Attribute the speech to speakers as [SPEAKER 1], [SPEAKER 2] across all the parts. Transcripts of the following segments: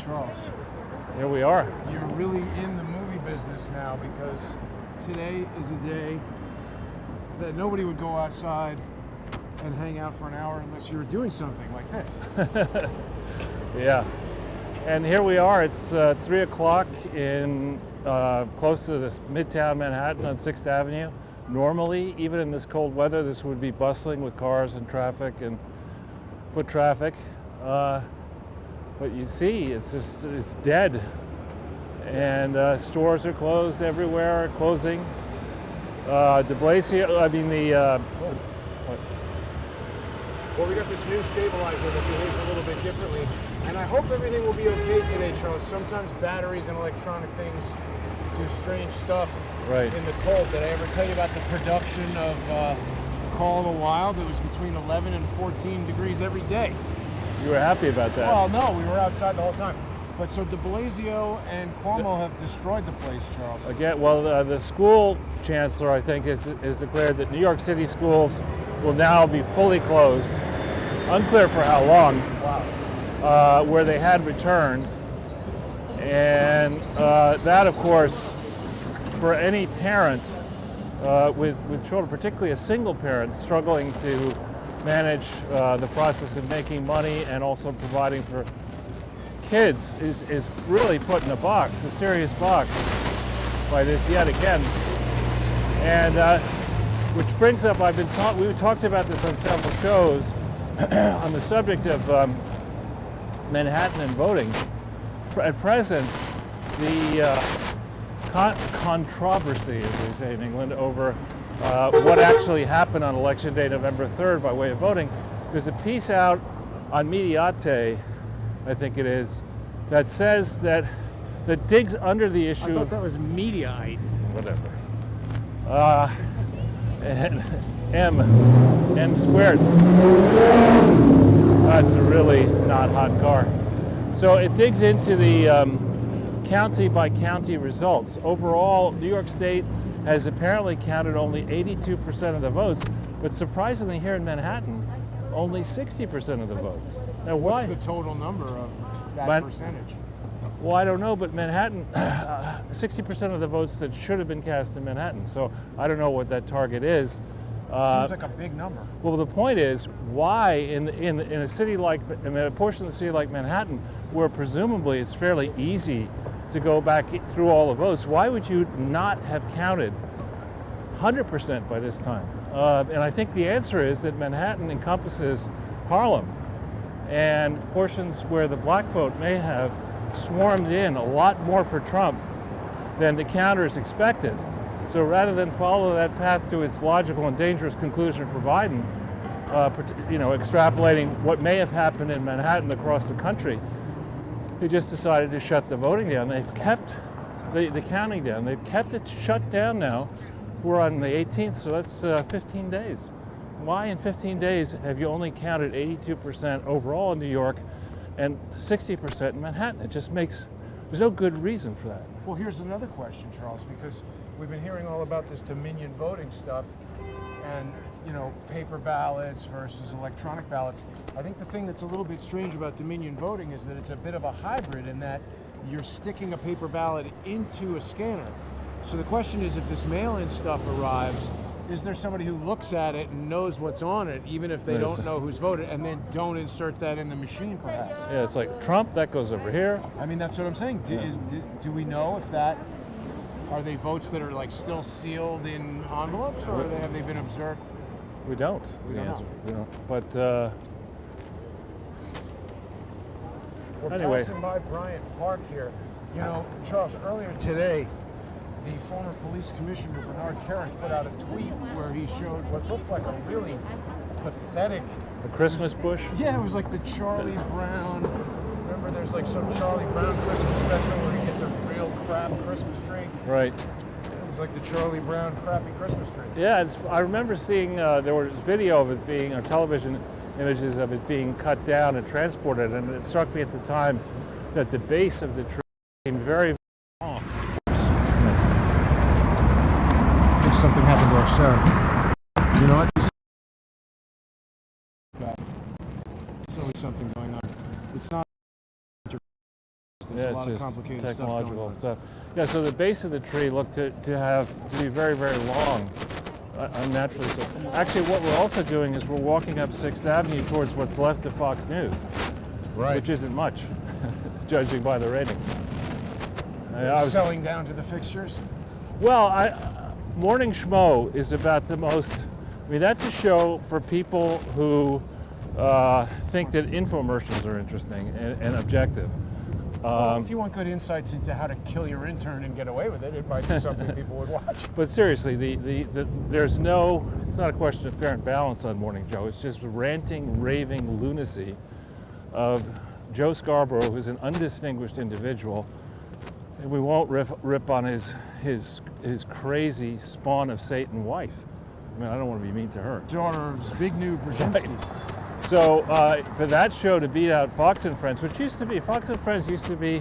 [SPEAKER 1] Charles,
[SPEAKER 2] Here we are.
[SPEAKER 1] you're really in the movie business now, because today is a day that nobody would go outside and hang out for an hour unless you were doing something like this.
[SPEAKER 2] Yeah. And here we are. It's 3 o'clock in close to this Midtown Manhattan on 6th Avenue. Normally, even in this cold weather, this would be bustling with cars and traffic and foot traffic. But you see, it's dead. And stores are closed everywhere, closing. De Blasio, I mean
[SPEAKER 1] Well, we got this new stabilizer that behaves a little bit differently, and I hope everything will be okay today, Charles. Sometimes batteries and electronic things do strange stuff in the cold. Did I ever tell you about the production of Call of the Wild? It was between 11 and 14 degrees every day.
[SPEAKER 2] You were happy about that?
[SPEAKER 1] Well, no, we were outside the whole time. But so de Blasio and Cuomo have destroyed the place, Charles.
[SPEAKER 2] Again, well, the school chancellor, I think, has declared that New York City schools will now be fully closed. Unclear for how long.
[SPEAKER 1] Wow.
[SPEAKER 2] Where they had returned. And that, of course, for any parent with children, particularly a single parent struggling to manage the process of making money and also providing for kids, is really put in a serious box by this yet again. And which brings up, we've talked about this on several shows on the subject of Manhattan and voting. At present, the controversy, as they say in England, over what actually happened on Election Day, November 3rd, by way of voting. There's a piece out on Mediate, I think it is, that says that digs under the issue.
[SPEAKER 1] I thought that was Mediaite.
[SPEAKER 2] Whatever. And M squared. That's a really not hot car. So it digs into the county by county results. Overall, New York State has apparently counted only 82% of the votes, but surprisingly here in Manhattan, only 60% of the votes. Now, why?
[SPEAKER 1] What's the total number of that percentage?
[SPEAKER 2] Well, I don't know, but Manhattan, 60% of the votes that should have been cast in Manhattan. So I don't know what that target is.
[SPEAKER 1] Seems like a big number.
[SPEAKER 2] Well, the point is, why in a city like, a portion of the city like Manhattan, where presumably it's fairly easy to go back through all the votes, why would you not have counted 100% by this time? And I think the answer is that Manhattan encompasses Harlem, and portions where the black vote may have swarmed in a lot more for Trump than the counters expected. So rather than follow that path to its logical and dangerous conclusion for Biden, extrapolating what may have happened in Manhattan across the country, they just decided to shut the voting down. They've kept the counting down. They've kept it shut down now. We're on the 18th, so that's 15 days. Why in 15 days have you only counted 82% overall in New York and 60% in Manhattan? There's no good reason for that.
[SPEAKER 1] Well, here's another question, Charles, because we've been hearing all about this Dominion voting stuff and, paper ballots versus electronic ballots. I think the thing that's a little bit strange about Dominion voting is that it's a bit of a hybrid in that you're sticking a paper ballot into a scanner. So the question is, if this mail-in stuff arrives, is there somebody who looks at it and knows what's on it, even if they don't know who's voted, and then don't insert that in the machine, perhaps?
[SPEAKER 2] Yeah, it's like Trump, that goes over here.
[SPEAKER 1] I mean, that's what I'm saying. Do we know if are they votes that are like still sealed in envelopes, or have they been observed?
[SPEAKER 2] We don't.
[SPEAKER 1] We don't know.
[SPEAKER 2] We don't. But
[SPEAKER 1] we're
[SPEAKER 2] anyway.
[SPEAKER 1] passing by Bryant Park here. Charles, earlier today, the former police commissioner, Bernard Kerik, put out a tweet where he showed what looked like a really pathetic...
[SPEAKER 2] A Christmas bush?
[SPEAKER 1] Yeah, it was like the Charlie Brown... Remember, there's like some Charlie Brown Christmas special where he gets a real crap Christmas tree?
[SPEAKER 2] Right.
[SPEAKER 1] It was like the Charlie Brown crappy Christmas tree.
[SPEAKER 2] Yeah, I remember seeing, there was video of it being, or television images of it being cut down and transported, and it struck me at the time that the base of the tree seemed very long.
[SPEAKER 1] Something happened to our Sarah. You know what? There's always something going on. It's not There's
[SPEAKER 2] Yeah,
[SPEAKER 1] a
[SPEAKER 2] it's
[SPEAKER 1] lot of
[SPEAKER 2] just
[SPEAKER 1] complicated
[SPEAKER 2] technological
[SPEAKER 1] stuff.
[SPEAKER 2] Yeah, so the base of the tree looked to be very, very long, unnaturally so. Actually, what we're also doing is we're walking up 6th Avenue towards what's left of Fox News,
[SPEAKER 1] Right.
[SPEAKER 2] which isn't much, judging by the ratings.
[SPEAKER 1] Selling down to the fixtures?
[SPEAKER 2] Well, Morning Schmo is about the most, I mean, that's a show for people who think that infomercials are interesting and objective.
[SPEAKER 1] Well, if you want good insights into how to kill your intern and get away with it, it might be something people would watch.
[SPEAKER 2] But seriously, there's no, it's not a question of fair and balance on Morning Joe. It's just ranting, raving lunacy of Joe Scarborough, who's an undistinguished individual. And we won't rip on his crazy spawn of Satan wife. I mean, I don't want to be mean to her.
[SPEAKER 1] Daughter of Zbigniew Brzezinski.
[SPEAKER 2] Right. So for that show to beat out Fox and Friends, which used to be, Fox and Friends used to be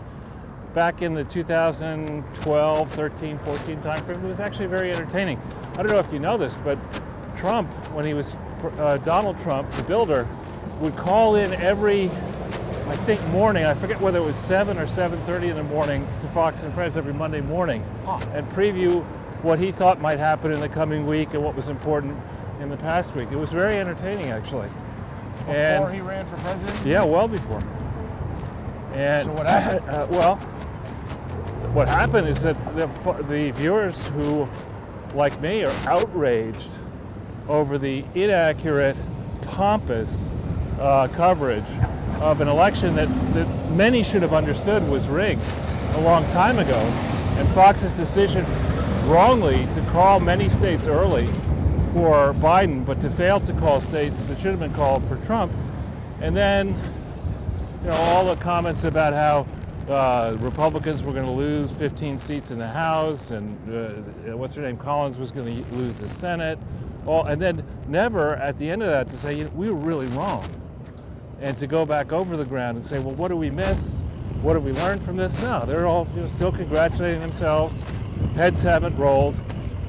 [SPEAKER 2] back in the 2012, 13, 14 timeframe, it was actually very entertaining. I don't know if you know this, but Trump, when he was Donald Trump, the builder, would call in every, I think, morning, I forget whether it was 7 or 7:30 in the morning, to Fox and Friends every Monday morning, and preview what he thought might happen in the coming week and what was important in the past week. It was very entertaining, actually.
[SPEAKER 1] Before he ran for president?
[SPEAKER 2] Yeah, well before. And
[SPEAKER 1] So what happened?
[SPEAKER 2] well, what happened is that the viewers who, like me, are outraged over the inaccurate, pompous coverage of an election that many should have understood was rigged a long time ago. And Fox's decision, wrongly, to call many states early for Biden, but to fail to call states that should have been called for Trump. And then, you know, all the comments about how Republicans were going to lose 15 seats in the House, and what's her name, Collins was going to lose the Senate. And then never, at the end of that, to say, you know, we were really wrong. And to go back over the ground and say, well, what do we miss? What did we learn from this? No, they're all, you know, still congratulating themselves. Heads haven't rolled,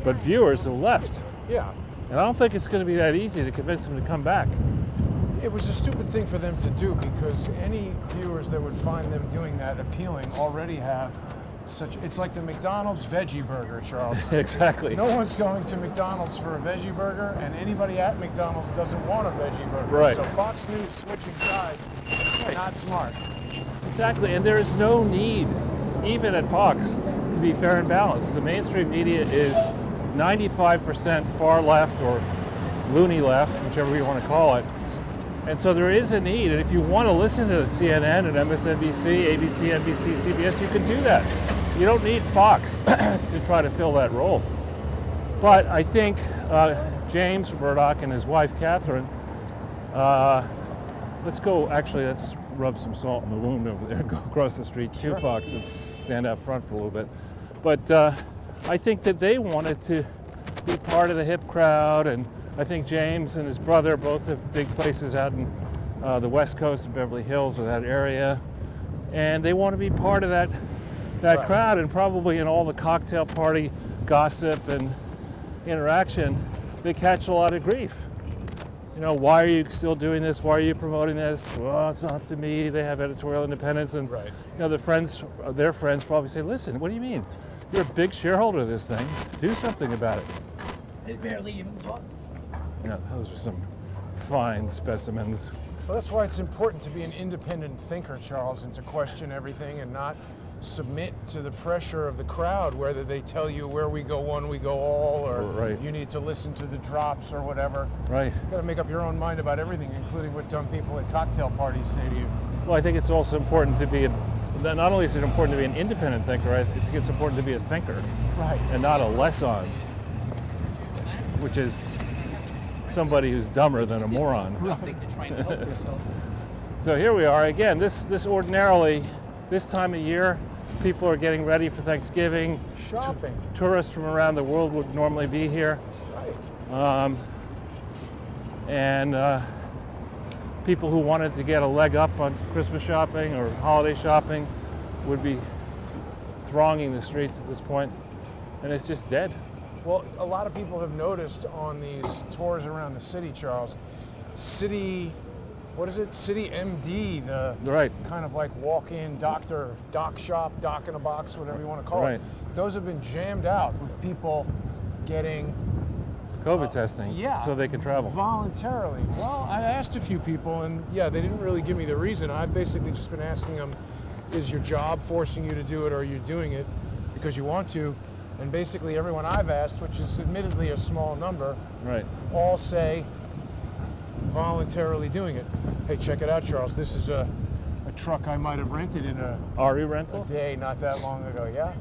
[SPEAKER 2] but viewers have left.
[SPEAKER 1] Yeah.
[SPEAKER 2] And I don't think it's going to be that easy to convince them to come back.
[SPEAKER 1] It was a stupid thing for them to do, because any viewers that would find them doing that appealing already have such, it's like the McDonald's veggie burger, Charles.
[SPEAKER 2] Exactly.
[SPEAKER 1] No one's going to McDonald's for a veggie burger, and anybody at McDonald's doesn't want a veggie burger.
[SPEAKER 2] Right.
[SPEAKER 1] So Fox News switching sides, not smart.
[SPEAKER 2] Exactly, and there is no need, even at Fox, to be fair and balanced. The mainstream media is 95% far left or loony left, whichever you want to call it. And so there is a need, and if you want to listen to CNN and MSNBC, ABC, NBC, CBS, you can do that. You don't need Fox to try to fill that role. But I think James Murdoch and his wife Catherine, let's rub some salt in the wound over there, go across the street to Fox and stand out front for a little bit. But I think that they wanted to be part of the hip crowd, and I think James and his brother both have big places out in the West Coast and Beverly Hills, or that area, and they want to be part of that
[SPEAKER 1] Right.
[SPEAKER 2] crowd, and probably in all the cocktail party gossip and interaction, they catch a lot of grief. You know, why are you still doing this? Why are you promoting this? Well, it's not up to me. They have editorial independence, and
[SPEAKER 1] Right.
[SPEAKER 2] you know, their friends probably say, "Listen, what do you mean? You're a big shareholder of this thing. Do something about it."
[SPEAKER 3] They barely even talk.
[SPEAKER 2] You know, those are some fine specimens.
[SPEAKER 1] Well, that's why it's important to be an independent thinker, Charles, and to question everything and not submit to the pressure of the crowd, whether they tell you where we go one, we go all, or
[SPEAKER 2] Right.
[SPEAKER 1] you need to listen to the drops or whatever.
[SPEAKER 2] Right.
[SPEAKER 1] You've got to make up your own mind about everything, including what dumb people at cocktail parties say to you.
[SPEAKER 2] Well, I think it's also important to be not only is it important to be an independent thinker, I think it's important to be a thinker
[SPEAKER 1] Right.
[SPEAKER 2] and not a less-on, which is somebody who's dumber than a moron. So here we are again. This ordinarily, this time of year, people are getting ready for Thanksgiving.
[SPEAKER 1] Shopping.
[SPEAKER 2] Tourists from around the world would normally be here,
[SPEAKER 1] Right.
[SPEAKER 2] and people who wanted to get a leg up on Christmas shopping or holiday shopping would be thronging the streets at this point, and it's just dead.
[SPEAKER 1] Well, a lot of people have noticed on these tours around the city, Charles, city what is it? City MD, the
[SPEAKER 2] Right.
[SPEAKER 1] kind of like walk-in doctor, doc shop, doc in a box, whatever you want to call
[SPEAKER 2] Right.
[SPEAKER 1] it. Those have been jammed out with people getting
[SPEAKER 2] COVID testing,
[SPEAKER 1] yeah,
[SPEAKER 2] so they can travel.
[SPEAKER 1] voluntarily. Well, I asked a few people, and yeah, they didn't really give me the reason. I've basically just been asking them, is your job forcing you to do it, or are you doing it because you want to? And basically everyone I've asked, which is admittedly a small number,
[SPEAKER 2] Right.
[SPEAKER 1] all say voluntarily doing it. Hey, check it out, Charles. This is a truck I might have rented in a
[SPEAKER 2] RE rental?
[SPEAKER 1] day not that long ago. Yeah,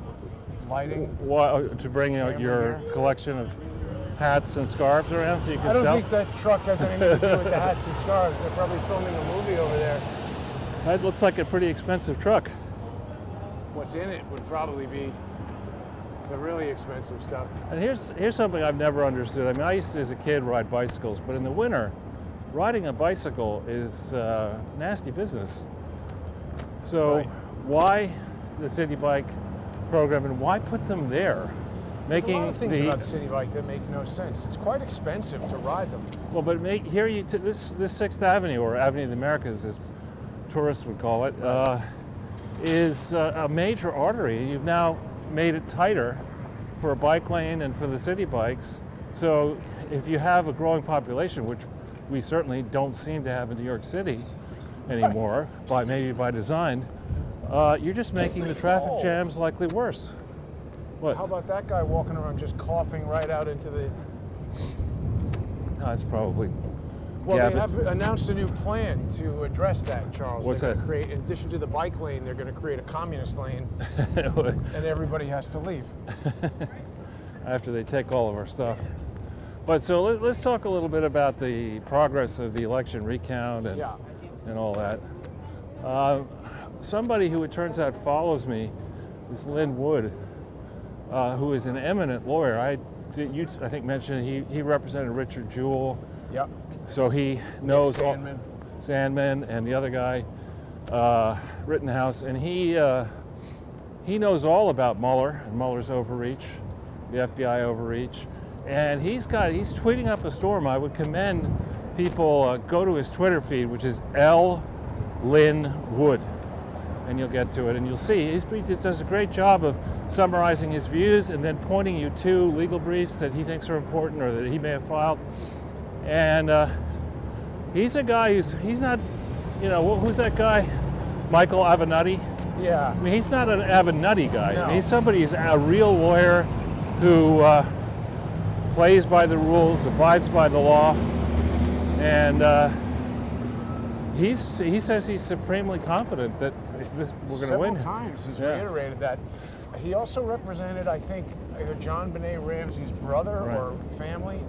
[SPEAKER 1] lighting.
[SPEAKER 2] Why, to bring out
[SPEAKER 1] Camera
[SPEAKER 2] your
[SPEAKER 1] here.
[SPEAKER 2] collection of hats and scarves around so you can
[SPEAKER 1] I don't
[SPEAKER 2] sell?
[SPEAKER 1] think that truck has anything to do with the hats and scarves. They're probably filming a movie over there.
[SPEAKER 2] That looks like a pretty expensive truck.
[SPEAKER 1] What's in it would probably be the really expensive stuff.
[SPEAKER 2] And here's something I've never understood. I mean, I used to, as a kid, ride bicycles, but in the winter, riding a bicycle is nasty business. So
[SPEAKER 1] Right.
[SPEAKER 2] why the City Bike program, and why put them there?
[SPEAKER 1] There's a lot
[SPEAKER 2] Making
[SPEAKER 1] of things about the City Bike that make no sense. It's quite expensive to ride them.
[SPEAKER 2] well, but here this 6th Avenue, or Avenue of the Americas, as tourists would call it, is a major artery. You've now made it tighter for a bike lane and for the city bikes. So if you have a growing population, which we certainly don't seem to have in New York City anymore, maybe by design, you're just making the traffic
[SPEAKER 1] Oh.
[SPEAKER 2] jams likely worse. What?
[SPEAKER 1] How about that guy walking around just coughing right out into the...
[SPEAKER 2] That's probably.
[SPEAKER 1] Well,
[SPEAKER 2] Yeah,
[SPEAKER 1] they
[SPEAKER 2] but-
[SPEAKER 1] have announced a new plan to address that, Charles.
[SPEAKER 2] What's
[SPEAKER 1] They're
[SPEAKER 2] that?
[SPEAKER 1] gonna create, in addition to the bike lane, they're going to create a communist lane, and everybody has to leave.
[SPEAKER 2] After they take all of our stuff. But so let's talk a little bit about the progress of the election recount and,
[SPEAKER 1] Yeah.
[SPEAKER 2] and all that. Somebody who it turns out follows me is Lynn Wood, who is an eminent lawyer. You I think mentioned he represented Richard Jewell,
[SPEAKER 1] Yep.
[SPEAKER 2] so he knows all-
[SPEAKER 1] Sandman.
[SPEAKER 2] Sandman and the other guy, Rittenhouse, and he knows all about Mueller and Mueller's overreach, the FBI overreach, and he's tweeting up a storm. I would commend people go to his Twitter feed, which is L. Lynn Wood, and you'll get to it, and you'll see he does a great job of summarizing his views and then pointing you to legal briefs that he thinks are important or that he may have filed, and he's a guy he's not, who's that guy? Michael Avenatti.
[SPEAKER 1] Yeah.
[SPEAKER 2] I mean, he's not an Avenatti guy.
[SPEAKER 1] No.
[SPEAKER 2] He's somebody who's a real lawyer who plays by the rules, abides by the law, and he says he's supremely confident that we're going to win.
[SPEAKER 1] Several times he's
[SPEAKER 2] Yeah.
[SPEAKER 1] reiterated that. He also represented, I think, either John Benet Ramsey's brother
[SPEAKER 2] Right.
[SPEAKER 1] or family.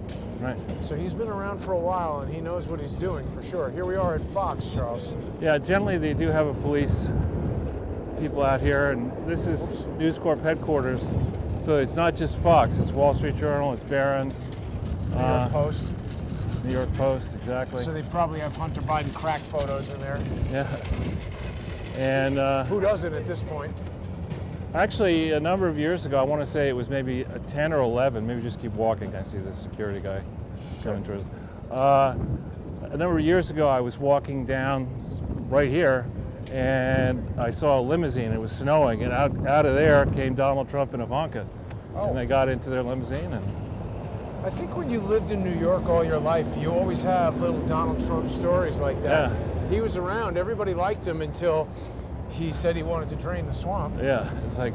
[SPEAKER 2] Right.
[SPEAKER 1] So he's been around for a while, and he knows what he's doing for sure. Here we are at Fox, Charles.
[SPEAKER 2] Yeah, generally they do have a police people out here, and this is News Corp headquarters. So it's not just Fox, it's Wall Street Journal, it's Barron's,
[SPEAKER 1] New York Post.
[SPEAKER 2] New York Post, exactly.
[SPEAKER 1] So they probably have Hunter Biden crack photos in there.
[SPEAKER 2] Yeah. And
[SPEAKER 1] Who doesn't at this point?
[SPEAKER 2] actually, a number of years ago, I want to say it was maybe 10 or 11, maybe just keep walking, I see this security guy coming towards us. A number of years ago, I was walking down right here, and I saw a limousine. It was snowing, and out of there came Donald Trump and Ivanka.
[SPEAKER 1] Oh.
[SPEAKER 2] And they got into their limousine, and
[SPEAKER 1] I think when you lived in New York all your life, you always have little Donald Trump stories like that.
[SPEAKER 2] Yeah.
[SPEAKER 1] He was around. Everybody liked him until he said he wanted to drain the swamp.
[SPEAKER 2] yeah, it's like,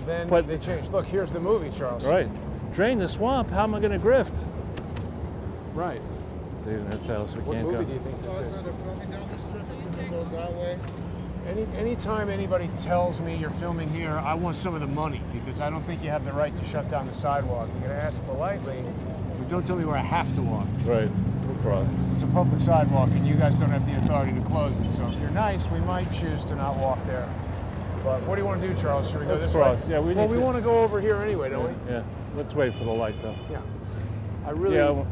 [SPEAKER 1] Then
[SPEAKER 2] But-
[SPEAKER 1] they changed. Look, here's the movie, Charles.
[SPEAKER 2] right, drain the swamp, how am I going to grift?
[SPEAKER 1] Right.
[SPEAKER 2] See, that's how we
[SPEAKER 1] What
[SPEAKER 2] can't
[SPEAKER 1] movie
[SPEAKER 2] go.
[SPEAKER 1] do you think this is?
[SPEAKER 3] They're filming down the strip, you can go that way.
[SPEAKER 1] Anytime anybody tells me you're filming here, I want some of the money because I don't think you have the right to shut down the sidewalk. You're going to ask politely, but don't tell me where I have to walk.
[SPEAKER 2] Right, we'll cross.
[SPEAKER 1] It's a public sidewalk and you guys don't have the authority to close it. So if you're nice, we might choose to not walk there. But what do you want to do, Charles? Should we go
[SPEAKER 2] Let's
[SPEAKER 1] this
[SPEAKER 2] cross.
[SPEAKER 1] way?
[SPEAKER 2] Yeah, we need
[SPEAKER 1] we
[SPEAKER 2] to-
[SPEAKER 1] want to go over here anyway, don't we?
[SPEAKER 2] Yeah, let's wait for the light though.
[SPEAKER 1] Yeah. I really,
[SPEAKER 2] Yeah,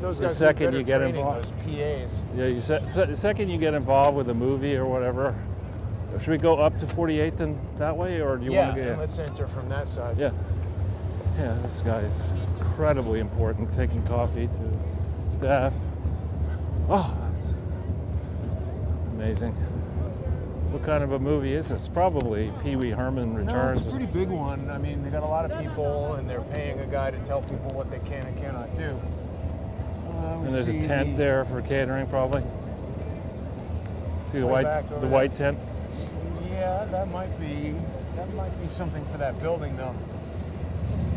[SPEAKER 1] those
[SPEAKER 2] the
[SPEAKER 1] guys
[SPEAKER 2] second
[SPEAKER 1] need better
[SPEAKER 2] you get
[SPEAKER 1] training,
[SPEAKER 2] involved-
[SPEAKER 1] those PAs.
[SPEAKER 2] Yeah, the second you get involved with a movie or whatever, should we go up to 48th and that way, or do you
[SPEAKER 1] Yeah,
[SPEAKER 2] want to
[SPEAKER 1] and
[SPEAKER 2] go?
[SPEAKER 1] let's enter from that side.
[SPEAKER 2] Yeah, yeah. This guy is incredibly important, taking coffee to his staff. Oh, Amazing. What kind of a movie is this? Probably Pee Wee Herman
[SPEAKER 1] No,
[SPEAKER 2] Returns.
[SPEAKER 1] it's a pretty big one. I mean, they got a lot of people, and they're paying a guy to tell people what they can and cannot do.
[SPEAKER 2] And there's a tent there for catering, probably. See the
[SPEAKER 1] Way back over there.
[SPEAKER 2] white tent?
[SPEAKER 1] Yeah, that might be something for that building, though.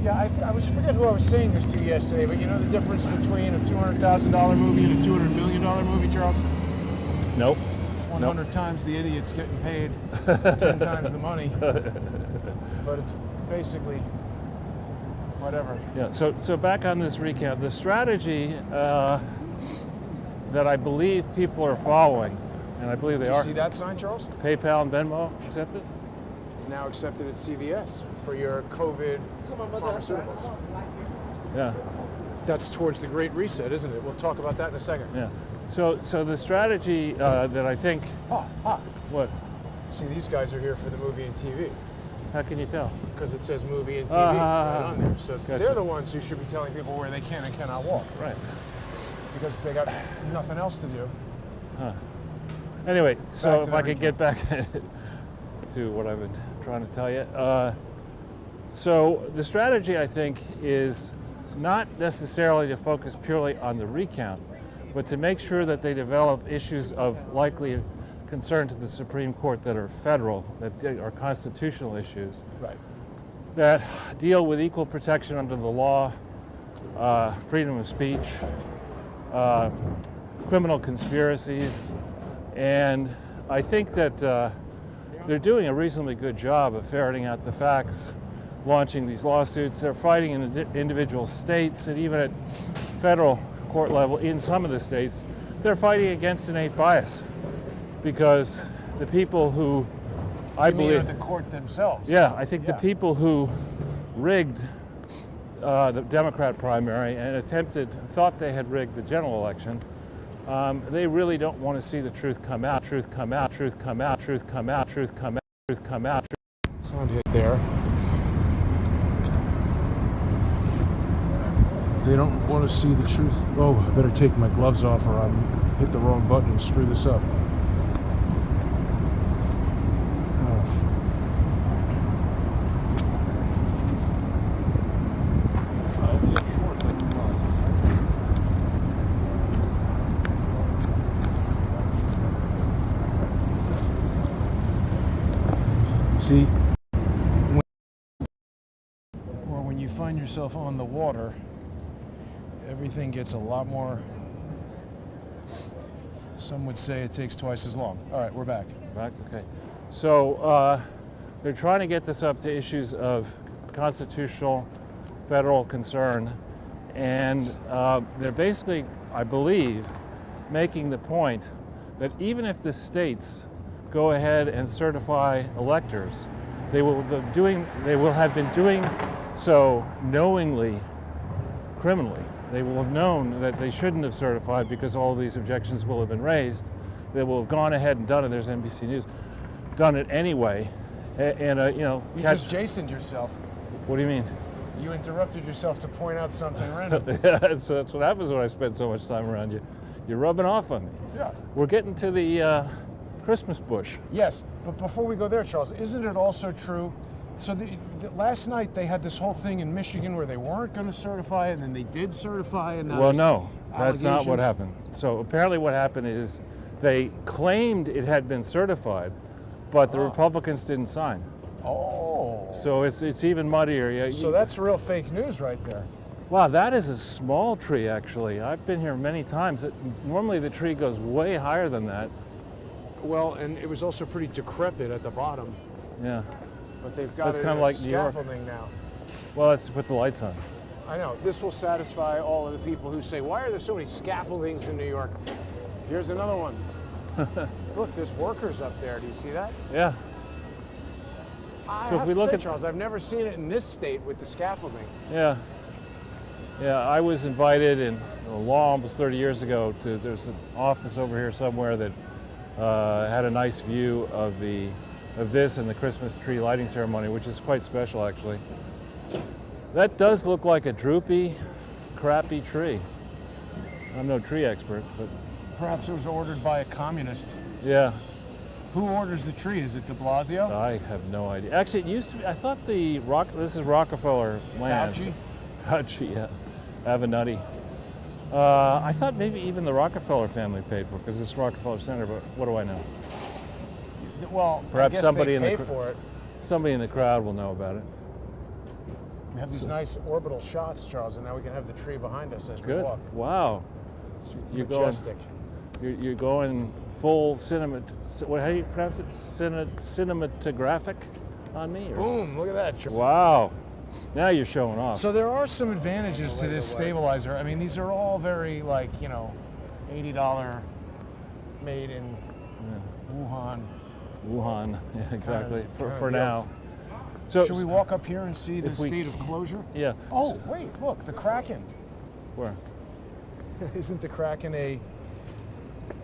[SPEAKER 1] Yeah, I forget who I was saying this to yesterday, but you know the difference between a $200,000 movie and a $200 million movie, Charles?
[SPEAKER 2] Nope.
[SPEAKER 1] 100 times the idiot's getting paid 10 times the money. But it's basically whatever.
[SPEAKER 2] Yeah, so back on this recount, the strategy that I believe people are following, and I believe they
[SPEAKER 1] Did you
[SPEAKER 2] are.
[SPEAKER 1] see that sign, Charles?
[SPEAKER 2] PayPal and Venmo accepted?
[SPEAKER 1] Now accepted at CVS for your COVID pharmaceuticals.
[SPEAKER 2] Yeah,
[SPEAKER 1] That's towards the Great Reset, isn't it? We'll talk about that in a second.
[SPEAKER 2] yeah. So the strategy that I think, what?
[SPEAKER 1] See, these guys are here for the movie and TV
[SPEAKER 2] How can you tell?
[SPEAKER 1] because it says movie and TV right on there. So
[SPEAKER 2] Gotcha.
[SPEAKER 1] they're the ones who should be telling people where they can and cannot walk
[SPEAKER 2] Right.
[SPEAKER 1] because they got nothing else to do.
[SPEAKER 2] Anyway, so
[SPEAKER 1] to
[SPEAKER 2] if
[SPEAKER 1] the
[SPEAKER 2] I could
[SPEAKER 1] recap.
[SPEAKER 2] get back to what I've been trying to tell you. So the strategy, I think, is not necessarily to focus purely on the recount, but to make sure that they develop issues of likely concern to the Supreme Court that are federal, that are constitutional issues,
[SPEAKER 1] Right.
[SPEAKER 2] that deal with equal protection under the law, freedom of speech, criminal conspiracies, and I think that they're doing a reasonably good job of ferreting out the facts, launching these lawsuits. They're fighting in the individual states and even at federal court level in some of the states. They're fighting against innate bias because the people who I
[SPEAKER 1] You mean
[SPEAKER 2] believe
[SPEAKER 1] at the court themselves?
[SPEAKER 2] yeah, I think
[SPEAKER 1] Yeah.
[SPEAKER 2] the people who rigged the Democrat primary and thought they had rigged the general election, they really don't want to see the truth come out, truth come out, truth come out, truth come out, truth come out, truth come out.
[SPEAKER 1] Sound hit there. They don't want to see the truth. Oh, I better take my gloves off or I'll hit the wrong button and screw this up. See, when you find yourself on the water, everything gets a lot more, some would say it takes twice as long. All right, we're back.
[SPEAKER 2] Back, okay. So they're trying to get this up to issues of constitutional federal concern, and they're basically, I believe, making the point that even if the states go ahead and certify electors, they will have been doing so knowingly, criminally. They will have known that they shouldn't have certified because all of these objections will have been raised. They will have gone ahead and done it. There's NBC News, done it anyway, and
[SPEAKER 1] You just Jasoned yourself.
[SPEAKER 2] What do you mean?
[SPEAKER 1] You interrupted yourself to point out something random.
[SPEAKER 2] Yeah, that's what happens when I spend so much time around you. You're rubbing off on me.
[SPEAKER 1] Yeah.
[SPEAKER 2] We're getting to the Christmas bush.
[SPEAKER 1] Yes, but before we go there, Charles, isn't it also true? So last night they had this whole thing in Michigan where they weren't going to certify it, and then they did certify, and now
[SPEAKER 2] Well,
[SPEAKER 1] there's
[SPEAKER 2] no, that's not what
[SPEAKER 1] allegations.
[SPEAKER 2] happened. So apparently what happened is they claimed it had been certified, but the Republicans didn't sign.
[SPEAKER 1] Oh.
[SPEAKER 2] So it's even muddier. Yeah,
[SPEAKER 1] So that's real fake news right there.
[SPEAKER 2] wow, that is a small tree, actually. I've been here many times. Normally the tree goes way higher than that.
[SPEAKER 1] Well, and it was also pretty decrepit at the bottom,
[SPEAKER 2] Yeah.
[SPEAKER 1] but they've got
[SPEAKER 2] That's
[SPEAKER 1] it
[SPEAKER 2] kinda
[SPEAKER 1] in
[SPEAKER 2] like New York.
[SPEAKER 1] scaffolding now.
[SPEAKER 2] Well, that's to put the lights on.
[SPEAKER 1] I know. This will satisfy all of the people who say, why are there so many scaffoldings in New York? Here's another one. Look, there's workers up there. Do you see that?
[SPEAKER 2] Yeah.
[SPEAKER 1] I
[SPEAKER 2] So if
[SPEAKER 1] have
[SPEAKER 2] we
[SPEAKER 1] to
[SPEAKER 2] look
[SPEAKER 1] say,
[SPEAKER 2] at-
[SPEAKER 1] Charles, I've never seen it in this state with the scaffolding.
[SPEAKER 2] Yeah. Yeah, I was invited in almost 30 years ago to, there's an office over here somewhere that had a nice view of this and the Christmas tree lighting ceremony, which is quite special actually. That does look like a droopy, crappy tree. I'm no tree expert, but
[SPEAKER 1] Perhaps it was ordered by a communist.
[SPEAKER 2] Yeah,
[SPEAKER 1] Who orders the tree? Is it de Blasio?
[SPEAKER 2] I have no idea. Actually, it used to be, I thought this is Rockefeller land.
[SPEAKER 1] Fauci?
[SPEAKER 2] Fauci, yeah. Avenatti. I thought maybe even the Rockefeller family paid for it because it's Rockefeller Center, but what do I know?
[SPEAKER 1] Well,
[SPEAKER 2] Perhaps
[SPEAKER 1] I guess
[SPEAKER 2] somebody
[SPEAKER 1] they
[SPEAKER 2] in the
[SPEAKER 1] pay
[SPEAKER 2] cr-
[SPEAKER 1] for it.
[SPEAKER 2] Somebody in the crowd will know about it.
[SPEAKER 1] We have these nice orbital shots, Charles, and now we can have the tree behind us as we
[SPEAKER 2] Good.
[SPEAKER 1] walk.
[SPEAKER 2] Wow. You're going.
[SPEAKER 1] Majestic.
[SPEAKER 2] You're going full what? How do you pronounce it? Cinematographic on me? Or?
[SPEAKER 1] Boom! Look at that, Charles.
[SPEAKER 2] Wow. Now you're showing off.
[SPEAKER 1] So there are some advantages to this stabilizer. I mean, these are all very $80 made in Wuhan.
[SPEAKER 2] Wuhan. Yeah, exactly.
[SPEAKER 1] Kinda
[SPEAKER 2] For
[SPEAKER 1] deals.
[SPEAKER 2] now. So
[SPEAKER 1] Should we walk up here and see the
[SPEAKER 2] if we-
[SPEAKER 1] state of closure?
[SPEAKER 2] Yeah.
[SPEAKER 1] Oh,
[SPEAKER 2] So-
[SPEAKER 1] wait, look, the Kraken.
[SPEAKER 2] where?
[SPEAKER 1] Isn't the Kraken a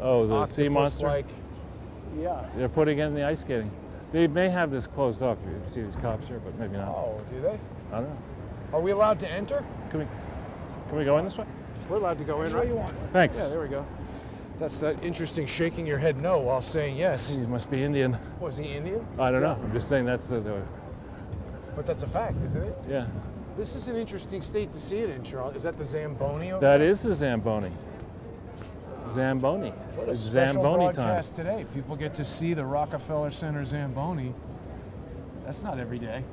[SPEAKER 2] Oh, the sea monster.
[SPEAKER 1] octopus-like? Yeah.
[SPEAKER 2] They're putting it in the ice skating. They may have this closed off. You see these cops here, but maybe not.
[SPEAKER 1] Oh, do they?
[SPEAKER 2] I don't know.
[SPEAKER 1] Are we allowed to enter?
[SPEAKER 2] Can we go in this way?
[SPEAKER 1] We're allowed to go in, right?
[SPEAKER 2] Thanks.
[SPEAKER 1] Yeah, there we go. That's that interesting shaking your head no while saying yes.
[SPEAKER 2] He must be Indian.
[SPEAKER 1] Was he Indian?
[SPEAKER 2] I don't know. I'm just saying that's the
[SPEAKER 1] But that's a fact, isn't it?
[SPEAKER 2] yeah.
[SPEAKER 1] This is an interesting state to see it in, Charles. Is that the Zamboni over
[SPEAKER 2] That
[SPEAKER 1] there?
[SPEAKER 2] is the Zamboni. Zamboni.
[SPEAKER 1] What a
[SPEAKER 2] It's
[SPEAKER 1] special
[SPEAKER 2] Zamboni time.
[SPEAKER 1] broadcast today. People get to see the Rockefeller Center Zamboni. That's not every day.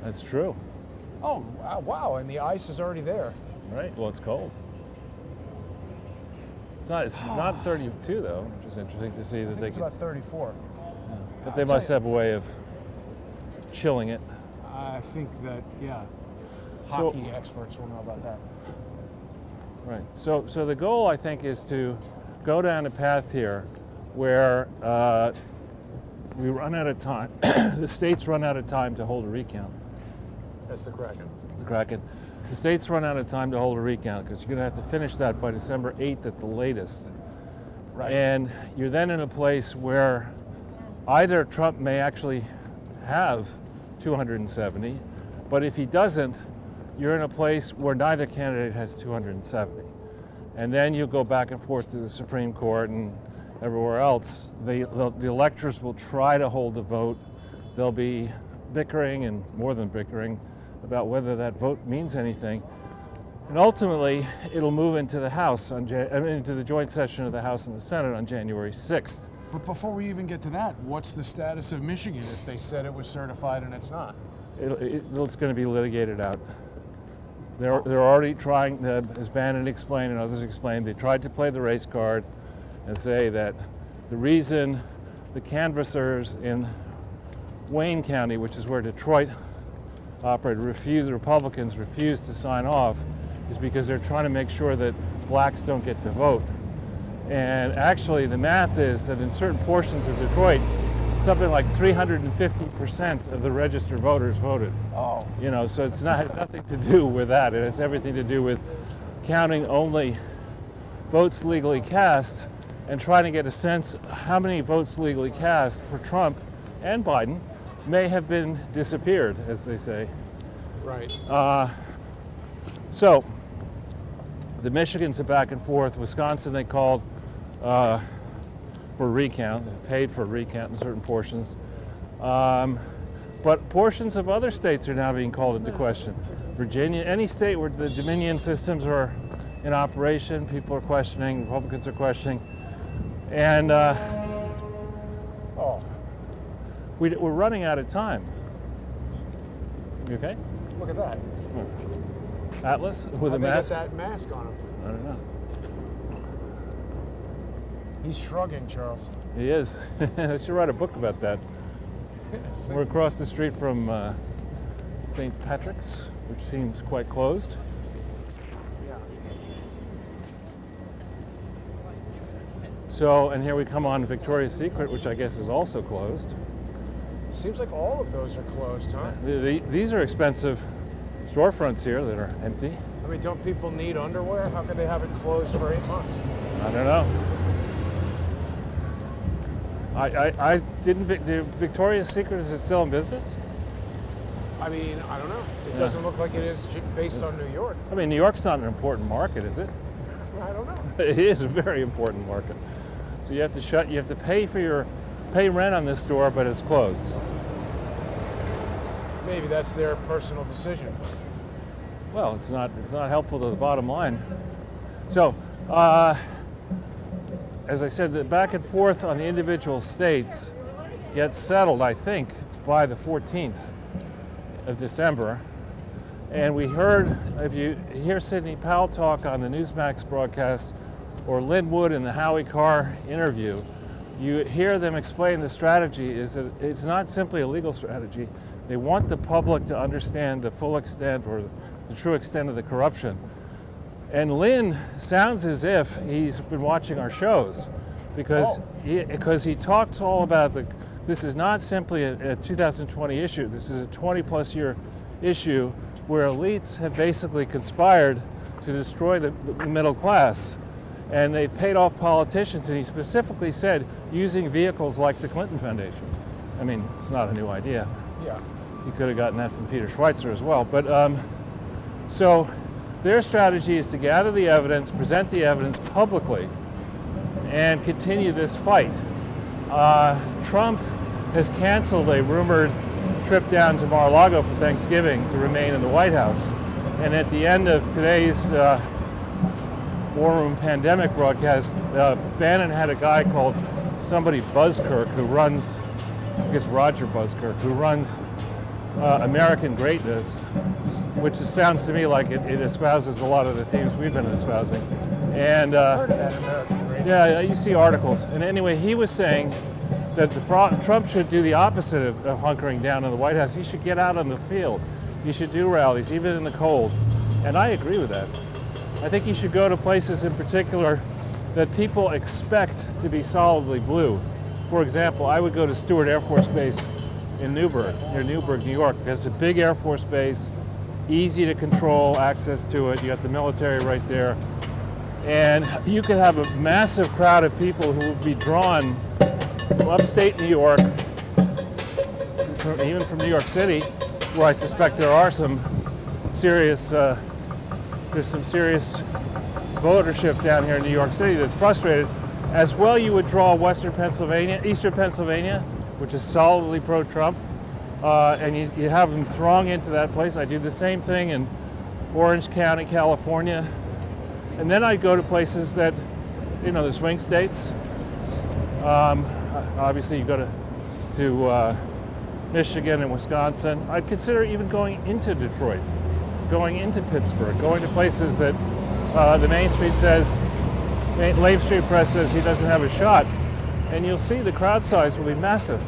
[SPEAKER 2] That's true.
[SPEAKER 1] Oh, wow, and the ice is already there.
[SPEAKER 2] Right. Well, it's cold. It's not 32 though, which is interesting to see
[SPEAKER 1] I
[SPEAKER 2] that
[SPEAKER 1] think
[SPEAKER 2] they
[SPEAKER 1] it's
[SPEAKER 2] can.
[SPEAKER 1] about 34.
[SPEAKER 2] But they
[SPEAKER 1] I'll tell
[SPEAKER 2] must
[SPEAKER 1] you-
[SPEAKER 2] have a way of chilling it.
[SPEAKER 1] I think that, yeah,
[SPEAKER 2] So-
[SPEAKER 1] hockey experts will know about that.
[SPEAKER 2] Right. So the goal, I think, is to go down a path here where we run out of time. The states run out of time to hold a recount.
[SPEAKER 1] That's the Kraken.
[SPEAKER 2] The Kraken. The states run out of time to hold a recount because you're going to have to finish that by December 8th at the latest.
[SPEAKER 1] Right.
[SPEAKER 2] And you're then in a place where either Trump may actually have 270, but if he doesn't, you're in a place where neither candidate has 270. And then you go back and forth to the Supreme Court and everywhere else. The electors will try to hold the vote. They'll be bickering and more than bickering about whether that vote means anything. And ultimately, it'll move into the House into the joint session of the House and the Senate on January 6th.
[SPEAKER 1] But before we even get to that, what's the status of Michigan if they said it was certified and it's not?
[SPEAKER 2] It's going to be litigated out. They're already trying, as Bannon explained and others explained, they tried to play the race card and say that the reason the canvassers in Wayne County, which is where Detroit operated, the Republicans refused to sign off, is because they're trying to make sure that blacks don't get to vote. And actually the math is that in certain portions of Detroit, something like 350% of the registered voters voted.
[SPEAKER 1] Oh.
[SPEAKER 2] You know, so has nothing to do with that. It has everything to do with counting only votes legally cast and trying to get a sense of how many votes legally cast for Trump and Biden may have been disappeared, as they say.
[SPEAKER 1] Right.
[SPEAKER 2] So the Michigan's a back and forth. Wisconsin, they called for recount. They paid for recount in certain portions. But portions of other states are now being called into question. Virginia, any state where the Dominion systems are in operation, people are questioning, Republicans are questioning. And
[SPEAKER 1] Oh,
[SPEAKER 2] we're running out of time. You okay?
[SPEAKER 1] look at that.
[SPEAKER 2] Atlas with a
[SPEAKER 1] How'd they get
[SPEAKER 2] mask?
[SPEAKER 1] that mask on him?
[SPEAKER 2] I don't know.
[SPEAKER 1] He's shrugging, Charles.
[SPEAKER 2] He is. I should write a book about that. We're across the street from St. Patrick's, which seems quite closed.
[SPEAKER 1] Yeah.
[SPEAKER 2] So, and here we come on Victoria's Secret, which I guess is also closed.
[SPEAKER 1] Seems like all of those are closed, huh?
[SPEAKER 2] These are expensive storefronts here that are empty.
[SPEAKER 1] I mean, don't people need underwear? How could they have it closed for 8 months?
[SPEAKER 2] I don't know. I didn't. Victoria's Secret, is it still in business?
[SPEAKER 1] I mean, I don't know. It
[SPEAKER 2] Yeah.
[SPEAKER 1] doesn't look like it is based on New York.
[SPEAKER 2] I mean, New York's not an important market, is it?
[SPEAKER 1] I don't know.
[SPEAKER 2] It is a very important market. So you have to pay rent on this store, but it's closed.
[SPEAKER 1] Maybe that's their personal decision.
[SPEAKER 2] Well, it's not helpful to the bottom line. So, as I said, the back and forth on the individual states gets settled, I think, by the 14th of December. And we heard, if you hear Sidney Powell talk on the Newsmax broadcast or Lynn Wood in the Howie Carr interview, you hear them explain the strategy is that it's not simply a legal strategy. They want the public to understand the full extent or the true extent of the corruption. And Lynn sounds as if he's been watching our shows because he talks all about this is not simply a 2020 issue. This is a 20-plus year issue where elites have basically conspired to destroy the middle class. And they've paid off politicians, and he specifically said using vehicles like the Clinton Foundation. I mean, it's not a new idea.
[SPEAKER 1] Yeah.
[SPEAKER 2] You could have gotten that from Peter Schweitzer as well. But so their strategy is to gather the evidence, present the evidence publicly, and continue this fight. Trump has canceled a rumored trip down to Mar-a-Lago for Thanksgiving to remain in the White House. And at the end of today's War Room Pandemic broadcast, Bannon had a guy called somebody Buzzkirk who runs, I guess Roger Buzzkirk, who runs American Greatness, which sounds to me like it espouses a lot of the themes we've been espousing. And
[SPEAKER 1] Heard of that American Greatness?
[SPEAKER 2] yeah, you see articles. And anyway, he was saying that Trump should do the opposite of hunkering down in the White House. He should get out on the field. He should do rallies, even in the cold. And I agree with that. I think he should go to places in particular that people expect to be solidly blue. For example, I would go to Stewart Air Force Base in Newburgh, near Newburgh, New York. It's a big Air Force base, easy to control, access to it. You got the military right there. And you could have a massive crowd of people who would be drawn from upstate New York, even from New York City, where I suspect there are some serious votership down here in New York City that's frustrated. As well, you would draw Eastern Pennsylvania, which is solidly pro-Trump, and you have them throng into that place. I do the same thing in Orange County, California. And then I go to places that, the swing states. Obviously, you go to Michigan and Wisconsin. I'd consider even going into Detroit, going into Pittsburgh, going to places that the Main Street press says he doesn't have a shot. And you'll see the crowd size will be massive.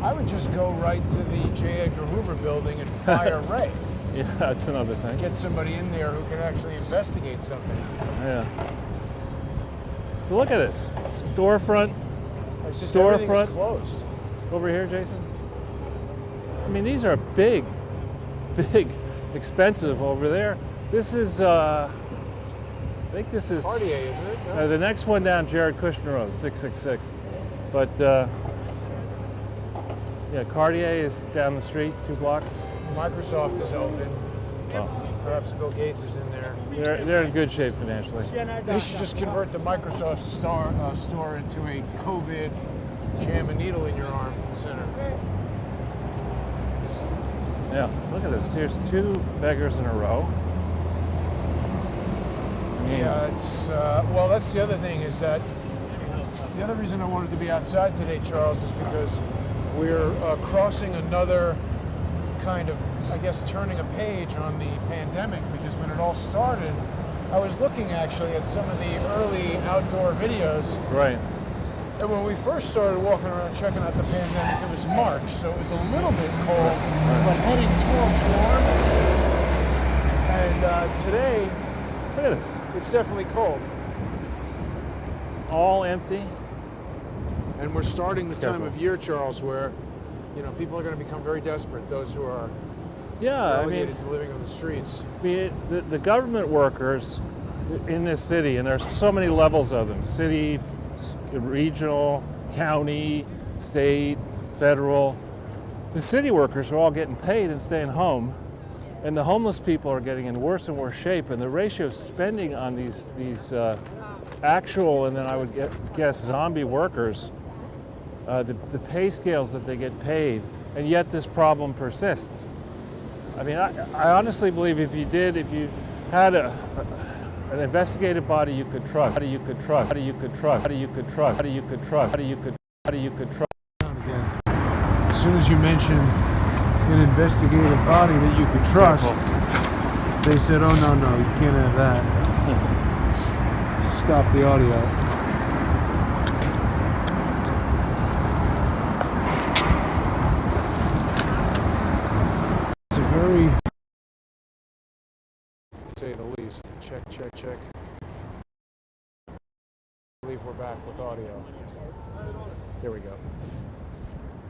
[SPEAKER 1] I would just go right to the J. Edgar Hoover building and fire Ray.
[SPEAKER 2] Yeah, that's another thing.
[SPEAKER 1] Get somebody in there who can actually investigate something.
[SPEAKER 2] Yeah. So look at this storefront.
[SPEAKER 1] It's just
[SPEAKER 2] Storefront.
[SPEAKER 1] everything's closed.
[SPEAKER 2] Over here, Jason. I mean, these are big, expensive over there. This is, I think this is
[SPEAKER 1] Cartier, isn't it? No?
[SPEAKER 2] the next one down, Jared Kushner Road, 666. But yeah, Cartier is down the street, 2 blocks.
[SPEAKER 1] Microsoft is open.
[SPEAKER 2] Oh,
[SPEAKER 1] Perhaps Bill Gates is in there.
[SPEAKER 2] they're in good shape financially.
[SPEAKER 1] They should just convert the Microsoft store into a COVID jam a needle in your arm center.
[SPEAKER 2] Yeah, look at this. Here's 2 beggars in a row. I mean,
[SPEAKER 1] Yeah, it's well. That's the other thing is that the other reason I wanted to be outside today, Charles, is because we're crossing another kind of, I guess, turning a page on the pandemic. Because when it all started, I was looking actually at some of the early outdoor videos.
[SPEAKER 2] right.
[SPEAKER 1] And when we first started walking around checking out the pandemic, it was March, so it was a little bit cold, but heading towards warm. And today,
[SPEAKER 2] Look at this.
[SPEAKER 1] it's definitely cold.
[SPEAKER 2] All empty.
[SPEAKER 1] And we're starting the time
[SPEAKER 2] Careful.
[SPEAKER 1] of year, Charles, where people are going to become very desperate. Those who are
[SPEAKER 2] Yeah,
[SPEAKER 1] relegated to living on the streets.
[SPEAKER 2] the government workers in this city, and there's so many levels of them: city, regional, county, state, federal. The city workers are all getting paid and staying home, and the homeless people are getting in worse and worse shape. And the ratio of spending on these actual, and then I would guess zombie workers, the pay scales that they get paid, and yet this problem persists. I mean, I honestly believe if you had an investigative body you could trust, Again.
[SPEAKER 1] As soon as you mention an investigative body that you could trust, they said, "Oh no, you can't have that." Stop the audio. It's a very, to say the least. Check. I believe we're back with audio. There we go.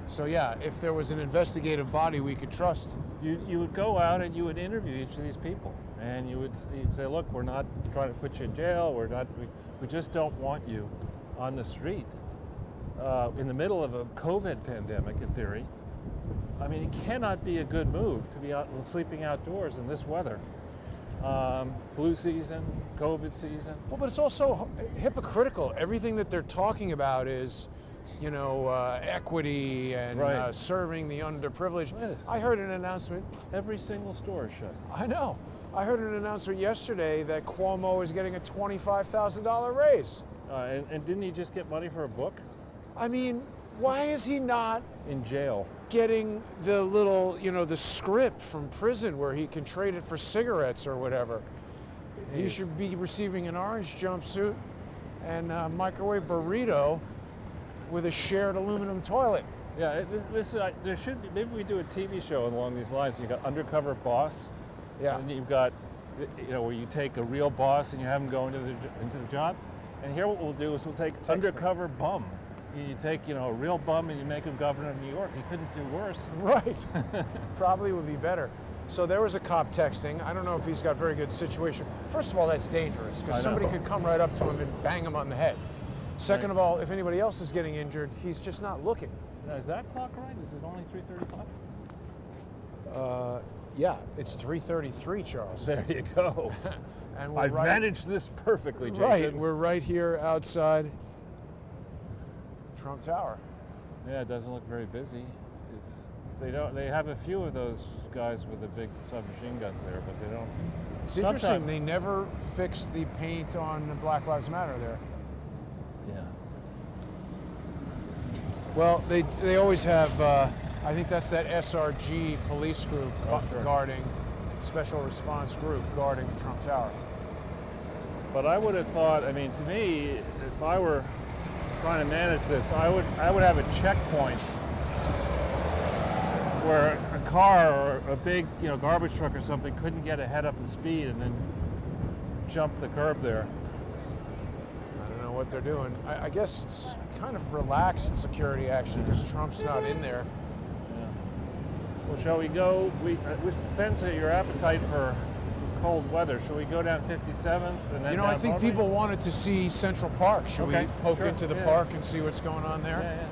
[SPEAKER 1] So yeah, if there was an investigative body we could trust.
[SPEAKER 2] You would go out and you would interview each of these people, and you'd say, look, we're not trying to put you in jail, we just don't want you on the street in the middle of a COVID pandemic, in theory. I mean, it cannot be a good move to be out sleeping outdoors in this weather. Flu season, COVID season.
[SPEAKER 1] Well, but it's also hypocritical. Everything that they're talking about is, equity and
[SPEAKER 2] Right.
[SPEAKER 1] Serving the underprivileged.
[SPEAKER 2] Yes.
[SPEAKER 1] I heard an announcement.
[SPEAKER 2] Every single store is shut.
[SPEAKER 1] I know. I heard an announcement yesterday that Cuomo is getting a $25,000 raise.
[SPEAKER 2] And didn't he just get money for a book?
[SPEAKER 1] I mean, why is he not
[SPEAKER 2] In jail.
[SPEAKER 1] getting the little, the script from prison where he can trade it for cigarettes or whatever? He
[SPEAKER 2] Jeez.
[SPEAKER 1] should be receiving an orange jumpsuit and a microwave burrito with a shared aluminum toilet.
[SPEAKER 2] Yeah, there should be, maybe we do a TV show along these lines. You got Undercover Boss.
[SPEAKER 1] Yeah.
[SPEAKER 2] And you've got, where you take a real boss and you have him go into the job. And here what we'll do is we'll take Undercover Bum. You take, a real bum and you make him governor of New York. He couldn't do worse.
[SPEAKER 1] Right. Probably would be better. So there was a cop texting. I don't know if he's got very good situation. First of all, that's dangerous
[SPEAKER 2] I
[SPEAKER 1] because
[SPEAKER 2] know.
[SPEAKER 1] somebody could come right up to him and bang him on the head. Second of all, if anybody else is getting injured, he's just not looking.
[SPEAKER 2] Now, is that clock right? Is it only 3:35?
[SPEAKER 1] Yeah, it's 3:33, Charles.
[SPEAKER 2] There you go.
[SPEAKER 1] And we're
[SPEAKER 2] I've
[SPEAKER 1] right,
[SPEAKER 2] managed this perfectly, Jason.
[SPEAKER 1] right. We're right here outside Trump Tower.
[SPEAKER 2] Yeah, it doesn't look very busy. They have a few of those guys with the big submachine guns there, but they don't.
[SPEAKER 1] It's interesting. They never fixed the paint on Black Lives Matter there.
[SPEAKER 2] Yeah.
[SPEAKER 1] Well, they always have. I think that's that SRG police group
[SPEAKER 2] Sure.
[SPEAKER 1] guarding, special response group guarding Trump Tower.
[SPEAKER 2] But I would have thought. I mean, to me, if I were trying to manage this, I would have a checkpoint where a car or a big, garbage truck or something couldn't get ahead up the speed and then jump the curb there.
[SPEAKER 1] I don't know what they're doing. I guess it's kind of relaxed security actually because Trump's not in there.
[SPEAKER 2] Yeah. Well, shall we go? Which depends on your appetite for cold weather. Shall we go down 57th and then
[SPEAKER 1] I
[SPEAKER 2] down
[SPEAKER 1] think
[SPEAKER 2] Broadway?
[SPEAKER 1] people wanted to see Central Park. Should
[SPEAKER 2] Okay,
[SPEAKER 1] we poke
[SPEAKER 2] sure,
[SPEAKER 1] into the
[SPEAKER 2] yeah.
[SPEAKER 1] park and see what's going on there?
[SPEAKER 2] Yeah.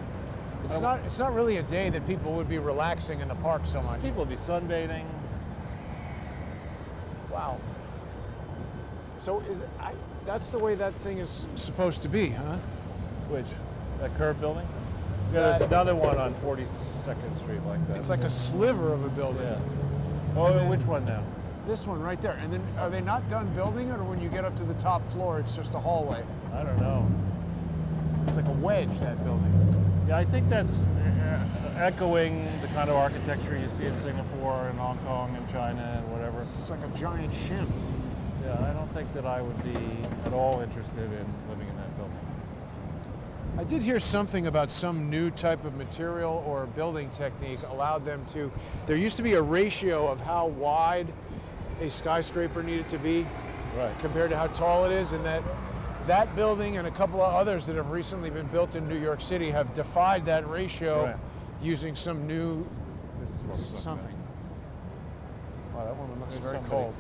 [SPEAKER 1] It's not really a day that people would be relaxing in the park so much.
[SPEAKER 2] People will be sunbathing.
[SPEAKER 1] Wow. So that's the way that thing is supposed to be, huh?
[SPEAKER 2] Which? That curb building? Yeah, there's another one on 42nd Street like that.
[SPEAKER 1] It's like a sliver of a building.
[SPEAKER 2] Yeah. Oh,
[SPEAKER 1] And then-
[SPEAKER 2] which one now?
[SPEAKER 1] This one right there. And then are they not done building it, or when you get up to the top floor, it's just a hallway?
[SPEAKER 2] I don't know.
[SPEAKER 1] It's like a wedge, that building.
[SPEAKER 2] Yeah, I think that's echoing the kind of architecture you see in Singapore and Hong Kong and China and whatever.
[SPEAKER 1] It's like a giant shim.
[SPEAKER 2] Yeah, I don't think that I would be at all interested in living in that building.
[SPEAKER 1] I did hear something about some new type of material or building technique allowed them to. There used to be a ratio of how wide a skyscraper needed to be
[SPEAKER 2] Right.
[SPEAKER 1] compared to how tall it is, and that building and a couple of others that have recently been built in New York City have defied that ratio
[SPEAKER 2] Right.
[SPEAKER 1] using some new
[SPEAKER 2] This is what we're looking
[SPEAKER 1] something.
[SPEAKER 2] at.
[SPEAKER 1] Wow, that woman looks
[SPEAKER 2] There's
[SPEAKER 1] very
[SPEAKER 2] somebody
[SPEAKER 1] cold.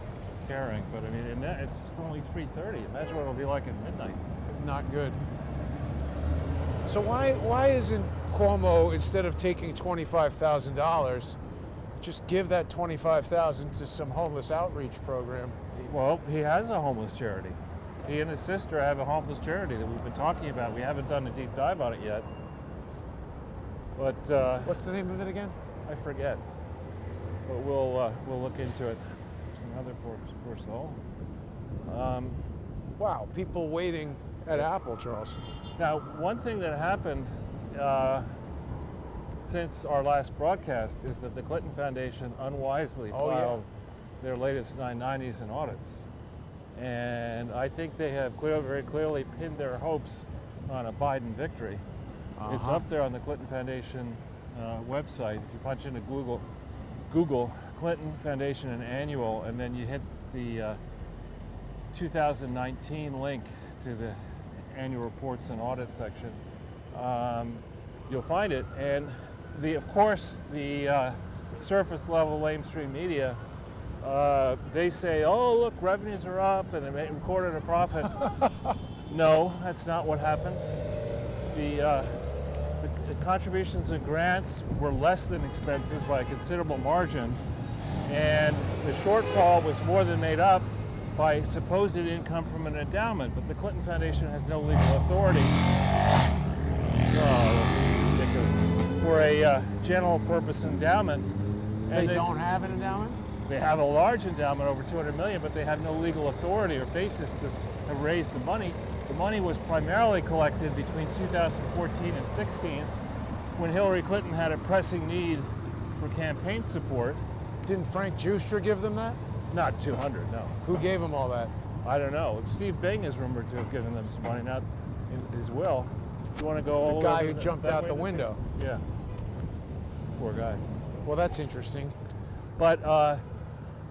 [SPEAKER 2] Caring, but I mean, it's only 3:30. Imagine what it'll be like at midnight.
[SPEAKER 1] Not good. So why isn't Cuomo, instead of taking $25,000, just give that $25,000 to some homeless outreach program?
[SPEAKER 2] Well, he has a homeless charity. He and his sister have a homeless charity that we've been talking about. We haven't done a deep dive on it yet. But
[SPEAKER 1] What's the name of it again?
[SPEAKER 2] I forget. But we'll look into it. There's another poor soul.
[SPEAKER 1] Wow, people waiting at Apple, Charles.
[SPEAKER 2] Now, one thing that happened since our last broadcast is that the Clinton Foundation unwisely filed their latest 990s and audits. And I think they have very clearly pinned their hopes on a Biden victory. It's up there on the Clinton Foundation website. If you punch into Google Clinton Foundation and annual, and then you hit the 2019 link to the annual reports and audit section, you'll find it. And of course, the surface level lamestream media, they say, oh, look, revenues are up and they recorded a profit. No, that's not what happened. The contributions and grants were less than expenses by a considerable margin, and the shortfall was more than made up by supposed income from an endowment, but the Clinton Foundation has no legal authority for a general purpose endowment.
[SPEAKER 1] And they don't have an endowment?
[SPEAKER 2] They have a large endowment, over $200 million, but they have no legal authority or basis to have raised the money. The money was primarily collected between 2014 and 16, when Hillary Clinton had a pressing need for campaign support.
[SPEAKER 1] Didn't Frank Giustra give them that?
[SPEAKER 2] Not 200, no.
[SPEAKER 1] Who gave them all that?
[SPEAKER 2] I don't know. Steve Bing is rumored to have given them some money, not in his will. Do you want to go all
[SPEAKER 1] The
[SPEAKER 2] over
[SPEAKER 1] guy who jumped out the window.
[SPEAKER 2] Yeah. Poor guy.
[SPEAKER 1] Well, that's interesting.
[SPEAKER 2] But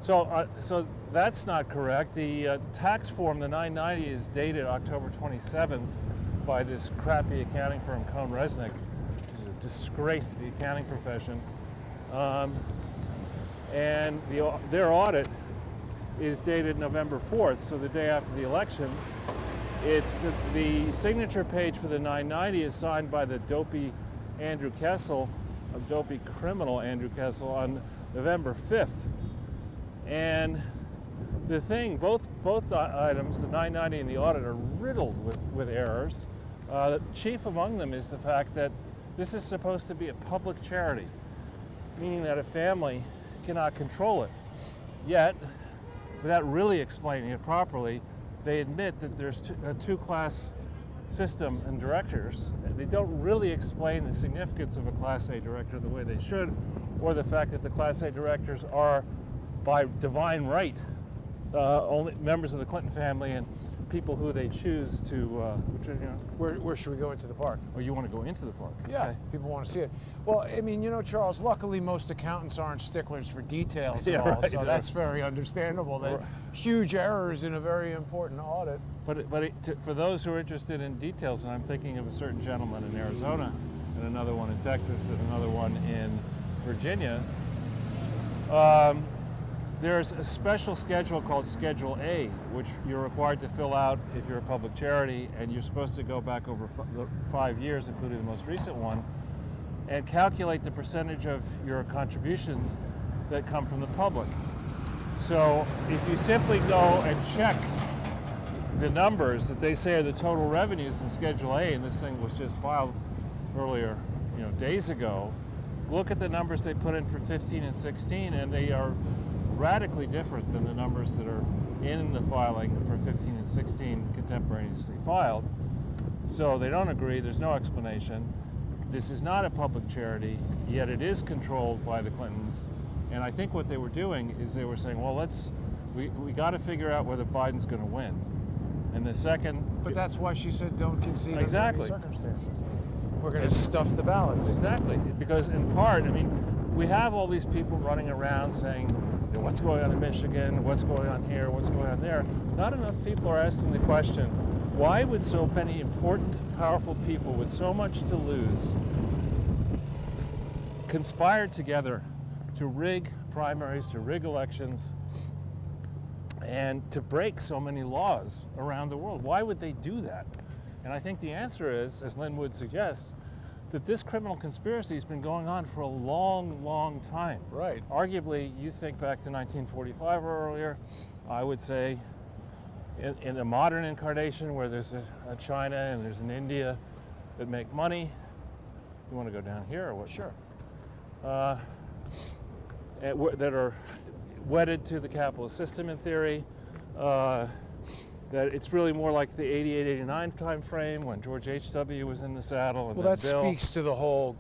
[SPEAKER 2] so that's not correct. The tax form, the 990, is dated October 27th by this crappy accounting firm, Cohn Resnick, which is a disgrace to the accounting profession. And their audit is dated November 4th, so the day after the election. It's the signature page for the 990 is signed by the dopey Andrew Kessel, a dopey criminal Andrew Kessel, on November 5th. And the thing, both items, the 990 and the audit, are riddled with errors. Chief among them is the fact that this is supposed to be a public charity, meaning that a family cannot control it. Yet, without really explaining it properly, they admit that there's a two-class system and directors. They don't really explain the significance of a Class A director the way they should, or the fact that the Class A directors are, by divine right, only members of the Clinton family and people who they choose to,
[SPEAKER 1] Where should we go into the park?
[SPEAKER 2] or you want to go into the park?
[SPEAKER 1] Yeah,
[SPEAKER 2] Okay.
[SPEAKER 1] people want to see it. Well, I mean, Charles, luckily most accountants aren't sticklers for details at
[SPEAKER 2] Yeah,
[SPEAKER 1] all,
[SPEAKER 2] right,
[SPEAKER 1] so
[SPEAKER 2] yeah.
[SPEAKER 1] that's very understandable. That huge errors in a very important audit.
[SPEAKER 2] For those who are interested in details, and I'm thinking of a certain gentleman in Arizona, and another one in Texas, and another one in Virginia, there's a special schedule called Schedule A, which you're required to fill out if you're a public charity, and you're supposed to go back over 5 years, including the most recent one, and calculate the percentage of your contributions that come from the public. So if you simply go and check the numbers that they say are the total revenues in Schedule A, and this thing was just filed earlier, days ago, look at the numbers they put in for 15 and 16, and they are radically different than the numbers that are in the filing for 15 and 16 contemporaneously filed. So they don't agree, there's no explanation. This is not a public charity, yet it is controlled by the Clintons. And I think what they were doing is they were saying, well, we got to figure out whether Biden's going to win. And the second...
[SPEAKER 1] But that's why she said don't concede
[SPEAKER 2] Exactly.
[SPEAKER 1] under any circumstances. We're going to stuff the ballots.
[SPEAKER 2] Exactly, because in part, we have all these people running around saying, what's going on in Michigan, what's going on here, what's going on there. Not enough people are asking the question, why would so many important, powerful people with so much to lose conspire together to rig primaries, to rig elections, and to break so many laws around the world? Why would they do that? And I think the answer is, as Lynn Wood suggests, that this criminal conspiracy has been going on for a long, long time.
[SPEAKER 1] Right.
[SPEAKER 2] Arguably, you think back to 1945 or earlier, I would say in a modern incarnation where there's a China and there's an India that make money. You want to go down here or what?
[SPEAKER 1] Sure.
[SPEAKER 2] That are wedded to the capitalist system in theory. That it's really more like the 88, 89 time frame when George H.W. was in the saddle. And
[SPEAKER 1] Well, that
[SPEAKER 2] Bill.
[SPEAKER 1] speaks to the whole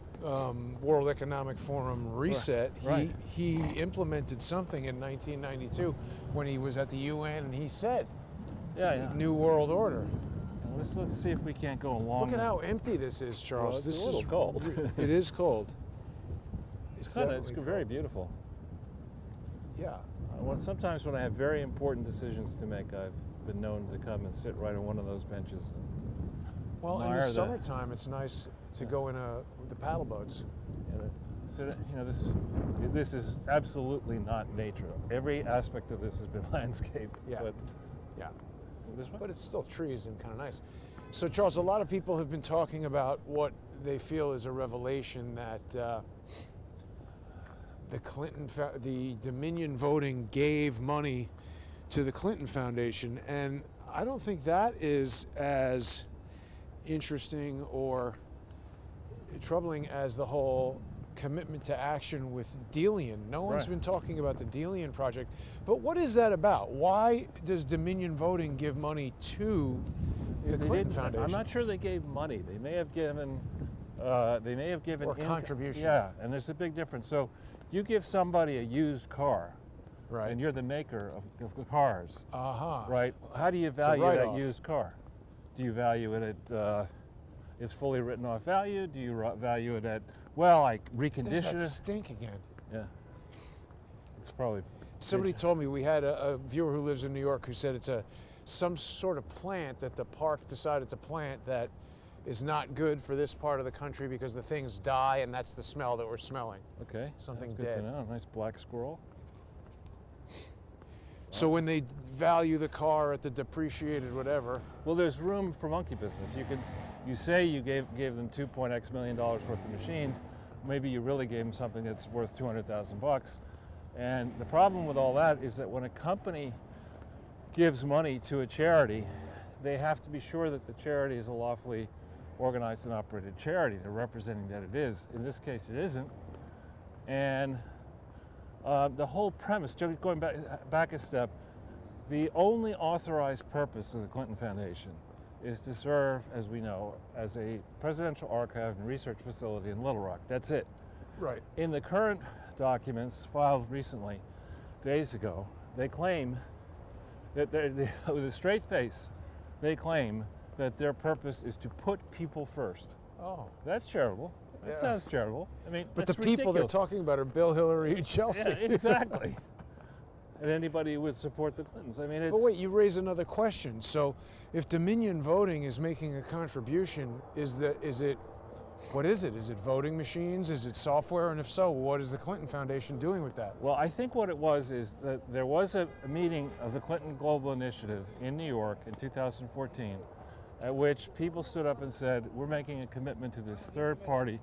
[SPEAKER 1] World Economic Forum reset.
[SPEAKER 2] Right.
[SPEAKER 1] He implemented something in 1992 when he was at the UN, and he said,
[SPEAKER 2] Yeah.
[SPEAKER 1] New World Order.
[SPEAKER 2] Let's see if we can't go along.
[SPEAKER 1] Look at how empty this is, Charles.
[SPEAKER 2] Well, it's
[SPEAKER 1] this
[SPEAKER 2] a little
[SPEAKER 1] is
[SPEAKER 2] cold.
[SPEAKER 1] It is cold.
[SPEAKER 2] It's
[SPEAKER 1] definitely
[SPEAKER 2] very
[SPEAKER 1] cold.
[SPEAKER 2] beautiful.
[SPEAKER 1] Yeah.
[SPEAKER 2] Sometimes when I have very important decisions to make, I've been known to come and sit right on one of those benches.
[SPEAKER 1] Well, in
[SPEAKER 2] admire
[SPEAKER 1] the summertime, it's nice to go in the paddle boats.
[SPEAKER 2] So this is absolutely not nature. Every aspect of this has been landscaped.
[SPEAKER 1] Yeah.
[SPEAKER 2] But
[SPEAKER 1] Yeah.
[SPEAKER 2] this one?
[SPEAKER 1] But it's still trees and kind of nice. So, Charles, a lot of people have been talking about what they feel is a revelation that the Dominion voting gave money to the Clinton Foundation, and I don't think that is as interesting or troubling as the whole commitment to action with Delian. No one's
[SPEAKER 2] Right.
[SPEAKER 1] been talking about the Delian project, but what is that about? Why does Dominion voting give money to the
[SPEAKER 2] They
[SPEAKER 1] Clinton
[SPEAKER 2] didn't-
[SPEAKER 1] Foundation?
[SPEAKER 2] I'm not sure they gave money. They may have given.
[SPEAKER 1] Or contribution.
[SPEAKER 2] Yeah, and there's a big difference. So, you give somebody a used car,
[SPEAKER 1] Right.
[SPEAKER 2] and you're the maker of the cars,
[SPEAKER 1] Uh-huh.
[SPEAKER 2] right? How do you value that
[SPEAKER 1] write-off.
[SPEAKER 2] used car? Do you value it at its fully written off value? Do you value it at, well, like
[SPEAKER 1] There's
[SPEAKER 2] recondition
[SPEAKER 1] that
[SPEAKER 2] it?
[SPEAKER 1] stink again.
[SPEAKER 2] Yeah, it's probably.
[SPEAKER 1] Somebody told me we had a viewer who lives in New York who said it's some sort of plant that the park decided to plant that is not good for this part of the country because the things die, and that's the smell that we're smelling.
[SPEAKER 2] Okay,
[SPEAKER 1] Something
[SPEAKER 2] that's good
[SPEAKER 1] dead.
[SPEAKER 2] to know. Nice black squirrel.
[SPEAKER 1] So when they value the car at the depreciated whatever,
[SPEAKER 2] Well, there's room for monkey business. You say you gave them $2.x million worth of machines. Maybe you really gave them something that's worth $200,000. And the problem with all that is that when a company gives money to a charity, they have to be sure that the charity is a lawfully organized and operated charity. They're representing that it is. In this case, it isn't. And the whole premise, going back a step, the only authorized purpose of the Clinton Foundation is to serve, as we know, as a presidential archive and research facility in Little Rock. That's it.
[SPEAKER 1] right?
[SPEAKER 2] In the current documents filed recently, days ago, they claim that with a straight face, they claim that their purpose is to put people first.
[SPEAKER 1] Oh,
[SPEAKER 2] That's charitable. That
[SPEAKER 1] Yeah.
[SPEAKER 2] sounds charitable. I mean,
[SPEAKER 1] but
[SPEAKER 2] that's
[SPEAKER 1] the people they're
[SPEAKER 2] ridiculous.
[SPEAKER 1] talking about are Bill, Hillary, and Chelsea.
[SPEAKER 2] Yeah, exactly. And anybody who would support the Clintons. I mean, it's.
[SPEAKER 1] But wait, you raise another question. So, if Dominion Voting is making a contribution, what is it? Is it voting machines? Is it software? And if so, what is the Clinton Foundation doing with that?
[SPEAKER 2] Well, I think what it was is that there was a meeting of the Clinton Global Initiative in New York in 2014, at which people stood up and said, we're making a commitment to this third-party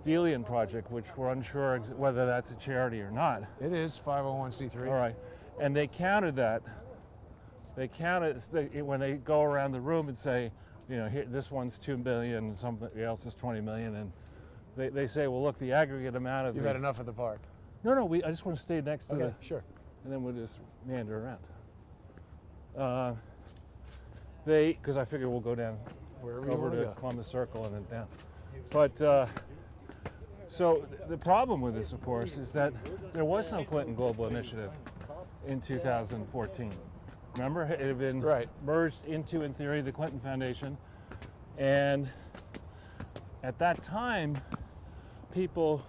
[SPEAKER 2] Delian project, which we're unsure whether that's a charity or not.
[SPEAKER 1] It is 501c3.
[SPEAKER 2] All right. And they counted that. They counted when they go around the room and say, here, this one's 2 million and somebody else is 20 million. And they say, well, look, the aggregate amount of
[SPEAKER 1] You've had enough at the park.
[SPEAKER 2] No, I just want to stay next to
[SPEAKER 1] Okay, sure.
[SPEAKER 2] and then we'll just meander around. Because I figure we'll go down
[SPEAKER 1] Wherever you
[SPEAKER 2] over
[SPEAKER 1] want
[SPEAKER 2] to
[SPEAKER 1] to go.
[SPEAKER 2] Columbus Circle and then down. But so the problem with this, of course, is that there was no Clinton Global Initiative in 2014. Remember, it had been
[SPEAKER 1] Right.
[SPEAKER 2] merged into, in theory, the Clinton Foundation. And at that time, people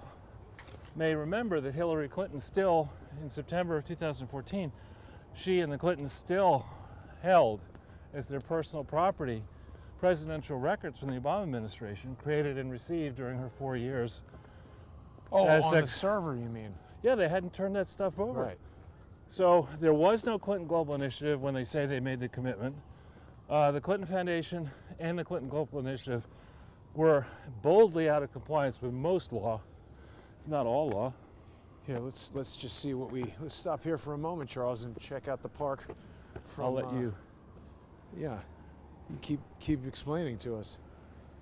[SPEAKER 2] may remember that Hillary Clinton still, in September of 2014, she and the Clintons still held as their personal property presidential records from the Obama administration created and received during her 4 years.
[SPEAKER 1] Oh,
[SPEAKER 2] As
[SPEAKER 1] on the
[SPEAKER 2] sex-
[SPEAKER 1] server, you mean?
[SPEAKER 2] Yeah, they hadn't turned that stuff over.
[SPEAKER 1] Right.
[SPEAKER 2] So there was no Clinton Global Initiative when they say they made the commitment. The Clinton Foundation and the Clinton Global Initiative were boldly out of compliance with most law, if not all law.
[SPEAKER 1] Here, let's just see let's stop here for a moment, Charles, and check out the park from
[SPEAKER 2] I'll let you.
[SPEAKER 1] Yeah. You keep explaining to us.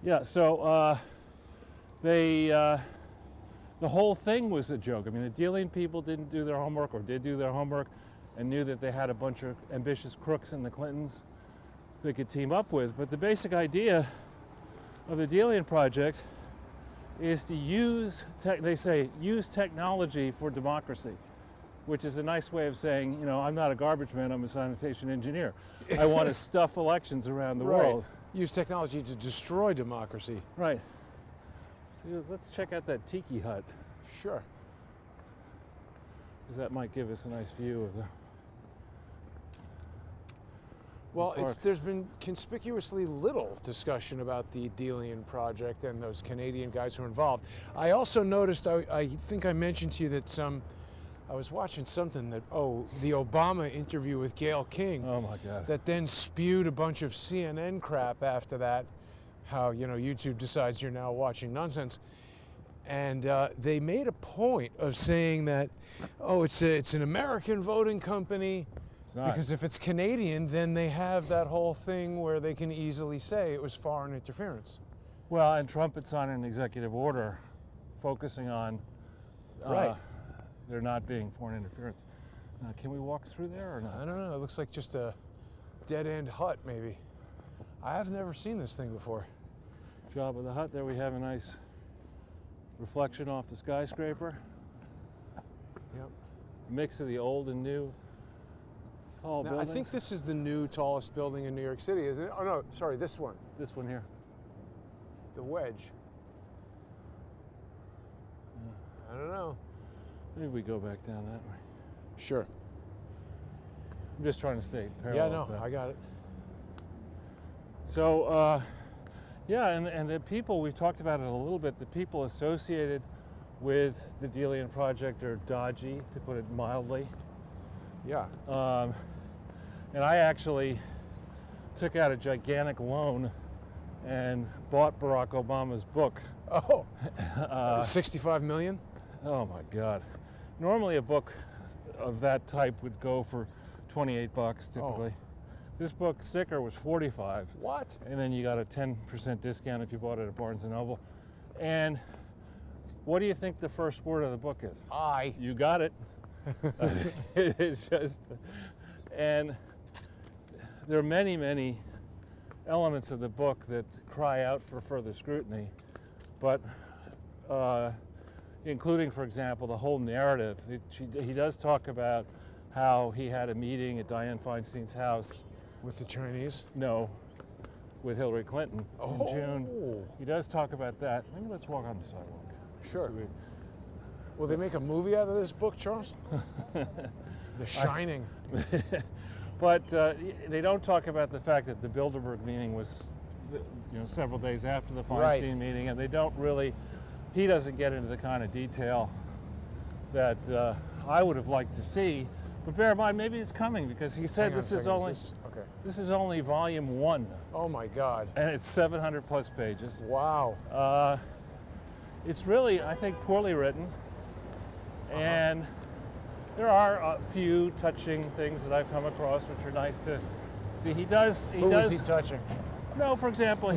[SPEAKER 2] Yeah, so the whole thing was a joke. I mean, the dealing people didn't do their homework or did do their homework and knew that they had a bunch of ambitious crooks in the Clintons they could team up with. But the basic idea of the Delian Project is to use technology for democracy, which is a nice way of saying, you know, I'm not a garbage man, I'm a sanitation engineer. I want to stuff elections around the world.
[SPEAKER 1] Use technology to destroy democracy.
[SPEAKER 2] Right. So let's check out that tiki hut,
[SPEAKER 1] Sure.
[SPEAKER 2] because that might give us a nice view of the...
[SPEAKER 1] Well,
[SPEAKER 2] park.
[SPEAKER 1] there's been conspicuously little discussion about the Delian Project and those Canadian guys who are involved. I also noticed, I think I mentioned to you that I was watching something that, the Obama interview with Gayle King.
[SPEAKER 2] Oh my God.
[SPEAKER 1] That then spewed a bunch of CNN crap after that, how, you know, YouTube decides you're now watching nonsense. And they made a point of saying that, it's an American voting company.
[SPEAKER 2] It's not.
[SPEAKER 1] Because if it's Canadian, then they have that whole thing where they can easily say it was foreign interference.
[SPEAKER 2] Well, and Trump had signed an executive order focusing on
[SPEAKER 1] Right.
[SPEAKER 2] there not being foreign interference. Can we walk through there or
[SPEAKER 1] I
[SPEAKER 2] not?
[SPEAKER 1] don't know, it looks like just a dead-end hut, maybe. I have never seen this thing before.
[SPEAKER 2] Jabba the Hutt, there we have a nice reflection off the skyscraper.
[SPEAKER 1] Yep.
[SPEAKER 2] Mix of the old and new tall
[SPEAKER 1] Now, I
[SPEAKER 2] buildings.
[SPEAKER 1] think this is the new tallest building in New York City, isn't it? Oh no, sorry, this one,
[SPEAKER 2] This one here.
[SPEAKER 1] the Wedge. I don't know.
[SPEAKER 2] Maybe we go back down that way.
[SPEAKER 1] Sure.
[SPEAKER 2] I'm just trying to stay parallel.
[SPEAKER 1] Yeah, no,
[SPEAKER 2] with that.
[SPEAKER 1] I got it.
[SPEAKER 2] So, and the people, we've talked about it a little bit, the people associated with the Delian Project are dodgy, to put it mildly.
[SPEAKER 1] Yeah.
[SPEAKER 2] And I actually took out a gigantic loan and bought Barack Obama's book.
[SPEAKER 1] Oh, 65 million?
[SPEAKER 2] Oh my God. Normally a book of that type would go for 28 bucks typically. This book sticker was 45.
[SPEAKER 1] What?
[SPEAKER 2] And then you got a 10% discount if you bought it at Barnes & Noble. And what do you think the first word of the book is?
[SPEAKER 1] I.
[SPEAKER 2] You got it. It's just, and there are many, many elements of the book that cry out for further scrutiny, but including, for example, the whole narrative. He does talk about how he had a meeting at Dianne Feinstein's house.
[SPEAKER 1] With the Chinese?
[SPEAKER 2] No, with Hillary Clinton
[SPEAKER 1] Oh.
[SPEAKER 2] in June. He does talk about that. Maybe let's walk on the sidewalk.
[SPEAKER 1] Sure. Will they make a movie out of this book, Charles? The Shining.
[SPEAKER 2] But they don't talk about the fact that the Bilderberg meeting was, several days after the Feinstein
[SPEAKER 1] Right.
[SPEAKER 2] meeting, and they don't really. He doesn't get into the kind of detail that I would have liked to see. But bear in mind, maybe it's coming because he said
[SPEAKER 1] Hang on a
[SPEAKER 2] this is
[SPEAKER 1] second,
[SPEAKER 2] only
[SPEAKER 1] okay.
[SPEAKER 2] this is only volume 1,
[SPEAKER 1] Oh my God.
[SPEAKER 2] and it's 700 plus pages.
[SPEAKER 1] Wow.
[SPEAKER 2] It's really, I think, poorly written, and there are a few touching things that I've come across which are nice to see. He does.
[SPEAKER 1] Who was he touching?
[SPEAKER 2] No, for example,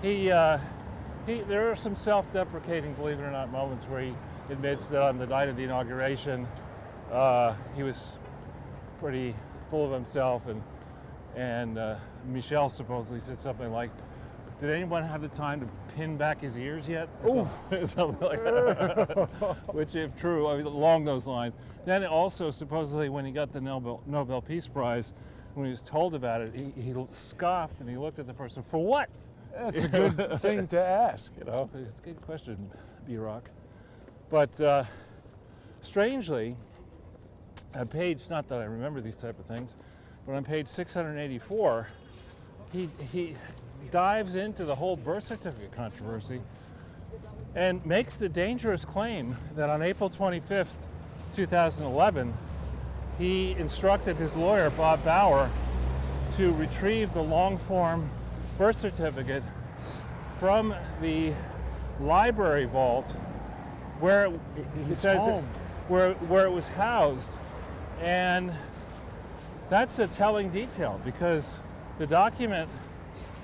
[SPEAKER 2] there are some self-deprecating, believe it or not, moments where he admits that on the night of the inauguration, he was pretty full of himself, and Michelle supposedly said something like, "Did anyone have the time to pin back his ears yet?" Or something like that. Which, if true, I mean, along those lines. Then also, supposedly, when he got the Nobel Peace Prize, when he was told about it, he scoffed and he looked at the person, "For what?"
[SPEAKER 1] That's a good thing to ask.
[SPEAKER 2] It's a good question, B-Rock. But strangely, at page, not that I remember these type of things, but on page 684, he dives into the whole birth certificate controversy and makes the dangerous claim that on April 25th, 2011, he instructed his lawyer, Bob Bauer, to retrieve the long-form birth certificate from the library vault where he says
[SPEAKER 1] home.
[SPEAKER 2] where it was housed. And that's a telling detail because The document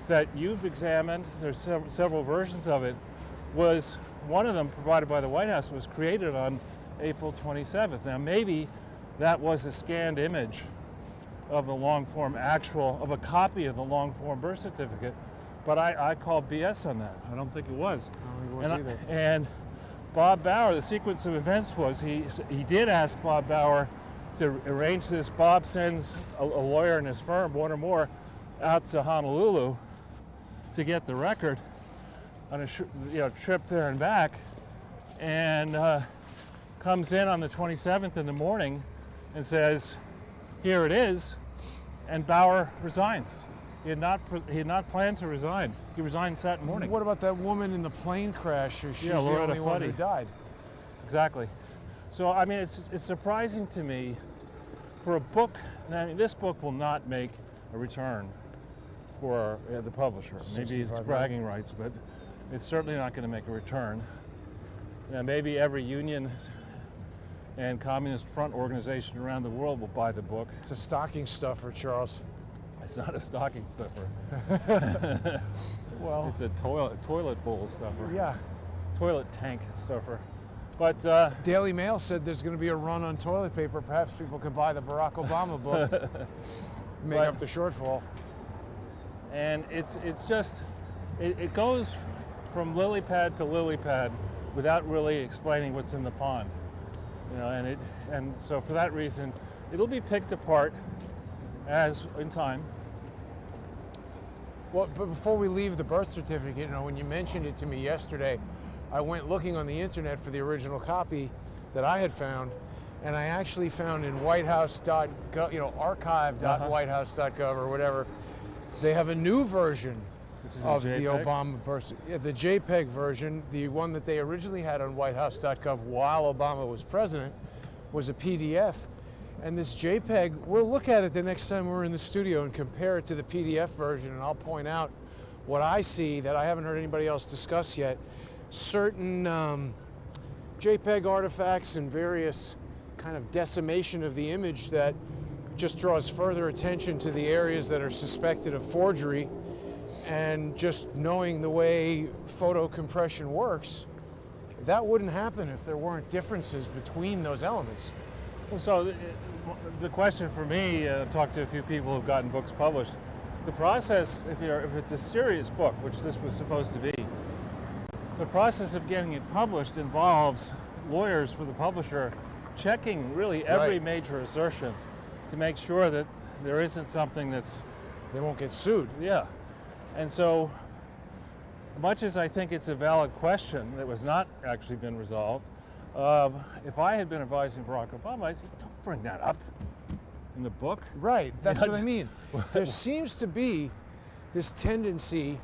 [SPEAKER 2] that you've examined, there's several versions of it, was one of them provided by the White House, was created on April 27th. Now maybe that was a scanned image of the long form of a copy of the long form birth certificate, but I call BS on that. I don't think it was.
[SPEAKER 1] I don't think it was either.
[SPEAKER 2] And Bob Bauer, the sequence of events was he did ask Bob Bauer to arrange this. Bob sends a lawyer in his firm, one or more, out to Honolulu to get the record on a trip there and back, and comes in on the 27th in the morning and says, "Here it is," and Bauer resigns. He had not planned to resign. He resigned that morning.
[SPEAKER 1] What about that woman in the plane crash? She's the
[SPEAKER 2] Loretta
[SPEAKER 1] only one who
[SPEAKER 2] Fuddy.
[SPEAKER 1] died.
[SPEAKER 2] Exactly. So I mean, it's surprising to me for a book. I mean, this book will not make a return for the publisher. Maybe it's
[SPEAKER 1] $65
[SPEAKER 2] bragging rights, but it's certainly not going to make a return. Now, maybe every union and communist front organization around the world will buy the book.
[SPEAKER 1] It's a stocking stuffer, Charles.
[SPEAKER 2] It's not a stocking stuffer.
[SPEAKER 1] Well,
[SPEAKER 2] It's a toilet bowl stuffer.
[SPEAKER 1] yeah.
[SPEAKER 2] Toilet tank stuffer. But
[SPEAKER 1] Daily Mail said there's going to be a run on toilet paper. Perhaps people could buy the Barack Obama book, make
[SPEAKER 2] But-
[SPEAKER 1] up the shortfall.
[SPEAKER 2] and it goes from lily pad to lily pad without really explaining what's in the pond, and so for that reason it'll be picked apart as in time.
[SPEAKER 1] Well, but before we leave the birth certificate, when you mentioned it to me yesterday, I went looking on the internet for the original copy that I had found, and I actually found in whitehouse.gov, archive.whitehouse.gov or whatever, they have a new version
[SPEAKER 2] Which is
[SPEAKER 1] of
[SPEAKER 2] a
[SPEAKER 1] the
[SPEAKER 2] JPEG?
[SPEAKER 1] Obama birth, the JPEG version. The one that they originally had on whitehouse.gov while Obama was president was a PDF. And this JPEG, we'll look at it the next time we're in the studio and compare it to the PDF version, and I'll point out what I see that I haven't heard anybody else discuss yet. Certain JPEG artifacts and various kind of decimation of the image that just draws further attention to the areas that are suspected of forgery. And just knowing the way photo compression works, that wouldn't happen if there weren't differences between those elements.
[SPEAKER 2] So the question for me, I've talked to a few people who've gotten books published. The process, if it's a serious book, which this was supposed to be, the process of getting it published involves lawyers for the publisher checking really every
[SPEAKER 1] Right.
[SPEAKER 2] major assertion to make sure that there isn't something that's,
[SPEAKER 1] They won't get sued.
[SPEAKER 2] yeah. And so, much as I think it's a valid question that was not actually been resolved, if I had been advising Barack Obama, I'd say, don't bring that up in the book.
[SPEAKER 1] Right, that's
[SPEAKER 2] Yeah,
[SPEAKER 1] what I mean. There seems to be this tendency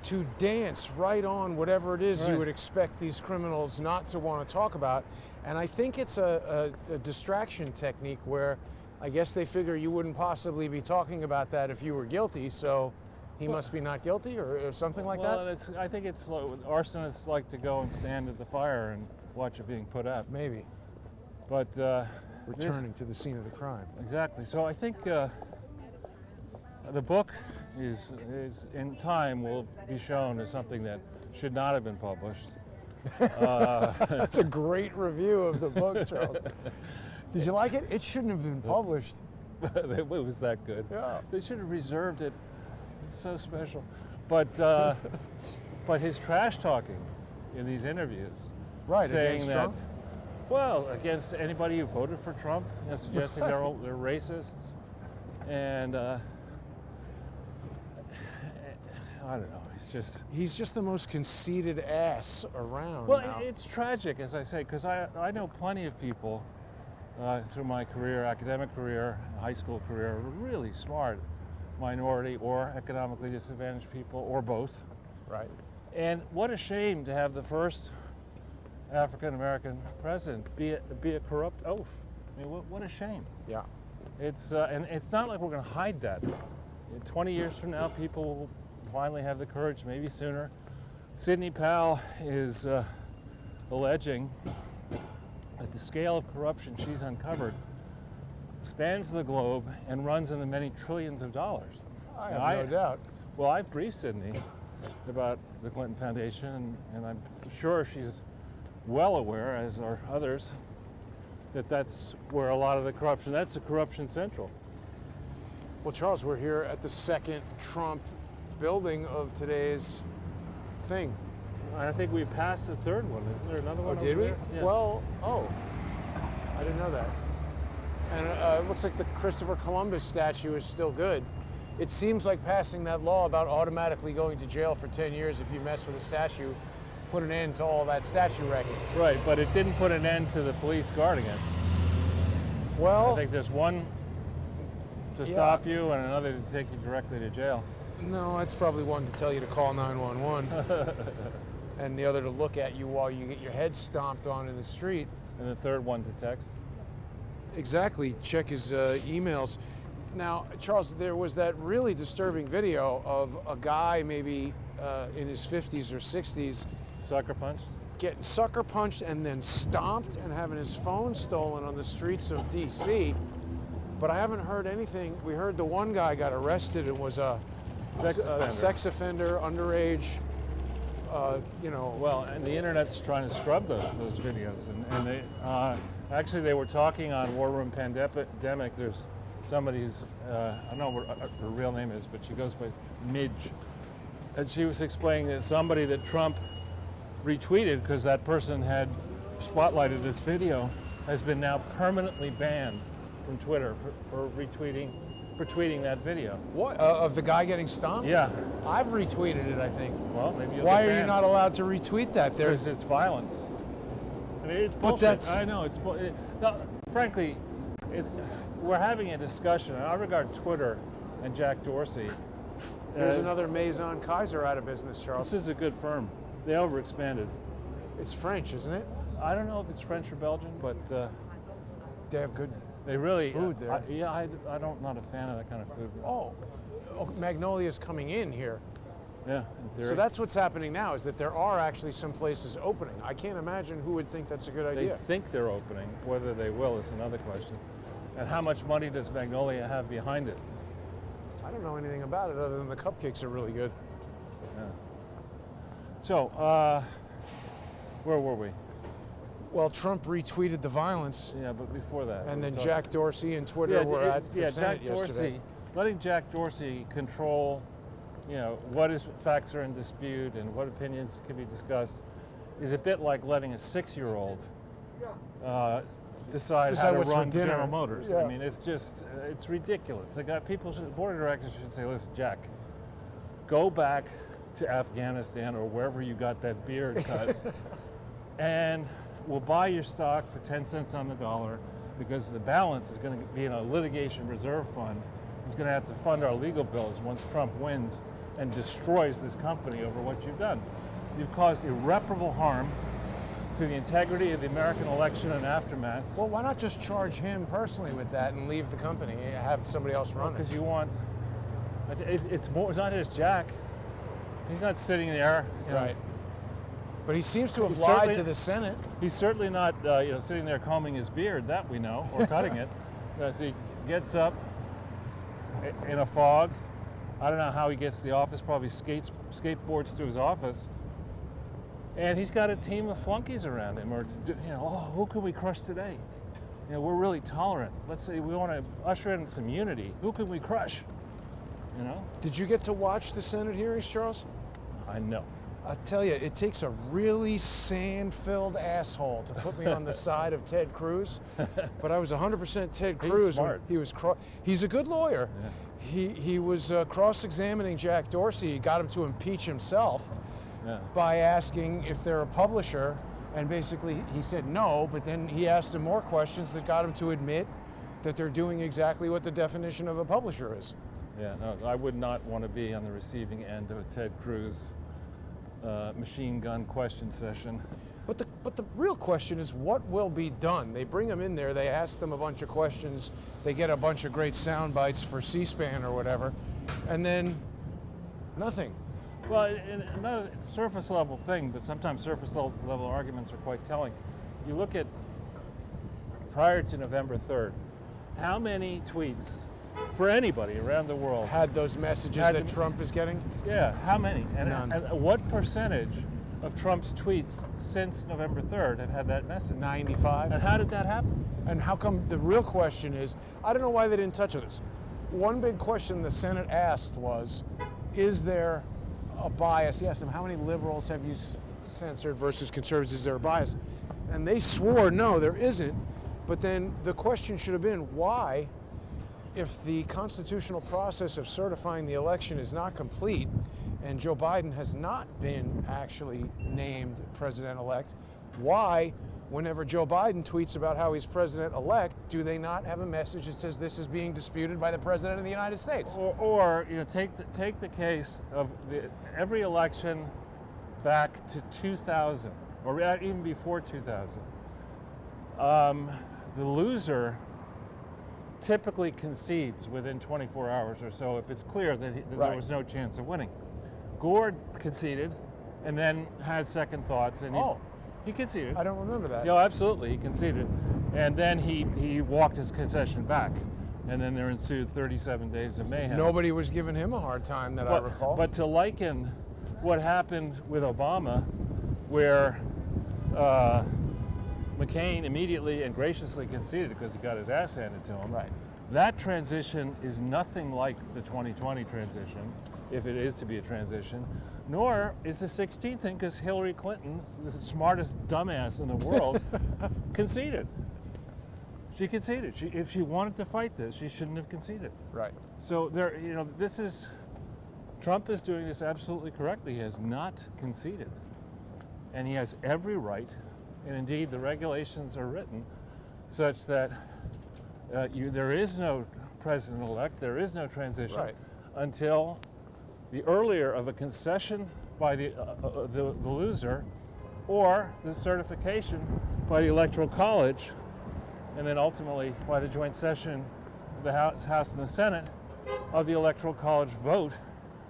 [SPEAKER 1] to dance right on whatever it is you
[SPEAKER 2] Right.
[SPEAKER 1] would expect these criminals not to want to talk about. And I think it's a distraction technique where I guess they figure you wouldn't possibly be talking about that if you were guilty, so he must be not guilty or something like
[SPEAKER 2] Well,
[SPEAKER 1] that?
[SPEAKER 2] I think it's arsonists like to go and stand at the fire and watch it being put out.
[SPEAKER 1] Maybe.
[SPEAKER 2] But
[SPEAKER 1] Returning to the scene of the crime.
[SPEAKER 2] exactly. So I think the book is in time will be shown as something that should not have been published.
[SPEAKER 1] That's a great review of the book, Charles. Did you like it? It shouldn't have been published.
[SPEAKER 2] It was that good.
[SPEAKER 1] Yeah.
[SPEAKER 2] They should have reserved it. It's so special. But but his trash talking in these interviews,
[SPEAKER 1] Right,
[SPEAKER 2] saying
[SPEAKER 1] against
[SPEAKER 2] that,
[SPEAKER 1] Trump?
[SPEAKER 2] well, against anybody who voted for Trump, suggesting they're racists, and I don't know.
[SPEAKER 1] He's just the most conceited ass around
[SPEAKER 2] Well,
[SPEAKER 1] now.
[SPEAKER 2] it's tragic, as I say, because I know plenty of people through my career, academic career, high school career, really smart minority or economically disadvantaged people, or both.
[SPEAKER 1] Right.
[SPEAKER 2] And what a shame to have the first African American president be a corrupt oaf. I mean, what a shame.
[SPEAKER 1] Yeah.
[SPEAKER 2] It's and it's not like we're going to hide that. 20 years from now, people will finally have the courage, maybe sooner. Sidney Powell is alleging that the scale of corruption she's uncovered spans the globe and runs in the many trillions of dollars.
[SPEAKER 1] I have no doubt.
[SPEAKER 2] Well, I've briefed Sydney about the Clinton Foundation, and I'm sure she's well aware, as are others, that that's where a lot of the corruption, that's the corruption central.
[SPEAKER 1] Well, Charles, we're here at the second Trump building of today's thing.
[SPEAKER 2] I think we passed the third one. Isn't there another one?
[SPEAKER 1] Oh, did
[SPEAKER 2] over
[SPEAKER 1] we?
[SPEAKER 2] there? Yeah.
[SPEAKER 1] Well, I didn't know that. And it looks like the Christopher Columbus statue is still good. It seems like passing that law about automatically going to jail for 10 years if you mess with a statue put an end to all that statue wrecking.
[SPEAKER 2] Right, but it didn't put an end to the police guarding it.
[SPEAKER 1] Well,
[SPEAKER 2] I think there's one to stop you and another to take you directly to jail.
[SPEAKER 1] no, it's probably one to tell you to call 911 and the other to look at you while you get your head stomped on in the street.
[SPEAKER 2] And the third one to text.
[SPEAKER 1] Exactly, check his emails. Now, Charles, there was that really disturbing video of a guy maybe in his 50s or 60s
[SPEAKER 2] Sucker punched?
[SPEAKER 1] getting sucker punched and then stomped and having his phone stolen on the streets of D.C. But I haven't heard anything. We heard the one guy got arrested and was a sex offender, underage,
[SPEAKER 2] Well, and the internet's trying to scrub those videos. And they actually, they were talking on War Room Pandemic. There's somebody who's, I don't know what her real name is, but she goes by Midge. And she was explaining that somebody that Trump retweeted, because that person had spotlighted this video, has been now permanently banned from Twitter for tweeting that video.
[SPEAKER 1] What? Of the guy getting stomped?
[SPEAKER 2] Yeah.
[SPEAKER 1] I've retweeted it, I think.
[SPEAKER 2] Well, maybe you'll
[SPEAKER 1] Why
[SPEAKER 2] get
[SPEAKER 1] are you
[SPEAKER 2] banned.
[SPEAKER 1] not allowed to retweet that?
[SPEAKER 2] Because it's violence. I mean, it's
[SPEAKER 1] But
[SPEAKER 2] bullshit.
[SPEAKER 1] that's-
[SPEAKER 2] I know, no, frankly, we're having a discussion, and I regard Twitter and Jack Dorsey.
[SPEAKER 1] There's another Maison Kaiser out of business, Charles.
[SPEAKER 2] This is a good firm. They overexpanded.
[SPEAKER 1] It's French, isn't it?
[SPEAKER 2] I don't know if it's French or Belgian, but
[SPEAKER 1] They have good.
[SPEAKER 2] they really
[SPEAKER 1] Food there.
[SPEAKER 2] I'm not a fan of that kind of food.
[SPEAKER 1] Oh, Magnolia's coming in here.
[SPEAKER 2] Yeah, in theory.
[SPEAKER 1] So that's what's happening now, is that there are actually some places opening. I can't imagine who would think that's a good
[SPEAKER 2] They
[SPEAKER 1] idea.
[SPEAKER 2] think they're opening. Whether they will is another question. And how much money does Magnolia have behind it?
[SPEAKER 1] I don't know anything about it other than the cupcakes are really good.
[SPEAKER 2] Yeah. So, where were we?
[SPEAKER 1] Well, Trump retweeted the violence,
[SPEAKER 2] Yeah, but before that.
[SPEAKER 1] and
[SPEAKER 2] we
[SPEAKER 1] then
[SPEAKER 2] talked-
[SPEAKER 1] Jack Dorsey and Twitter were at the Senate
[SPEAKER 2] Jack Dorsey,
[SPEAKER 1] yesterday.
[SPEAKER 2] letting Jack Dorsey control, what facts are in dispute and what opinions can be discussed, is a bit like letting a 6-year-old decide how to
[SPEAKER 1] what's for
[SPEAKER 2] run
[SPEAKER 1] dinner.
[SPEAKER 2] General Motors.
[SPEAKER 1] Yeah.
[SPEAKER 2] I mean, it's ridiculous. The board of directors should say, listen, Jack, go back to Afghanistan or wherever you got that beard cut, and we'll buy your stock for 10 cents on the dollar, because the balance is going to be in a litigation reserve fund. He's going to have to fund our legal bills once Trump wins and destroys this company over what you've done. You've caused irreparable harm to the integrity of the American election and aftermath.
[SPEAKER 1] Well, why not just charge him personally with that and leave the company, have somebody else run
[SPEAKER 2] Because
[SPEAKER 1] it?
[SPEAKER 2] you want, it's not just Jack. He's not sitting there.
[SPEAKER 1] Right. But he seems to have
[SPEAKER 2] He
[SPEAKER 1] lied
[SPEAKER 2] certainly-
[SPEAKER 1] to the Senate.
[SPEAKER 2] He's certainly not, sitting there combing his beard, that we know, or cutting it. So he gets up in a fog. I don't know how he gets to the office, probably skateboards to his office. And he's got a team of flunkies around him, or, who could we crush today? We're really tolerant. Let's say we want to usher in some unity. Who could we crush?
[SPEAKER 1] Did you get to watch the Senate hearings, Charles?
[SPEAKER 2] I know.
[SPEAKER 1] I tell you, it takes a really sand-filled asshole to put me on the side of Ted Cruz. But I was 100% Ted Cruz.
[SPEAKER 2] smart.
[SPEAKER 1] He's a good lawyer.
[SPEAKER 2] Yeah.
[SPEAKER 1] He was cross-examining Jack Dorsey. He got him to impeach himself
[SPEAKER 2] Yeah.
[SPEAKER 1] by asking if they're a publisher, and basically he said no. But then he asked him more questions that got him to admit that they're doing exactly what the definition of a publisher is.
[SPEAKER 2] Yeah, no, I would not want to be on the receiving end of a Ted Cruz machine gun question session.
[SPEAKER 1] But the real question is, what will be done? They bring them in there, they ask them a bunch of questions, they get a bunch of great sound bites for C-SPAN or whatever, and then nothing.
[SPEAKER 2] Well, another surface level thing, but sometimes surface level arguments are quite telling. You look at prior to November 3rd, how many tweets for anybody around the world.
[SPEAKER 1] Had those messages
[SPEAKER 2] Had
[SPEAKER 1] that
[SPEAKER 2] them-
[SPEAKER 1] Trump is getting?
[SPEAKER 2] Yeah, how many?
[SPEAKER 1] None.
[SPEAKER 2] And what percentage of Trump's tweets since November 3rd have had that message?
[SPEAKER 1] 95.
[SPEAKER 2] And how did that happen?
[SPEAKER 1] And how come, the real question is, I don't know why they didn't touch on this. One big question the Senate asked was, is there a bias? He asked them, how many liberals have you censored versus conservatives? Is there a bias? And they swore, no, there isn't. But then the question should have been, why, if the constitutional process of certifying the election is not complete and Joe Biden has not been actually named president-elect, why, whenever Joe Biden tweets about how he's president-elect, do they not have a message that says this is being disputed by the president of the United States?
[SPEAKER 2] Or take the case of every election back to 2000, or even before 2000. The loser typically concedes within 24 hours or so if it's clear that
[SPEAKER 1] Right.
[SPEAKER 2] there was no chance of winning. Gore conceded and then had second thoughts, and he conceded.
[SPEAKER 1] I don't remember that.
[SPEAKER 2] Yeah, absolutely, he conceded. And then he walked his concession back, and then there ensued 37 days of mayhem.
[SPEAKER 1] Nobody was giving him a hard time that I recall.
[SPEAKER 2] But to liken what happened with Obama, where McCain immediately and graciously conceded because he got his ass handed to him.
[SPEAKER 1] Right.
[SPEAKER 2] That transition is nothing like the 2020 transition, if it is to be a transition, nor is the 16th thing, because Hillary Clinton, the smartest dumbass in the world, conceded. She conceded. If she wanted to fight this, she shouldn't have conceded.
[SPEAKER 1] Right.
[SPEAKER 2] So Trump is doing this absolutely correctly. He has not conceded. And he has every right, and indeed the regulations are written such that there is no president-elect, there is no transition
[SPEAKER 1] Right.
[SPEAKER 2] until the earlier of a concession by the loser, or the certification by the Electoral College, and then ultimately by the joint session of the House and the Senate of the Electoral College vote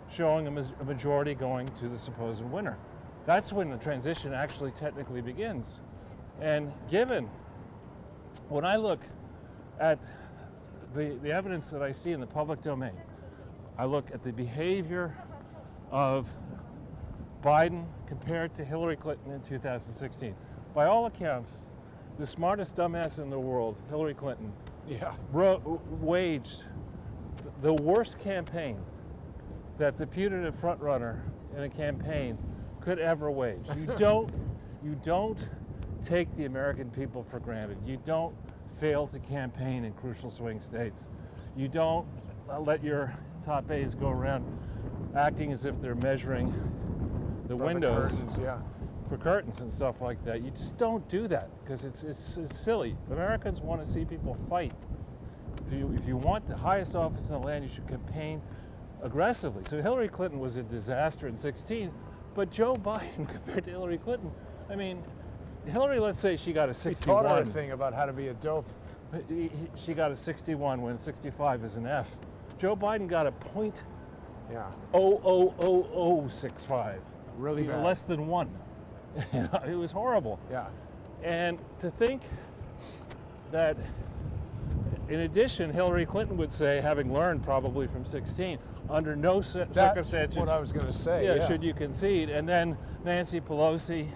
[SPEAKER 2] showing a majority going to the supposed winner. That's when the transition actually technically begins. And given, when I look at the evidence that I see in the public domain, I look at the behavior of Biden compared to Hillary Clinton in 2016. By all accounts, the smartest dumbass in the world, Hillary Clinton,
[SPEAKER 1] Yeah.
[SPEAKER 2] waged the worst campaign that the putative frontrunner in a campaign could ever wage. You don't take the American people for granted. You don't fail to campaign in crucial swing states. You don't let your top aides go around acting as if they're measuring the windows
[SPEAKER 1] curtains, yeah.
[SPEAKER 2] for curtains and stuff like that. You just don't do that because it's silly. Americans want to see people fight. If you want the highest office in the land, you should campaign aggressively. So Hillary Clinton was a disaster in 16, but Joe Biden compared to Hillary Clinton, I mean, Hillary, let's say she got a
[SPEAKER 1] He
[SPEAKER 2] 61.
[SPEAKER 1] taught her a thing about how to be a dope.
[SPEAKER 2] She got a 61 when 65 is an F. Joe Biden got a
[SPEAKER 1] Yeah.
[SPEAKER 2] .00065.
[SPEAKER 1] Really bad.
[SPEAKER 2] Less than one. It was horrible.
[SPEAKER 1] Yeah.
[SPEAKER 2] And to think that, in addition, Hillary Clinton would say, having learned probably from 16, under no
[SPEAKER 1] That's
[SPEAKER 2] circumstances
[SPEAKER 1] what I was going to say.
[SPEAKER 2] should you concede. And then Nancy Pelosi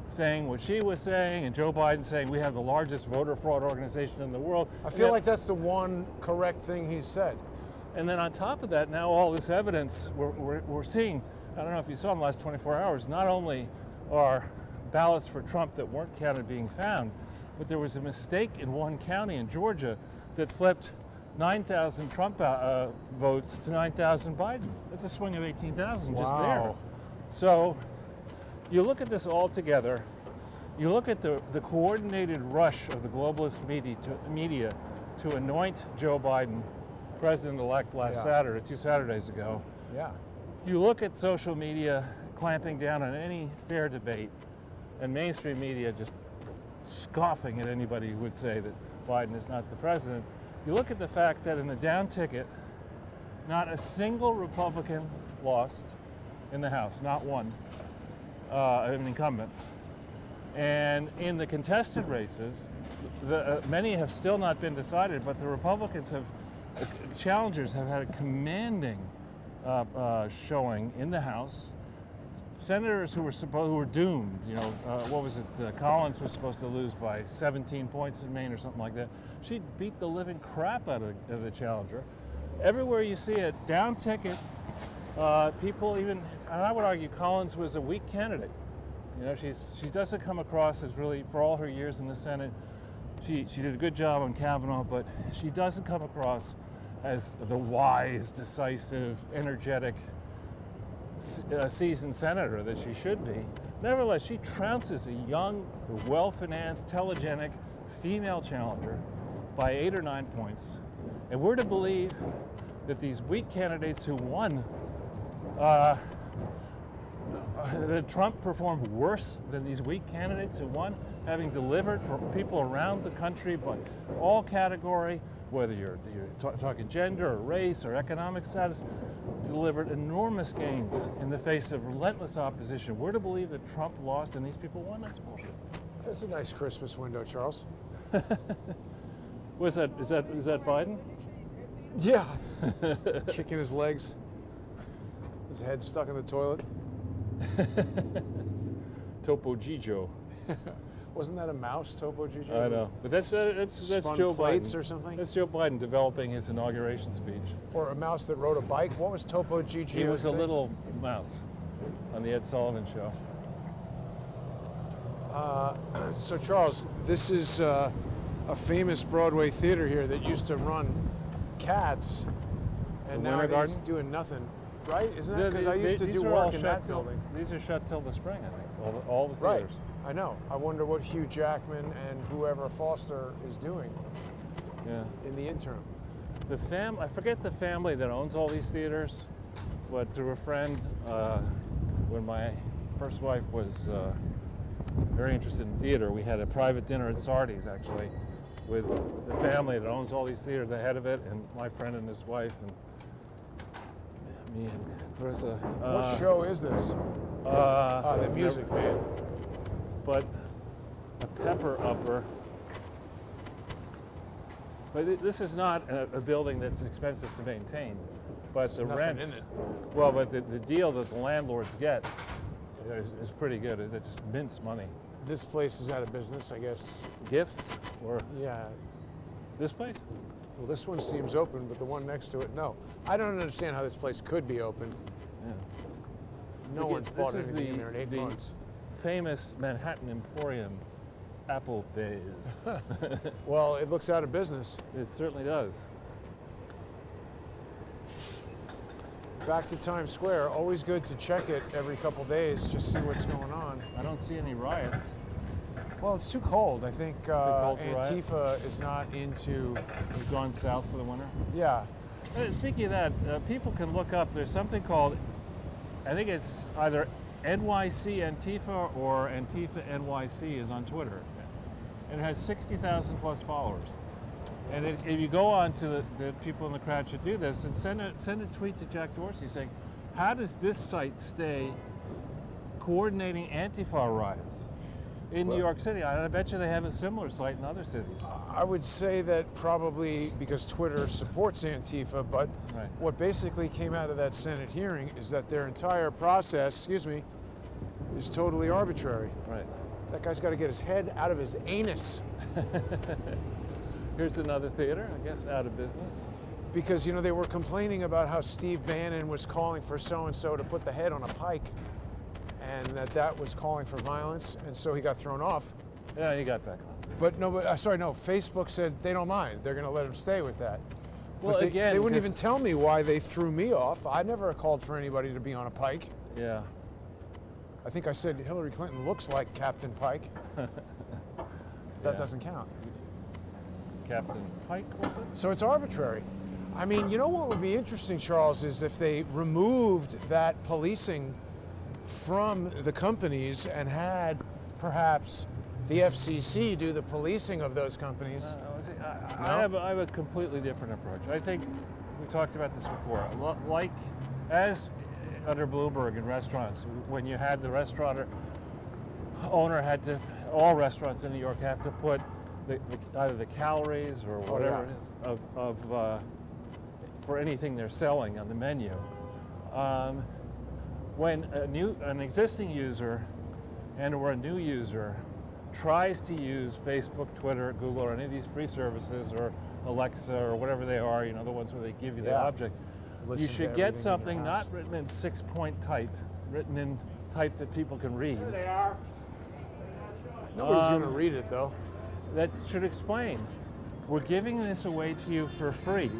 [SPEAKER 2] saying what she was saying, and Joe Biden saying we have the largest voter fraud organization in the world.
[SPEAKER 1] I feel like that's the one correct thing he said.
[SPEAKER 2] And then on top of that, now all this evidence we're seeing, I don't know if you saw in the last 24 hours, not only are ballots for Trump that weren't counted being found, but there was a mistake in one county in Georgia that flipped 9,000 Trump votes to 9,000 Biden. That's a swing of 18,000 just there.
[SPEAKER 1] Wow.
[SPEAKER 2] So you look at this all together, you look at the coordinated rush of the globalist media to anoint Joe Biden president-elect last Saturday, 2 Saturdays ago.
[SPEAKER 1] Yeah.
[SPEAKER 2] You look at social media clamping down on any fair debate, and mainstream media just scoffing at anybody who would say that Biden is not the president. You look at the fact that in the down ticket, not a single Republican lost in the House, not one, an incumbent. And in the contested races, many have still not been decided, but the Republicans have challengers have had a commanding showing in the House. Senators who were doomed, what was it? Collins was supposed to lose by 17 points in Maine or something like that. She beat the living crap out of the challenger. Everywhere you see it, down ticket. People even, and I would argue Collins was a weak candidate. She doesn't come across as really, for all her years in the Senate, she did a good job on Kavanaugh, but she doesn't come across as the wise, decisive, energetic, seasoned senator that she should be. Nevertheless, she trounces a young, well-financed, telegenic female challenger by 8 or 9 points. And we're to believe that these weak candidates who won, that Trump performed worse than these weak candidates who won, having delivered for people around the country, but all category, whether you're talking gender or race or economic status, delivered enormous gains in the face of relentless opposition. We're to believe that Trump lost and these people won? That's bullshit.
[SPEAKER 1] That's a nice Christmas window, Charles.
[SPEAKER 2] Is that Biden?
[SPEAKER 1] Yeah. Kicking his legs. His head stuck in the toilet.
[SPEAKER 2] Topo Gigio.
[SPEAKER 1] Wasn't that a mouse, Topo Gigio?
[SPEAKER 2] I know, but that's
[SPEAKER 1] Spun
[SPEAKER 2] Joe
[SPEAKER 1] plates
[SPEAKER 2] Biden
[SPEAKER 1] or something?
[SPEAKER 2] That's Joe Biden developing his inauguration speech.
[SPEAKER 1] Or a mouse that rode a bike? What was Topo Gigio?
[SPEAKER 2] He was a little mouse on the Ed Sullivan Show.
[SPEAKER 1] So Charles, this is a famous Broadway theater here that used to run Cats, and
[SPEAKER 2] The
[SPEAKER 1] now
[SPEAKER 2] Winter
[SPEAKER 1] he's
[SPEAKER 2] Garden?
[SPEAKER 1] doing nothing, right? Isn't that because I used to
[SPEAKER 2] These
[SPEAKER 1] do
[SPEAKER 2] are all
[SPEAKER 1] work in
[SPEAKER 2] shut
[SPEAKER 1] that
[SPEAKER 2] till-
[SPEAKER 1] building?
[SPEAKER 2] These are shut till the spring, I think. All the
[SPEAKER 1] Right.
[SPEAKER 2] theaters.
[SPEAKER 1] I know. I wonder what Hugh Jackman and whoever Foster is doing
[SPEAKER 2] Yeah.
[SPEAKER 1] in the interim.
[SPEAKER 2] I forget the family that owns all these theaters, but through a friend, when my first wife was very interested in theater, we had a private dinner at Sardi's actually, with the family that owns all these theaters, the head of it, and my friend and his wife, and me and Clarissa.
[SPEAKER 1] What show is this? The music man.
[SPEAKER 2] But a pepper upper. But this is not a building that's expensive to maintain. But the
[SPEAKER 1] nothing
[SPEAKER 2] rents,
[SPEAKER 1] in it.
[SPEAKER 2] well, but the deal that the landlords get is pretty good. They just mince money.
[SPEAKER 1] This place is out of business, I guess.
[SPEAKER 2] Gifts or
[SPEAKER 1] Yeah.
[SPEAKER 2] this place?
[SPEAKER 1] Well, this one seems open, but the one next to it, no. I don't understand how this place could be open.
[SPEAKER 2] Yeah.
[SPEAKER 1] No
[SPEAKER 2] Again,
[SPEAKER 1] one's bought
[SPEAKER 2] this is
[SPEAKER 1] anything in there in 8 months.
[SPEAKER 2] famous Manhattan Emporium, Applebee's.
[SPEAKER 1] Well, it looks out of business.
[SPEAKER 2] It certainly does.
[SPEAKER 1] Back to Times Square. Always good to check it every couple days, just see what's going on.
[SPEAKER 2] I don't see any riots.
[SPEAKER 1] Well, it's too cold. I think
[SPEAKER 2] cold to riot?
[SPEAKER 1] Antifa is not into.
[SPEAKER 2] We've gone south for the winter.
[SPEAKER 1] Yeah.
[SPEAKER 2] Speaking of that, people can look up. There's something called, I think it's either NYC Antifa or Antifa NYC is on Twitter. And it has 60,000 plus followers. And if you go on to the people in the crowd should do this and send a tweet to Jack Dorsey saying, how does this site stay coordinating Antifa riots in New York City? I bet you they have a similar site in other cities.
[SPEAKER 1] I would say that probably because Twitter supports Antifa, but
[SPEAKER 2] Right.
[SPEAKER 1] what basically came out of that Senate hearing is that their entire process, is totally arbitrary.
[SPEAKER 2] Right.
[SPEAKER 1] That guy's got to get his head out of his anus.
[SPEAKER 2] Here's another theater, I guess, out of business.
[SPEAKER 1] Because, they were complaining about how Steve Bannon was calling for so-and-so to put the head on a pike, and that was calling for violence, and so he got thrown off.
[SPEAKER 2] Yeah, he got back on.
[SPEAKER 1] But Facebook said they don't mind. They're going to let him stay with that.
[SPEAKER 2] Well,
[SPEAKER 1] But
[SPEAKER 2] again,
[SPEAKER 1] they wouldn't
[SPEAKER 2] because-
[SPEAKER 1] even tell me why they threw me off. I never called for anybody to be on a pike.
[SPEAKER 2] Yeah.
[SPEAKER 1] I think I said Hillary Clinton looks like Captain Pike. That
[SPEAKER 2] Yeah.
[SPEAKER 1] doesn't count.
[SPEAKER 2] Captain Pike, was it?
[SPEAKER 1] So it's arbitrary. I mean, what would be interesting, Charles, is if they removed that policing from the companies and had perhaps the FCC do the policing of those companies.
[SPEAKER 2] I have a completely different approach. I think we talked about this before. Like as under Bloomberg in restaurants, when you had the restaurant owner had to, all restaurants in New York have to put either the calories or whatever
[SPEAKER 1] yeah.
[SPEAKER 2] it is of for anything they're selling on the menu. When an existing user or a new user tries to use Facebook, Twitter, Google, or any of these free services, or Alexa, or whatever they are, you know, the ones where they give you the object,
[SPEAKER 1] Listen
[SPEAKER 2] you
[SPEAKER 1] to
[SPEAKER 2] should get
[SPEAKER 1] everything in
[SPEAKER 2] something
[SPEAKER 1] your
[SPEAKER 2] not
[SPEAKER 1] house.
[SPEAKER 2] written in 6-point type, written in type that people can read.
[SPEAKER 4] There they are.
[SPEAKER 1] Nobody's going to read it though.
[SPEAKER 2] That should explain. We're giving this away to you for free,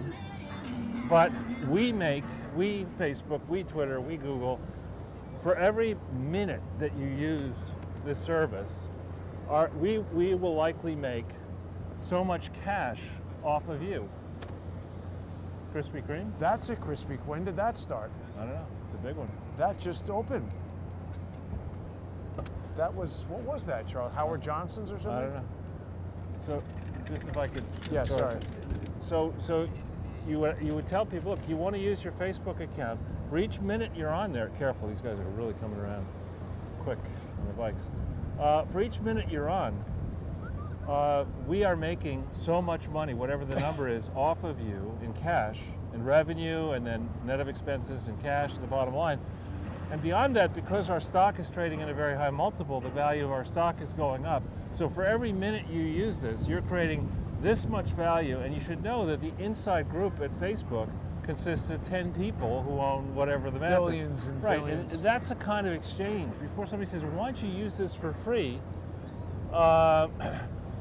[SPEAKER 2] but we Facebook, we Twitter, we Google, for every minute that you use this service, we will likely make so much cash off of you. Krispy Kreme?
[SPEAKER 1] That's a Krispy. When did that start?
[SPEAKER 2] I don't know. It's a big one.
[SPEAKER 1] That just opened. That was, what was that, Charles? Howard Johnson's or something?
[SPEAKER 2] I don't know. So, just if I could.
[SPEAKER 1] Yeah, sorry.
[SPEAKER 2] So you would tell people, look, you want to use your Facebook account. For each minute you're on there, careful, these guys are really coming around quick on the bikes. For each minute you're on, we are making so much money, whatever the number is, off of you in cash, in revenue, and then net of expenses and cash to the bottom line. And beyond that, because our stock is trading at a very high multiple, the value of our stock is going up. So for every minute you use this, you're creating this much value, and you should know that the inside group at Facebook consists of 10 people who own whatever the math is.
[SPEAKER 1] Billions and
[SPEAKER 2] right,
[SPEAKER 1] billions.
[SPEAKER 2] and that's a kind of exchange. Before somebody says, well, why don't you use this for free?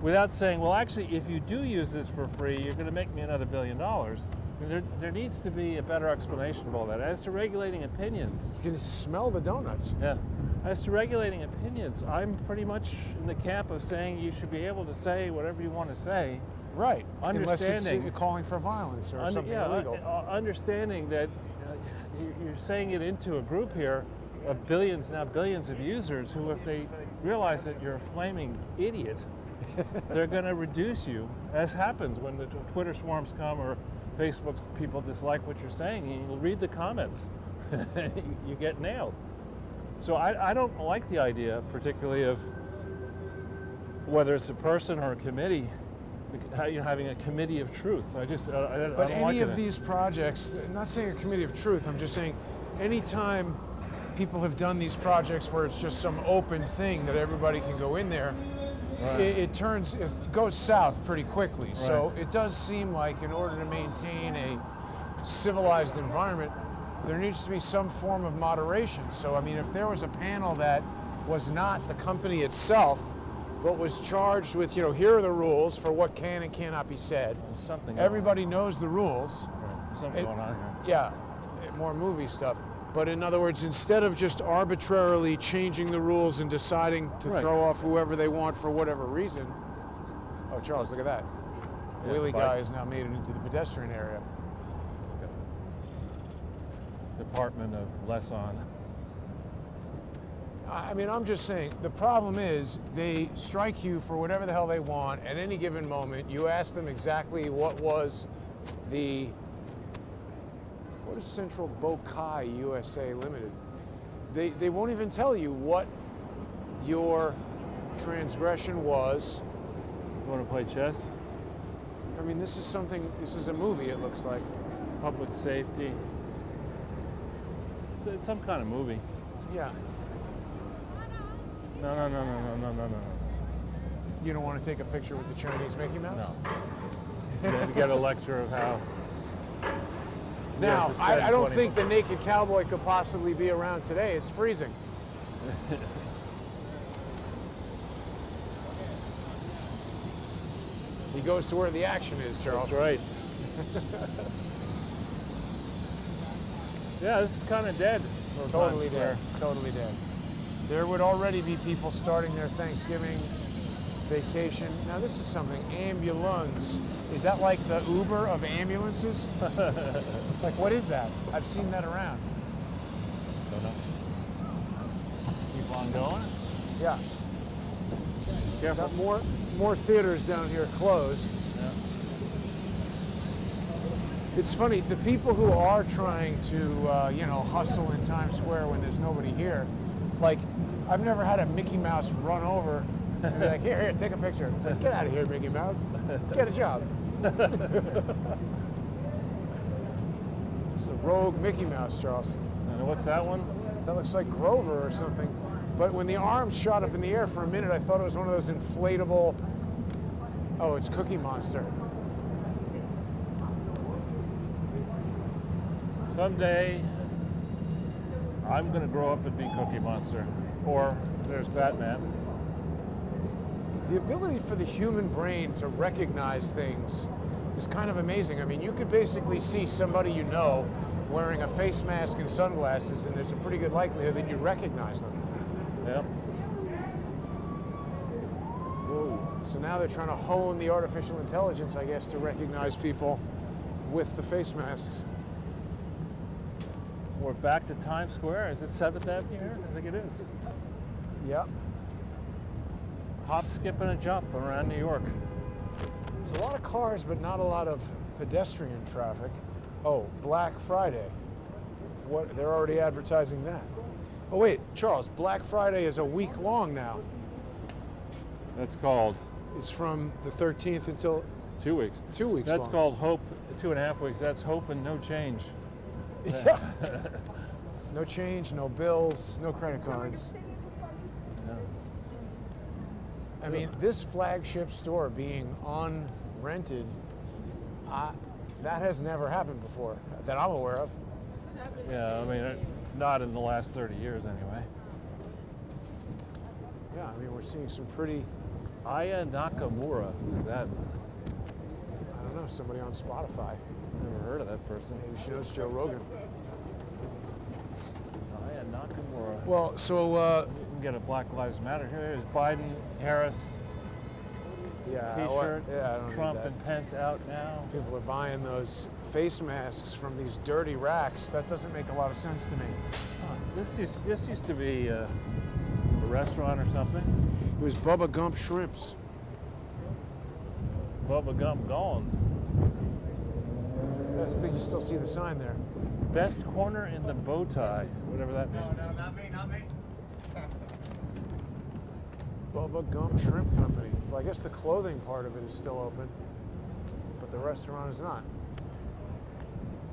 [SPEAKER 2] Without saying, well, actually, if you do use this for free, you're going to make me another $1 billion. There needs to be a better explanation of all that. As to regulating opinions,
[SPEAKER 1] You can smell the donuts.
[SPEAKER 2] yeah. As to regulating opinions, I'm pretty much in the camp of saying you should be able to say whatever you want to say.
[SPEAKER 1] Right. Unless
[SPEAKER 2] Understanding.
[SPEAKER 1] it's calling for violence or something illegal.
[SPEAKER 2] Understanding that you're saying it into a group here of billions, now billions of users who, if they realize that you're a flaming idiot, they're going to reduce you, as happens when the Twitter swarms come or Facebook people dislike what you're saying, and you'll read the comments and you get nailed. So I don't like the idea, particularly of whether it's a person or a committee, having a committee of truth. I
[SPEAKER 1] But
[SPEAKER 2] don't like
[SPEAKER 1] any of
[SPEAKER 2] it.
[SPEAKER 1] these projects, I'm not saying a committee of truth, I'm just saying anytime people have done these projects where it's just some open thing that everybody can go in there,
[SPEAKER 2] Right.
[SPEAKER 1] it goes south pretty quickly. So it does seem like in order to maintain a civilized environment, there needs to be some form of moderation. So I mean, if there was a panel that was not the company itself, but was charged with, you know, here are the rules for what can and cannot be said.
[SPEAKER 2] There's something
[SPEAKER 1] Everybody knows the rules.
[SPEAKER 2] going on. Right. Something going on here.
[SPEAKER 1] Yeah, more movie stuff. But in other words, instead of just arbitrarily changing the rules and deciding to
[SPEAKER 2] Right.
[SPEAKER 1] throw off whoever they want for whatever reason. Oh, Charles, look at that.
[SPEAKER 2] Yeah,
[SPEAKER 1] Wheelie
[SPEAKER 2] bike.
[SPEAKER 1] guy has now made it into the pedestrian area.
[SPEAKER 2] Department of Less On.
[SPEAKER 1] I mean, I'm just saying, the problem is they strike you for whatever the hell they want at any given moment. You ask them exactly what was what is Central Bokai USA Limited? They won't even tell you what your transgression was.
[SPEAKER 2] You want to play chess?
[SPEAKER 1] I mean, this is a movie, it looks like.
[SPEAKER 2] Public safety. It's some kind of movie.
[SPEAKER 1] Yeah.
[SPEAKER 2] No.
[SPEAKER 1] You don't want to take a picture with the Chinese Mickey Mouse?
[SPEAKER 2] No. Then get a lecture of how.
[SPEAKER 1] Now,
[SPEAKER 2] Yeah, spend
[SPEAKER 1] I don't
[SPEAKER 2] 20
[SPEAKER 1] think the naked cowboy could possibly be around today. It's freezing. He goes to where the action is, Charles.
[SPEAKER 2] That's right. Yeah, this is kind of dead.
[SPEAKER 1] Totally dead. Totally dead. There would already be people starting their Thanksgiving vacation. Now, this is something. Ambulance. Is that like the Uber of ambulances? Like, what is that? I've seen that around.
[SPEAKER 2] Don't know. Keep on going.
[SPEAKER 1] Yeah.
[SPEAKER 2] Careful.
[SPEAKER 1] Got more theaters down here closed.
[SPEAKER 2] Yeah.
[SPEAKER 1] It's funny, the people who are trying to, hustle in Times Square when there's nobody here, like, I've never had a Mickey Mouse run over and be like, here, take a picture. It's like, get out of here, Mickey Mouse. Get a job. It's a rogue Mickey Mouse, Charles.
[SPEAKER 2] And what's that one?
[SPEAKER 1] That looks like Grover or something. But when the arms shot up in the air for a minute, I thought it was one of those inflatable. Oh, it's Cookie Monster.
[SPEAKER 2] Someday, I'm going to grow up and be Cookie Monster. Or there's Batman.
[SPEAKER 1] The ability for the human brain to recognize things is kind of amazing. I mean, you could basically see somebody you know wearing a face mask and sunglasses, and there's a pretty good likelihood that you recognize them.
[SPEAKER 2] Yep.
[SPEAKER 1] Whoa. So now they're trying to hone the artificial intelligence, I guess, to recognize people with the face masks.
[SPEAKER 2] We're back to Times Square. Is this 7th Avenue here? I think it is.
[SPEAKER 1] Yep.
[SPEAKER 2] Hop, skip, and a jump around New York.
[SPEAKER 1] There's a lot of cars, but not a lot of pedestrian traffic. Oh, Black Friday. What? They're already advertising that. Oh wait, Charles, Black Friday is a week long now.
[SPEAKER 2] That's called
[SPEAKER 1] It's from the 13th until
[SPEAKER 2] 2 weeks.
[SPEAKER 1] 2 weeks
[SPEAKER 2] That's
[SPEAKER 1] long.
[SPEAKER 2] called Hope, 2.5 weeks. That's Hope and no change.
[SPEAKER 1] Yeah. No change, no bills, no credit cards.
[SPEAKER 2] Yeah.
[SPEAKER 1] I mean, this flagship store being on rented, that has never happened before that I'm aware of.
[SPEAKER 2] Yeah, I mean, not in the last 30 years anyway.
[SPEAKER 1] Yeah, I mean, we're seeing some pretty,
[SPEAKER 2] Aya Nakamura, who's that?
[SPEAKER 1] I don't know, somebody on Spotify.
[SPEAKER 2] Never heard of that person.
[SPEAKER 1] Maybe she knows Joe Rogan.
[SPEAKER 2] Aya Nakamura.
[SPEAKER 1] Well, so,
[SPEAKER 2] You can get a Black Lives Matter. Here's Biden, Harris,
[SPEAKER 1] yeah,
[SPEAKER 2] T-shirt,
[SPEAKER 1] yeah, I don't
[SPEAKER 2] Trump
[SPEAKER 1] need that.
[SPEAKER 2] and Pence out now.
[SPEAKER 1] People are buying those face masks from these dirty racks. That doesn't make a lot of sense to me.
[SPEAKER 2] This used to be a restaurant or something.
[SPEAKER 1] It was Bubba Gump Shrimps.
[SPEAKER 2] Bubba Gump gone.
[SPEAKER 1] I think you still see the sign there.
[SPEAKER 2] Best corner in the bow tie, whatever that means.
[SPEAKER 3] No, not me, not me.
[SPEAKER 1] Bubba Gump Shrimp Company. Well, I guess the clothing part of it is still open, but the restaurant is not.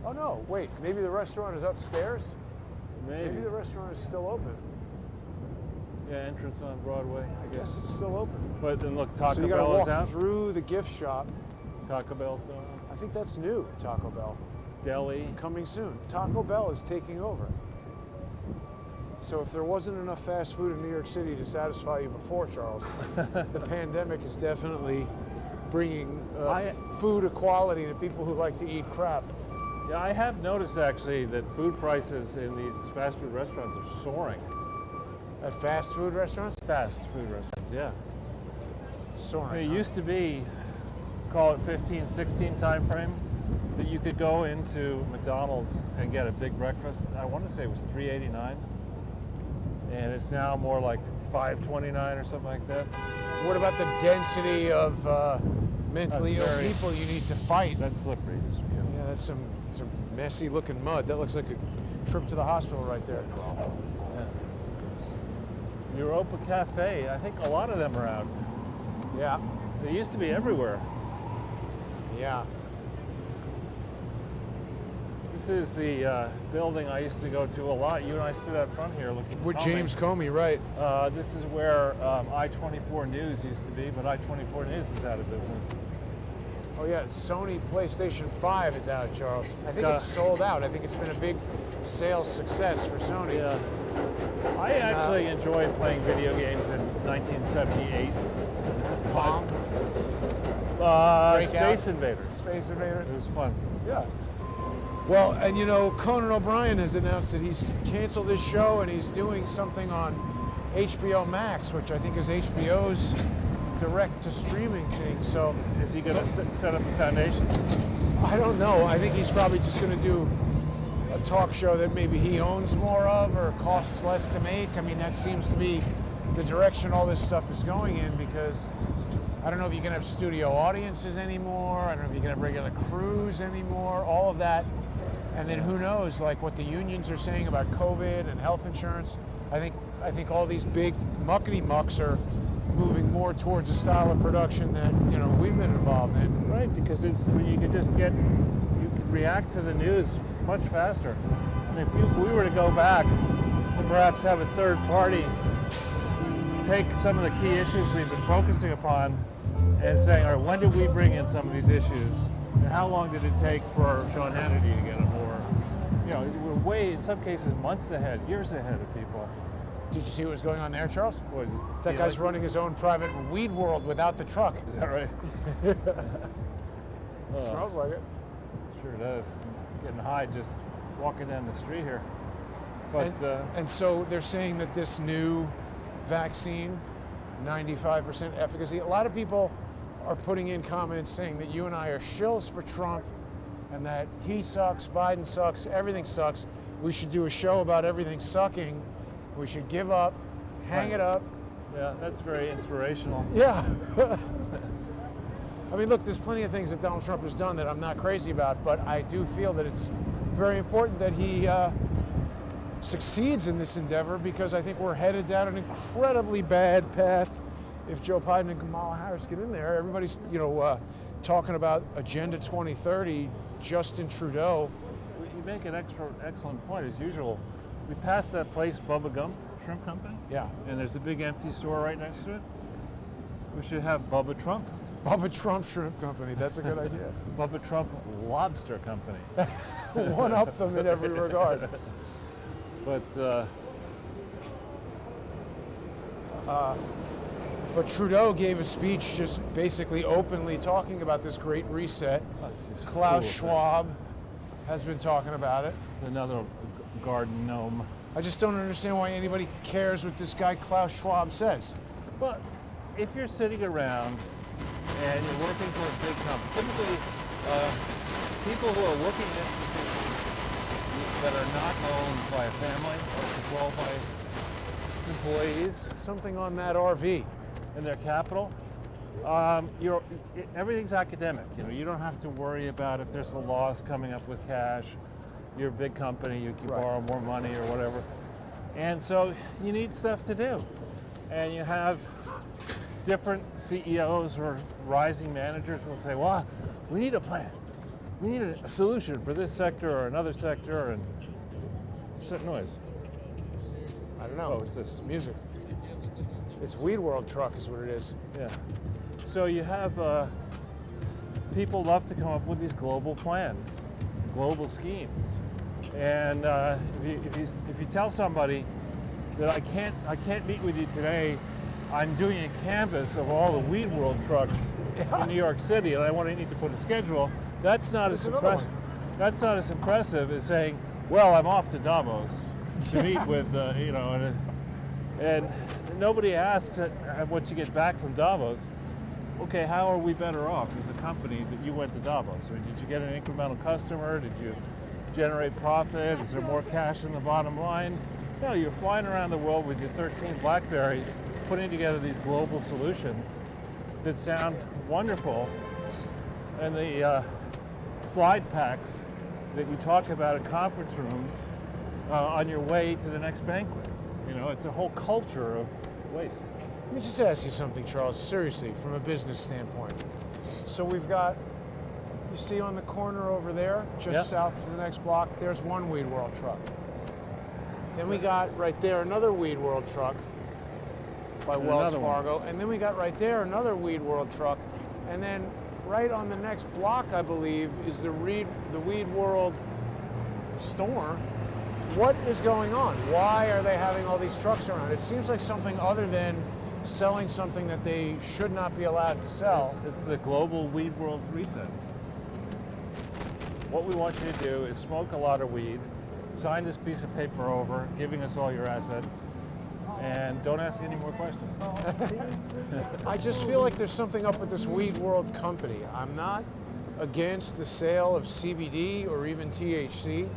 [SPEAKER 1] Oh no, wait, maybe the restaurant is upstairs? Maybe the restaurant is still open.
[SPEAKER 2] Yeah, entrance on Broadway, I
[SPEAKER 1] Yes,
[SPEAKER 2] guess.
[SPEAKER 1] it's still open.
[SPEAKER 2] But then look, Taco
[SPEAKER 1] So you gotta
[SPEAKER 2] Bell is
[SPEAKER 1] walk
[SPEAKER 2] out.
[SPEAKER 1] through the gift shop.
[SPEAKER 2] Taco Bell's going.
[SPEAKER 1] I think that's new, Taco Bell.
[SPEAKER 2] Deli.
[SPEAKER 1] Coming soon. Taco Bell is taking over. So if there wasn't enough fast food in New York City to satisfy you before, Charles, the pandemic is definitely bringing food equality to people who like to eat crap.
[SPEAKER 2] Yeah, I have noticed actually that food prices in these fast food restaurants are soaring.
[SPEAKER 1] At fast food restaurants?
[SPEAKER 2] Fast food restaurants, yeah.
[SPEAKER 1] Soaring.
[SPEAKER 2] It used to be, call it 15, 16 time frame, that you could go into McDonald's and get a big breakfast. I want to say it was $3.89, and it's now more like $5.29 or something like that.
[SPEAKER 1] What about the density of mentally
[SPEAKER 2] That's
[SPEAKER 1] ill
[SPEAKER 2] very-
[SPEAKER 1] people you need to fight?
[SPEAKER 2] That's slippery.
[SPEAKER 1] Yeah, that's some messy looking mud. That looks like a trip to the hospital right there.
[SPEAKER 2] Yeah. Europa Cafe, I think a lot of them are out.
[SPEAKER 1] Yeah,
[SPEAKER 2] They used to be everywhere.
[SPEAKER 1] yeah.
[SPEAKER 2] This is the building I used to go to a lot. You and I stood out front here looking for
[SPEAKER 1] With
[SPEAKER 2] Comey.
[SPEAKER 1] James Comey, right.
[SPEAKER 2] This is where I-24 News used to be, but I-24 News is out of business.
[SPEAKER 1] Oh yeah, Sony PlayStation 5 is out, Charles. I think
[SPEAKER 2] Got-
[SPEAKER 1] it's sold out. I think it's been a big sales success for Sony.
[SPEAKER 2] Yeah. I actually enjoyed playing video games in 1978.
[SPEAKER 1] Palm, Breakout.
[SPEAKER 2] Space Invaders.
[SPEAKER 1] Space
[SPEAKER 2] It
[SPEAKER 1] Invaders.
[SPEAKER 2] was fun.
[SPEAKER 1] Yeah. Well, and you know, Conan O'Brien has announced that he's canceled his show and he's doing something on HBO Max, which I think is HBO's direct-to-streaming thing. So
[SPEAKER 2] Is he going to set up a foundation?
[SPEAKER 1] I don't know. I think he's probably just going to do a talk show that maybe he owns more of or costs less to make. I mean, that seems to be the direction all this stuff is going in, because I don't know if you can have studio audiences anymore. I don't know if you can have regular crews anymore, all of that. And then who knows, like what the unions are saying about COVID and health insurance. I think all these big muckety mucks are moving more towards a style of production that, you know, we've been involved in.
[SPEAKER 2] Right, because it's when you could just you could react to the news much faster. I mean, if we were to go back and perhaps have a third party take some of the key issues we've been focusing upon and saying, all right, when did we bring in some of these issues? And how long did it take for Sean Hannity to get them? Or, we're way, in some cases, months ahead, years ahead of people.
[SPEAKER 1] Did you see what was going on there, Charles?
[SPEAKER 2] Boy,
[SPEAKER 1] That guy's running his own private weed world without the truck.
[SPEAKER 2] Is that right?
[SPEAKER 1] Smells like it.
[SPEAKER 2] Sure does. Getting high just walking down the street here. But
[SPEAKER 1] And so they're saying that this new vaccine, 95% efficacy. A lot of people are putting in comments saying that you and I are shills for Trump and that he sucks, Biden sucks, everything sucks. We should do a show about everything sucking. We should give up, hang it up.
[SPEAKER 2] yeah, that's very inspirational.
[SPEAKER 1] Yeah. I mean, look, there's plenty of things that Donald Trump has done that I'm not crazy about, but I do feel that it's very important that he succeeds in this endeavor, because I think we're headed down an incredibly bad path if Joe Biden and Kamala Harris get in there. Everybody's, talking about Agenda 2030, Justin Trudeau.
[SPEAKER 2] You make an excellent point, as usual. We passed that place, Bubba Gump Shrimp Company.
[SPEAKER 1] Yeah.
[SPEAKER 2] And there's a big empty store right next to it. We should have Bubba Trump.
[SPEAKER 1] Bubba Trump Shrimp Company, that's a good idea.
[SPEAKER 2] Bubba Trump Lobster Company.
[SPEAKER 1] One up them in every regard.
[SPEAKER 2] But
[SPEAKER 1] But Trudeau gave a speech just basically openly talking about this great reset.
[SPEAKER 2] it's just
[SPEAKER 1] Klaus
[SPEAKER 2] full of
[SPEAKER 1] Schwab has been talking about it.
[SPEAKER 2] this. Another garden gnome.
[SPEAKER 1] I just don't understand why anybody cares what this guy Klaus Schwab says.
[SPEAKER 2] Well, if you're sitting around and you're working for a big company, typically people who are working in institutions that are not owned by a family or controlled by employees
[SPEAKER 1] Something on that RV.
[SPEAKER 2] in their capital, everything's academic. You don't have to worry about if there's a loss coming up with cash. You're a big company, you can
[SPEAKER 1] Right.
[SPEAKER 2] borrow more money or whatever. And so you need stuff to do. And you have different CEOs or rising managers will say, well, we need a plan. We need a solution for this sector or another sector. And what's that noise?
[SPEAKER 1] I don't know.
[SPEAKER 2] Oh, it's this.
[SPEAKER 1] Music. It's Weed World truck is what it is.
[SPEAKER 2] Yeah. So you have people love to come up with these global plans, global schemes, and if you tell somebody that I can't meet with you today, I'm doing a canvas of all the Weed World trucks in New York City, and I need to put a schedule. That's not as
[SPEAKER 1] There's another
[SPEAKER 2] impressive. That's not as impressive as saying, well, I'm off to Davos to meet with and nobody asks once you get back from Davos, okay, how are we better off as a company that you went to Davos? I mean, did you get an incremental customer? Did you generate profit? Is there more cash in the bottom line? No, you're flying around the world with your 13 Blackberries, putting together these global solutions that sound wonderful. And the slide packs that you talk about at conference rooms on your way to the next banquet. It's a whole culture of waste.
[SPEAKER 1] Let me just ask you something, Charles, seriously, from a business standpoint. So we've got, you see on the corner over there, just
[SPEAKER 2] Yep.
[SPEAKER 1] south of the next block, there's one Weed World truck. Then we got right there another Weed World truck by
[SPEAKER 2] And
[SPEAKER 1] Wells
[SPEAKER 2] another one.
[SPEAKER 1] Fargo. And then we got right there another Weed World truck. And then right on the next block, I believe, is the Weed World store. What is going on? Why are they having all these trucks around? It seems like something other than selling something that they should not be allowed to sell.
[SPEAKER 2] It's the global weed world reset. What we want you to do is smoke a lot of weed, sign this piece of paper over, giving us all your assets, and don't ask any more questions.
[SPEAKER 1] I just feel like there's something up with this Weed World company. I'm not against the sale of CBD or even THC.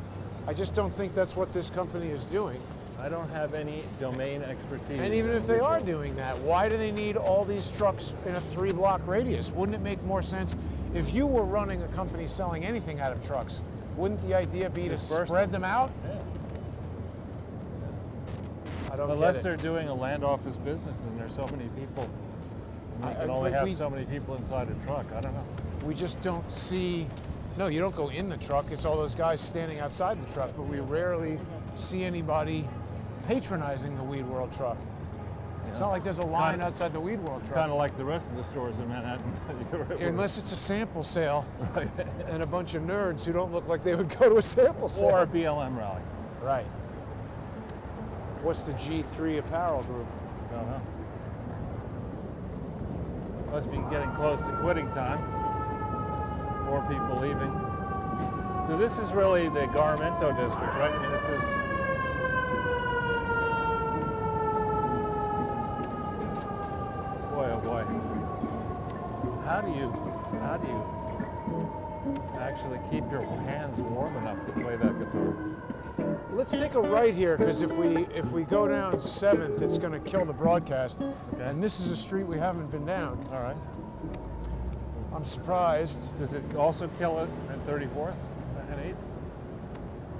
[SPEAKER 1] I just don't think that's what this company is doing.
[SPEAKER 2] I don't have any domain expertise.
[SPEAKER 1] And even if they are doing that, why do they need all these trucks in a 3-block radius? Wouldn't it make more sense if you were running a company selling anything out of trucks? Wouldn't the idea be to
[SPEAKER 2] Disperse
[SPEAKER 1] spread them out?
[SPEAKER 2] Yeah.
[SPEAKER 1] I don't
[SPEAKER 2] Unless
[SPEAKER 1] get
[SPEAKER 2] they're
[SPEAKER 1] it.
[SPEAKER 2] doing a land office business and there's so many people, and you can only
[SPEAKER 1] but
[SPEAKER 2] have so many people inside a truck. I don't know.
[SPEAKER 1] We just don't see No, you don't go in the truck. It's all those guys standing outside the truck, but we rarely see anybody patronizing the Weed World truck. It's not like there's a line outside the Weed World truck.
[SPEAKER 2] Kind of like the rest of the stores in Manhattan.
[SPEAKER 1] Unless it's a sample sale
[SPEAKER 2] Right.
[SPEAKER 1] and a bunch of nerds who don't look like they would go to a sample sale.
[SPEAKER 2] Or a BLM rally.
[SPEAKER 1] Right. What's the G3 apparel group?
[SPEAKER 2] Don't know. Must be getting close to quitting time. More people leaving. So this is really the Garmento district, right? I mean, this is. Boy, oh boy. How do you actually keep your hands warm enough to play that guitar?
[SPEAKER 1] Let's take a right here, because if we go down 7th, it's going to kill the broadcast.
[SPEAKER 2] Okay.
[SPEAKER 1] And this is a street we haven't been down.
[SPEAKER 2] All right.
[SPEAKER 1] I'm surprised.
[SPEAKER 2] Does it also kill it at 34th and 8th?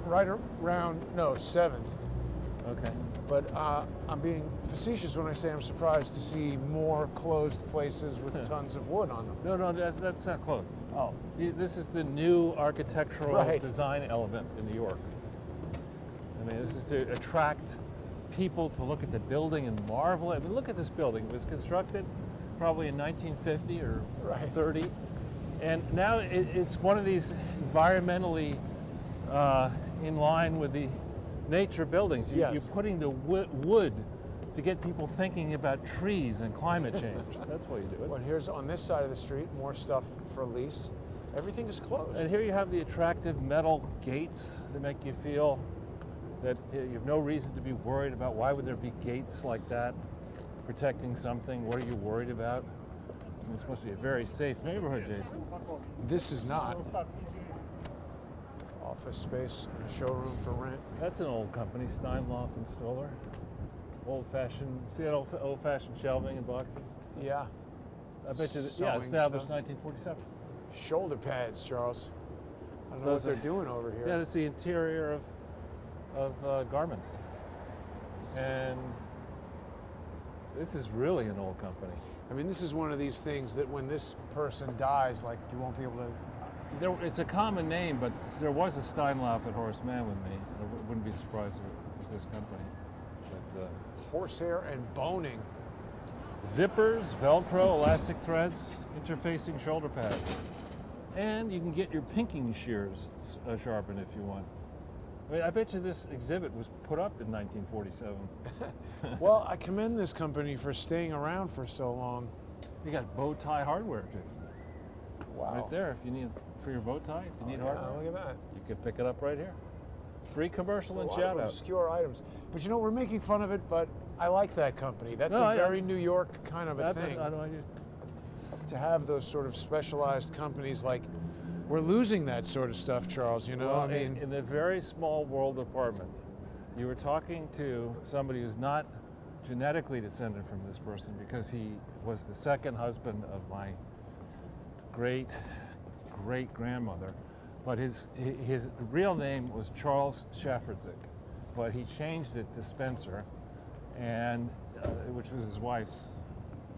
[SPEAKER 1] Right around, no, 7th.
[SPEAKER 2] Okay.
[SPEAKER 1] But I'm being facetious when I say I'm surprised to see more closed places with tons of wood on them.
[SPEAKER 2] No, that's not closed.
[SPEAKER 1] Oh.
[SPEAKER 2] This is the new architectural
[SPEAKER 1] Right.
[SPEAKER 2] design element in New York. I mean, this is to attract people to look at the building and marvel. I mean, look at this building. It was constructed probably in 1950 or
[SPEAKER 1] Right.
[SPEAKER 2] 30. And now it's one of these environmentally in line with the nature buildings.
[SPEAKER 1] Yes.
[SPEAKER 2] You're putting the wood to get people thinking about trees and climate change. That's why you do it.
[SPEAKER 1] Well, here's on this side of the street, more stuff for lease. Everything is closed.
[SPEAKER 2] And here you have the attractive metal gates that make you feel that you have no reason to be worried about why would there be gates like that protecting something. What are you worried about? I mean, it's supposed to be a very safe neighborhood, Jason.
[SPEAKER 1] This is not. Office space, and a showroom for rent.
[SPEAKER 2] That's an old company, Steinloff and Stoller. Old-fashioned, see that old-fashioned shelving and boxes?
[SPEAKER 1] Yeah.
[SPEAKER 2] I bet you,
[SPEAKER 1] Sewing
[SPEAKER 2] established
[SPEAKER 1] stuff.
[SPEAKER 2] 1947.
[SPEAKER 1] Shoulder pads, Charles. I don't know
[SPEAKER 2] Those
[SPEAKER 1] what
[SPEAKER 2] are-
[SPEAKER 1] they're doing over here.
[SPEAKER 2] Yeah, that's the interior of garments. And this is really an old company.
[SPEAKER 1] I mean, this is one of these things that when this person dies, like, you won't be able to.
[SPEAKER 2] It's a common name, but there was a Steinlauf at Horace Mann with me. I wouldn't be surprised if it was this company. But
[SPEAKER 1] Horsehair and boning.
[SPEAKER 2] zippers, Velcro, elastic threads, interfacing shoulder pads. And you can get your pinking shears sharpened if you want. I mean, I bet you this exhibit was put up in 1947.
[SPEAKER 1] Well, I commend this company for staying around for so long.
[SPEAKER 2] You got bow tie hardware, Jason.
[SPEAKER 1] Wow.
[SPEAKER 2] Right there, if you need for your bow tie, if you need hardware,
[SPEAKER 1] Look at that.
[SPEAKER 2] you can pick it up right here. Free commercial and
[SPEAKER 1] A lot
[SPEAKER 2] shout
[SPEAKER 1] of
[SPEAKER 2] out.
[SPEAKER 1] obscure items. But you know, we're making fun of it, but I like that company. That's
[SPEAKER 2] No,
[SPEAKER 1] a
[SPEAKER 2] I-
[SPEAKER 1] very New York kind of a thing.
[SPEAKER 2] I just,
[SPEAKER 1] To have those sort of specialized companies, like, we're losing that sort of stuff, Charles, you know?
[SPEAKER 2] well,
[SPEAKER 1] I mean,
[SPEAKER 2] in the very small world apartment, you were talking to somebody who's not genetically descended from this person because he was the second husband of my great-great-grandmother. But his real name was Charles Schafferzik, but he changed it to Spencer, and which was his wife's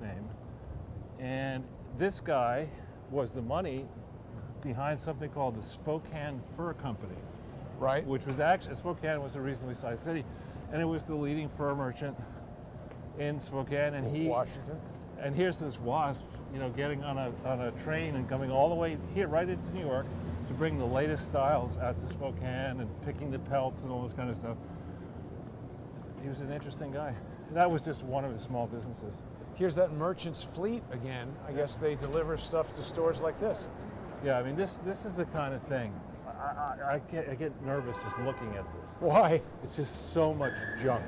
[SPEAKER 2] name. And this guy was the money behind something called the Spokane Fur Company,
[SPEAKER 1] right?
[SPEAKER 2] which was actually, Spokane was a reasonably sized city, and it was the leading fur merchant in Spokane. And
[SPEAKER 1] Washington.
[SPEAKER 2] and here's this wasp, you know, getting on a train and coming all the way here, right into New York, to bring the latest styles out to Spokane and picking the pelts and all this kind of stuff. He was an interesting guy. That was just one of his small businesses.
[SPEAKER 1] Here's that merchant's fleet again. I guess they deliver stuff to stores like this.
[SPEAKER 2] Yeah, I mean, this is the kind of thing. I get nervous just looking at this.
[SPEAKER 1] Why?
[SPEAKER 2] It's just so much junk.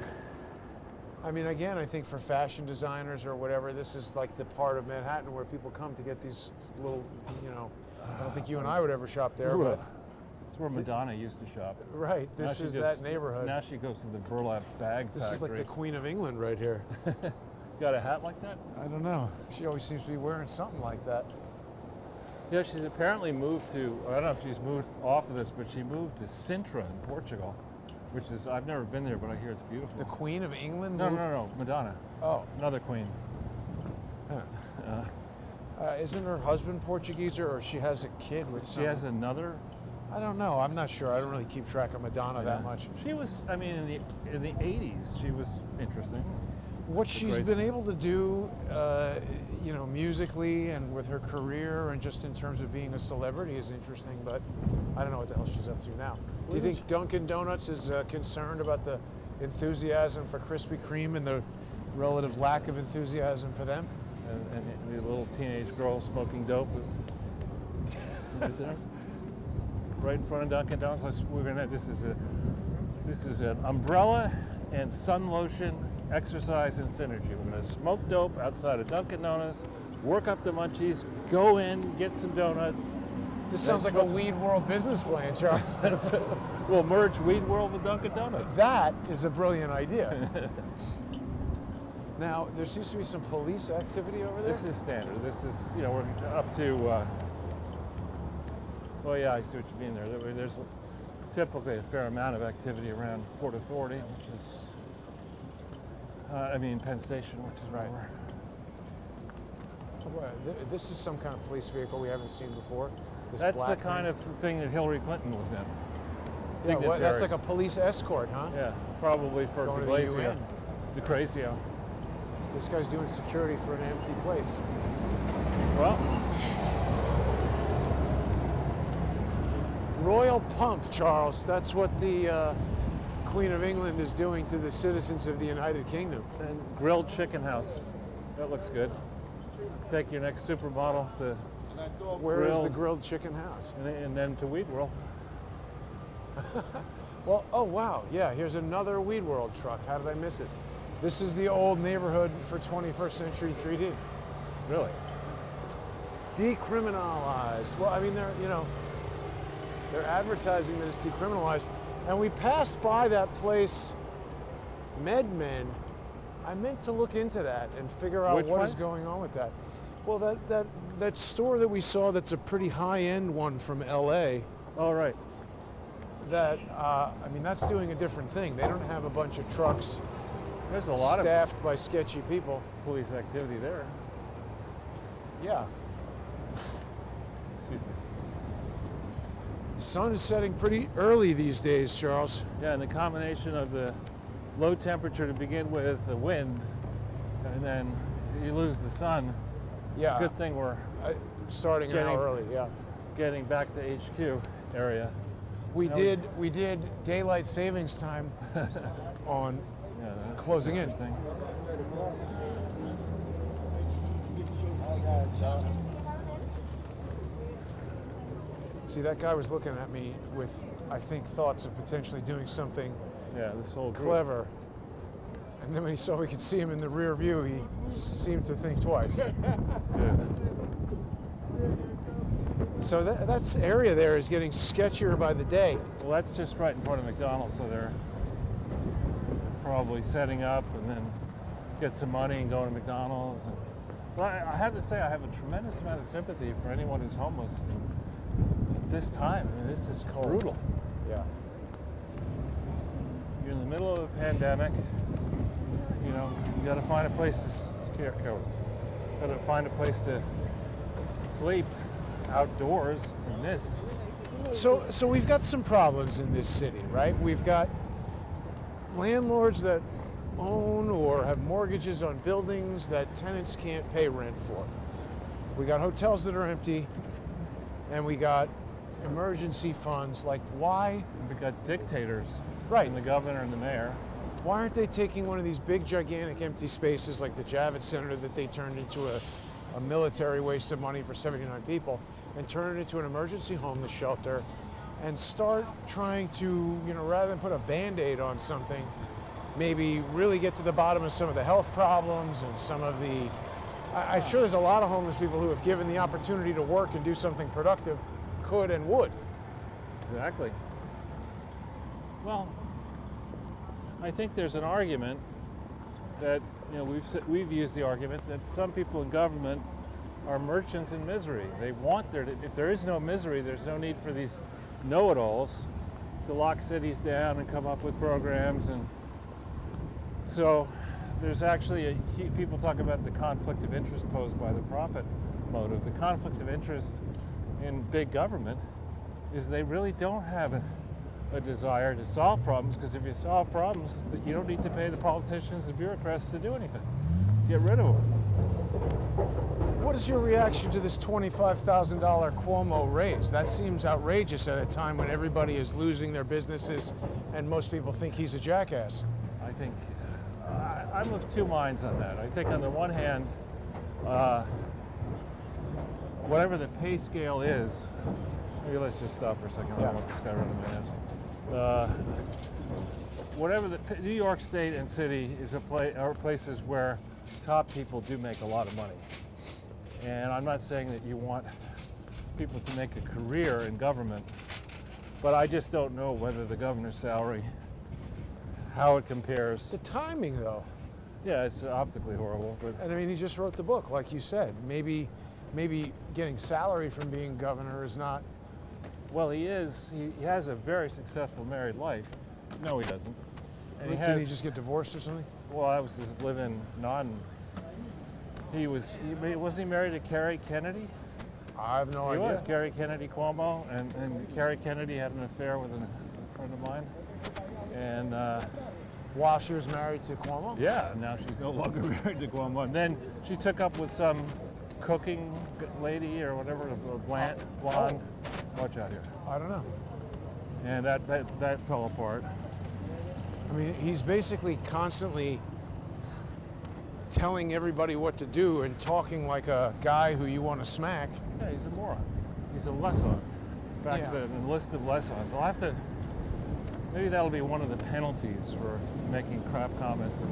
[SPEAKER 1] I mean, again, I think for fashion designers or whatever, this is like the part of Manhattan where people come to get these little, you know, I don't think you and I would ever shop there, but
[SPEAKER 2] It's where Madonna used to shop.
[SPEAKER 1] right,
[SPEAKER 2] Now
[SPEAKER 1] this
[SPEAKER 2] she
[SPEAKER 1] is
[SPEAKER 2] just-
[SPEAKER 1] that neighborhood.
[SPEAKER 2] Now she goes to the burlap bag
[SPEAKER 1] This
[SPEAKER 2] factory.
[SPEAKER 1] is like the Queen of England right here.
[SPEAKER 2] Got a hat like that?
[SPEAKER 1] I don't know. She always seems to be wearing something like that.
[SPEAKER 2] Yeah, she's apparently moved to, I don't know if she's moved off of this, but she moved to Sintra in Portugal, which is, I've never been there, but I hear it's beautiful.
[SPEAKER 1] The Queen of England?
[SPEAKER 2] No,
[SPEAKER 1] moved-
[SPEAKER 2] Madonna.
[SPEAKER 1] Oh.
[SPEAKER 2] Another queen.
[SPEAKER 1] Huh. isn't her husband Portuguese, or she has a kid with
[SPEAKER 2] She
[SPEAKER 1] someone?
[SPEAKER 2] has another.
[SPEAKER 1] I don't know. I'm not sure. I don't really keep track of Madonna that much.
[SPEAKER 2] She was. I mean, in the '80s, she was interesting.
[SPEAKER 1] What she's
[SPEAKER 2] crazy.
[SPEAKER 1] been able to do, musically and with her career and just in terms of being a celebrity is interesting, but I don't know what the hell she's up to now. Do you think Dunkin' Donuts is concerned about the enthusiasm for Krispy Kreme and the relative lack of enthusiasm for them?
[SPEAKER 2] And the little teenage girl smoking dope right there, right in front of Dunkin' Donuts. This is an umbrella and sun lotion exercise in synergy. We're going to smoke dope outside of Dunkin' Donuts, work up the munchies, go in, get some donuts.
[SPEAKER 1] This sounds like a Weed World business plan, Charles.
[SPEAKER 2] We'll merge Weed World with Dunkin' Donuts.
[SPEAKER 1] That is a brilliant idea. Now, there seems to be some police activity over there.
[SPEAKER 2] This is standard. This is, we're up to, well, yeah, I see what you mean there. There's typically a fair amount of activity around Port Authority, which is, Penn Station, which is right where.
[SPEAKER 1] This is some kind of police vehicle we haven't seen before. This
[SPEAKER 2] That's the
[SPEAKER 1] black
[SPEAKER 2] kind of thing that Hillary Clinton was in.
[SPEAKER 1] Yeah, well, that's
[SPEAKER 2] Dignitaries.
[SPEAKER 1] like a police escort, huh?
[SPEAKER 2] Yeah, probably for
[SPEAKER 1] Going
[SPEAKER 2] de
[SPEAKER 1] to the
[SPEAKER 2] Blasio.
[SPEAKER 1] UN.
[SPEAKER 2] De Blasio.
[SPEAKER 1] This guy's doing security for an empty place.
[SPEAKER 2] Well,
[SPEAKER 1] Royal Pump, Charles. That's what the Queen of England is doing to the citizens of the United Kingdom.
[SPEAKER 2] and grilled chicken house. That looks good. Take your next supermodel to,
[SPEAKER 1] Where is the
[SPEAKER 2] Grilled.
[SPEAKER 1] grilled chicken house?
[SPEAKER 2] and then to Weed World.
[SPEAKER 1] Well, oh wow, yeah, here's another Weed World truck. How did I miss it? This is the old neighborhood for 21st century 3D.
[SPEAKER 2] Really?
[SPEAKER 1] Decriminalized. Well, I mean, they're advertising that it's decriminalized. And we passed by that place, MedMen. I meant to look into that and figure out
[SPEAKER 2] Which
[SPEAKER 1] what is
[SPEAKER 2] place?
[SPEAKER 1] going on with that. Well, that store that we saw that's a pretty high-end one from LA,
[SPEAKER 2] All right.
[SPEAKER 1] that's doing a different thing. They don't have a bunch of trucks
[SPEAKER 2] There's a lot of
[SPEAKER 1] staffed by sketchy people.
[SPEAKER 2] police activity there.
[SPEAKER 1] Yeah.
[SPEAKER 2] Excuse me.
[SPEAKER 1] Sun is setting pretty early these days, Charles.
[SPEAKER 2] Yeah, and the combination of the low temperature to begin with, the wind, and then you lose the sun.
[SPEAKER 1] Yeah.
[SPEAKER 2] Good thing we're
[SPEAKER 1] Starting an
[SPEAKER 2] Getting-
[SPEAKER 1] hour early, yeah.
[SPEAKER 2] getting back to HQ area.
[SPEAKER 1] We
[SPEAKER 2] Now
[SPEAKER 1] did daylight savings time on
[SPEAKER 2] Yeah, that's
[SPEAKER 1] Closing in.
[SPEAKER 2] interesting.
[SPEAKER 1] See, that guy was looking at me with, I think, thoughts of potentially doing something
[SPEAKER 2] Yeah, this whole group.
[SPEAKER 1] clever. And then when he saw we could see him in the rear view, he seemed to think twice.
[SPEAKER 2] Yeah.
[SPEAKER 1] So that area there is getting sketchier by the day.
[SPEAKER 2] Well, that's just right in front of McDonald's, so they're probably setting up and then get some money and go to McDonald's. But I have to say, I have a tremendous amount of sympathy for anyone who's homeless at this time. I mean, this is brutal.
[SPEAKER 1] Yeah.
[SPEAKER 2] You're in the middle of a pandemic. You got to find a place to got to find a place to sleep outdoors in this.
[SPEAKER 1] So we've got some problems in this city, right? We've got landlords that own or have mortgages on buildings that tenants can't pay rent for. We got hotels that are empty, and we got emergency funds. Like, why?
[SPEAKER 2] We got dictators,
[SPEAKER 1] Right.
[SPEAKER 2] and the governor and the mayor.
[SPEAKER 1] Why aren't they taking one of these big, gigantic empty spaces like the Javits Center that they turned into a military waste of money for 79 people and turn it into an emergency homeless shelter and start trying to, rather than put a Band-Aid on something, maybe really get to the bottom of some of the health problems and some of the... I'm sure there's a lot of homeless people who, if given the opportunity to work and do something productive, could and would.
[SPEAKER 2] Exactly. Well, I think there's an argument that we've used the argument that some people in government are merchants in misery. They want if there is no misery, there's no need for these know-it-alls to lock cities down and come up with programs. And so there's actually people talk about the conflict of interest posed by the profit motive. The conflict of interest in big government is they really don't have a desire to solve problems, because if you solve problems, you don't need to pay the politicians and bureaucrats to do anything. Get rid of them.
[SPEAKER 1] What is your reaction to this $25,000 Cuomo raise? That seems outrageous at a time when everybody is losing their businesses and most people think he's a jackass.
[SPEAKER 2] I think I'm of two minds on that. I think on the one hand, whatever the pay scale is, maybe let's just stop for a second. I don't want this guy running my ass. Whatever New York State and city are places where top people do make a lot of money. And I'm not saying that you want people to make a career in government, but I just don't know whether the governor's salary, how it compares.
[SPEAKER 1] The timing, though.
[SPEAKER 2] Yeah, it's optically horrible. But
[SPEAKER 1] And I mean, he just wrote the book, like you said. Maybe getting salary from being governor is not.
[SPEAKER 2] well, he is. He has a very successful married life. No, he doesn't. And
[SPEAKER 1] Did he just get divorced or something?
[SPEAKER 2] Well, I was just living non. Wasn't he married to Carrie Kennedy?
[SPEAKER 1] I have no
[SPEAKER 2] He
[SPEAKER 1] idea.
[SPEAKER 2] was Carrie Kennedy Cuomo, and Carrie Kennedy had an affair with a friend of mine. And
[SPEAKER 1] While she was married to Cuomo?
[SPEAKER 2] yeah, now she's no longer married to Cuomo. And then she took up with some cooking lady or whatever, a blonde. Watch out here.
[SPEAKER 1] I don't know.
[SPEAKER 2] And that fell apart.
[SPEAKER 1] I mean, he's basically constantly telling everybody what to do and talking like a guy who you want to smack.
[SPEAKER 2] Yeah, he's a moron. He's a lesson. Back
[SPEAKER 1] Yeah.
[SPEAKER 2] to the list of lessons. I'll have to. Maybe that'll be one of the penalties for making crap comments, and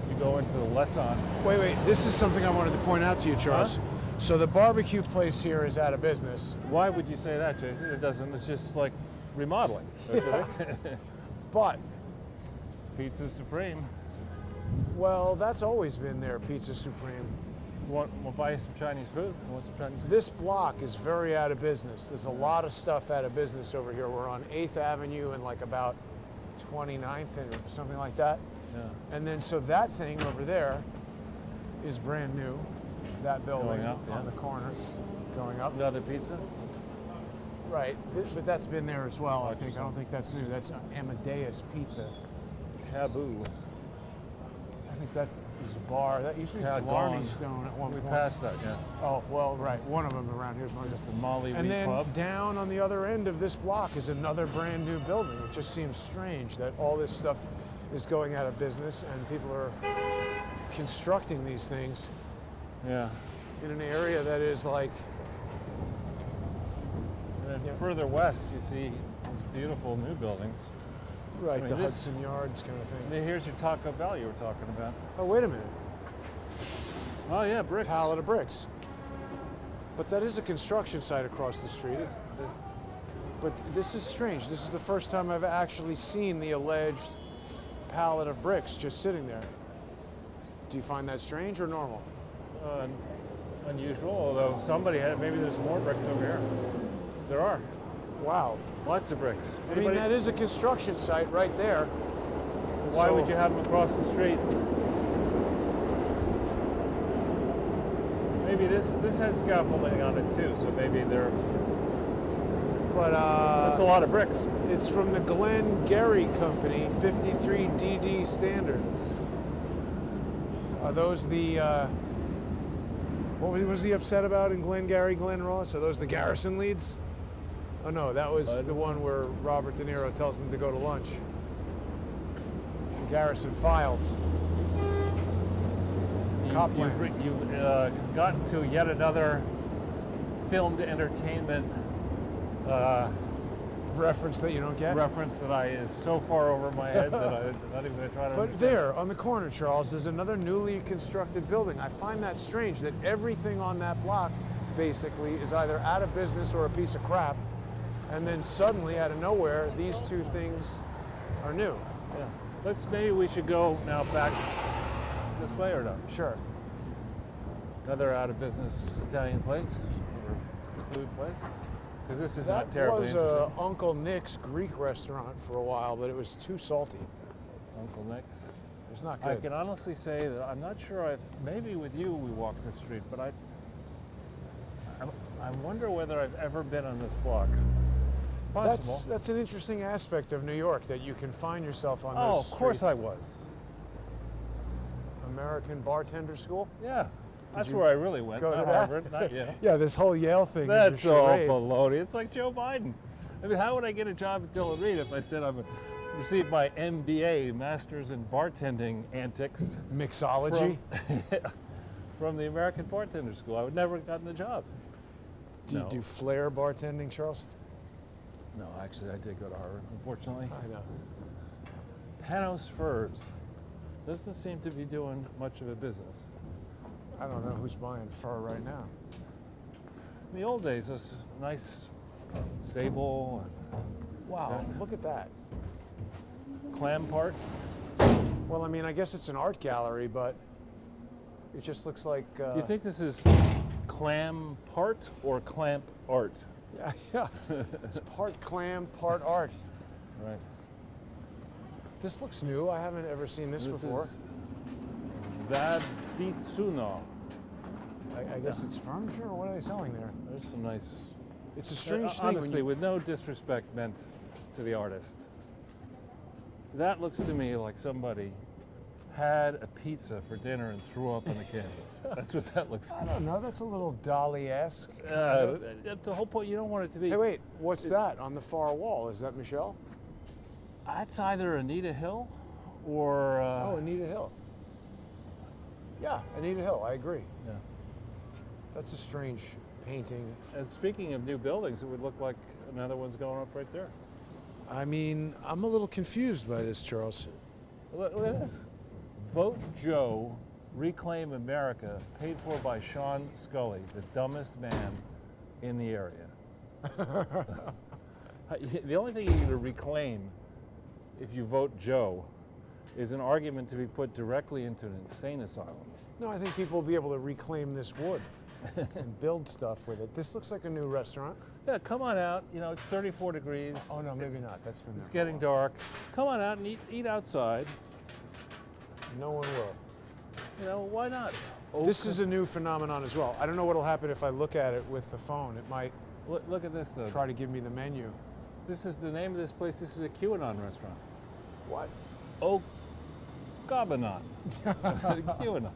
[SPEAKER 2] you go into the lesson.
[SPEAKER 1] Wait, this is something I wanted to point out to you, Charles.
[SPEAKER 2] Huh?
[SPEAKER 1] So the barbecue place here is out of business,
[SPEAKER 2] Why would you say that, Jason? It doesn't. It's just like remodeling. Don't you think?
[SPEAKER 1] but,
[SPEAKER 2] Pizza Supreme.
[SPEAKER 1] well, that's always been there, Pizza Supreme.
[SPEAKER 2] We'll buy you some Chinese food. You want some Chinese food?
[SPEAKER 1] This block is very out of business. There's a lot of stuff out of business over here. We're on 8th Avenue and like about 29th and something like that.
[SPEAKER 2] Yeah.
[SPEAKER 1] And then so that thing over there is brand new. That building
[SPEAKER 2] Going up, yeah.
[SPEAKER 1] on the corner, going up.
[SPEAKER 2] Another pizza.
[SPEAKER 1] Right, but that's been there as well. I think. I don't think that's new. That's Amadeus Pizza.
[SPEAKER 2] Taboo.
[SPEAKER 1] I think that is a bar. That used to be
[SPEAKER 2] Tad
[SPEAKER 1] Blarney
[SPEAKER 2] Gone.
[SPEAKER 1] Stone at one
[SPEAKER 2] We
[SPEAKER 1] point.
[SPEAKER 2] passed that, yeah.
[SPEAKER 1] Oh well, right. One of them around here is mine.
[SPEAKER 2] Just the Molly
[SPEAKER 1] And
[SPEAKER 2] Reed
[SPEAKER 1] then
[SPEAKER 2] Pub.
[SPEAKER 1] down on the other end of this block is another brand new building. It just seems strange that all this stuff is going out of business and people are constructing these things
[SPEAKER 2] Yeah.
[SPEAKER 1] in an area that is like,
[SPEAKER 2] And then
[SPEAKER 1] Yeah.
[SPEAKER 2] further west, you see these beautiful new buildings.
[SPEAKER 1] right,
[SPEAKER 2] I mean,
[SPEAKER 1] the
[SPEAKER 2] this-
[SPEAKER 1] Hudson Yards kind of thing.
[SPEAKER 2] Then here's your Taco Bell you were talking about.
[SPEAKER 1] Oh, wait a minute.
[SPEAKER 2] Oh yeah, bricks.
[SPEAKER 1] Pallet of bricks. But that is a construction site across the street. But this is strange. This is the first time I've actually seen the alleged pallet of bricks just sitting there. Do you find that strange or normal?
[SPEAKER 2] Unusual, although somebody had, maybe there's more bricks over here. There are.
[SPEAKER 1] Wow.
[SPEAKER 2] Lots of bricks.
[SPEAKER 1] I mean, that is a construction site right there.
[SPEAKER 2] Why
[SPEAKER 1] So-
[SPEAKER 2] would you have them across the street? Maybe this has scaffolding on it too, so maybe they're.
[SPEAKER 1] But
[SPEAKER 2] That's a lot of bricks.
[SPEAKER 1] it's from the Glenn Gary Company, 53 DD standard. Are those the, what was he upset about in Glenn Gary, Glenn Ross? Are those the Garrison leads? Oh no, that was the one where Robert De Niro tells them to go to lunch. The Garrison Files. Copland.
[SPEAKER 2] You've gotten to yet another filmed entertainment
[SPEAKER 1] Reference that you don't get?
[SPEAKER 2] reference that is so far over my head that I'm not even going to try to
[SPEAKER 1] But
[SPEAKER 2] understand.
[SPEAKER 1] there, on the corner, Charles, is another newly constructed building. I find that strange that everything on that block basically is either out of business or a piece of crap. And then suddenly, out of nowhere, these two things are new.
[SPEAKER 2] Yeah. Maybe we should go now back this way or no?
[SPEAKER 1] Sure.
[SPEAKER 2] Another out of business Italian place or food place? Because this is
[SPEAKER 1] That
[SPEAKER 2] not terribly
[SPEAKER 1] was
[SPEAKER 2] interesting.
[SPEAKER 1] Uncle Nick's Greek restaurant for a while, but it was too salty.
[SPEAKER 2] Uncle Nick's.
[SPEAKER 1] It was not
[SPEAKER 2] I
[SPEAKER 1] good.
[SPEAKER 2] can honestly say that I'm not sure maybe with you we walked the street, but I wonder whether I've ever been on this block. Possible.
[SPEAKER 1] That's an interesting aspect of New York, that you can find yourself on
[SPEAKER 2] Oh,
[SPEAKER 1] those
[SPEAKER 2] of course
[SPEAKER 1] streets.
[SPEAKER 2] I was.
[SPEAKER 1] American Bartender School?
[SPEAKER 2] Yeah. That's
[SPEAKER 1] you
[SPEAKER 2] where I really went,
[SPEAKER 1] go to
[SPEAKER 2] not
[SPEAKER 1] that?
[SPEAKER 2] Harvard, not Yale.
[SPEAKER 1] Yeah, this whole Yale thing
[SPEAKER 2] That's
[SPEAKER 1] is a
[SPEAKER 2] all
[SPEAKER 1] charade.
[SPEAKER 2] baloney. It's like Joe Biden. I mean, how would I get a job at Dillon Reed if I said I've received my MBA, Masters in Bartending Antics,
[SPEAKER 1] Mixology?
[SPEAKER 2] from the American Bartender School? I would never have gotten the job.
[SPEAKER 1] Do you
[SPEAKER 2] No.
[SPEAKER 1] do flair bartending, Charles?
[SPEAKER 2] No, actually, I did go to Harvard, unfortunately.
[SPEAKER 1] I know.
[SPEAKER 2] Panos Furs doesn't seem to be doing much of a business.
[SPEAKER 1] I don't know who's buying fur right now.
[SPEAKER 2] In the old days, this nice sable
[SPEAKER 1] Wow,
[SPEAKER 2] Yeah.
[SPEAKER 1] look at that.
[SPEAKER 2] and clam part.
[SPEAKER 1] Well, I mean, I guess it's an art gallery, but it just looks like.
[SPEAKER 2] You think this is clam part or clamp art?
[SPEAKER 1] Yeah, yeah. It's part clam, part art.
[SPEAKER 2] Right.
[SPEAKER 1] This looks new. I haven't ever seen this before.
[SPEAKER 2] Is Vaditsuno.
[SPEAKER 1] I guess it's furniture, or what are they selling there?
[SPEAKER 2] There's some nice.
[SPEAKER 1] It's a strange thing.
[SPEAKER 2] Honestly,
[SPEAKER 1] when you,
[SPEAKER 2] with no disrespect meant to the artist, that looks to me like somebody had a pizza for dinner and threw up on the canvas. That's what that looks
[SPEAKER 1] I
[SPEAKER 2] like.
[SPEAKER 1] don't know. That's a little Dali-esque.
[SPEAKER 2] That's the whole point. You don't want it to be.
[SPEAKER 1] Hey, wait. What's that on the far wall? Is that Michelle?
[SPEAKER 2] That's either Anita Hill or.
[SPEAKER 1] Oh, Anita Hill. Yeah, Anita Hill. I agree.
[SPEAKER 2] Yeah.
[SPEAKER 1] That's a strange painting.
[SPEAKER 2] And speaking of new buildings, it would look like another one's going up right there.
[SPEAKER 1] I mean, I'm a little confused by this, Charles.
[SPEAKER 2] Look at this. Vote Joe, Reclaim America, paid for by Sean Scully, the dumbest man in the area. The only thing you're going to reclaim if you vote Joe is an argument to be put directly into an insane asylum.
[SPEAKER 1] No, I think people will be able to reclaim this wood and build stuff with it. This looks like a new restaurant.
[SPEAKER 2] Yeah, come on out. You know, it's 34 degrees.
[SPEAKER 1] Oh, no, maybe not. That's been
[SPEAKER 2] It's
[SPEAKER 1] there for a
[SPEAKER 2] getting dark. Come on out and eat outside.
[SPEAKER 1] while. No one will.
[SPEAKER 2] You know, why not?
[SPEAKER 1] This is a new phenomenon as well. I don't know what'll happen if I look at it with the phone. It might
[SPEAKER 2] Look at this, though.
[SPEAKER 1] try to give me the menu.
[SPEAKER 2] This is the name of this place. This is a QAnon restaurant.
[SPEAKER 1] What?
[SPEAKER 2] Oh, Gabanon. QAnon.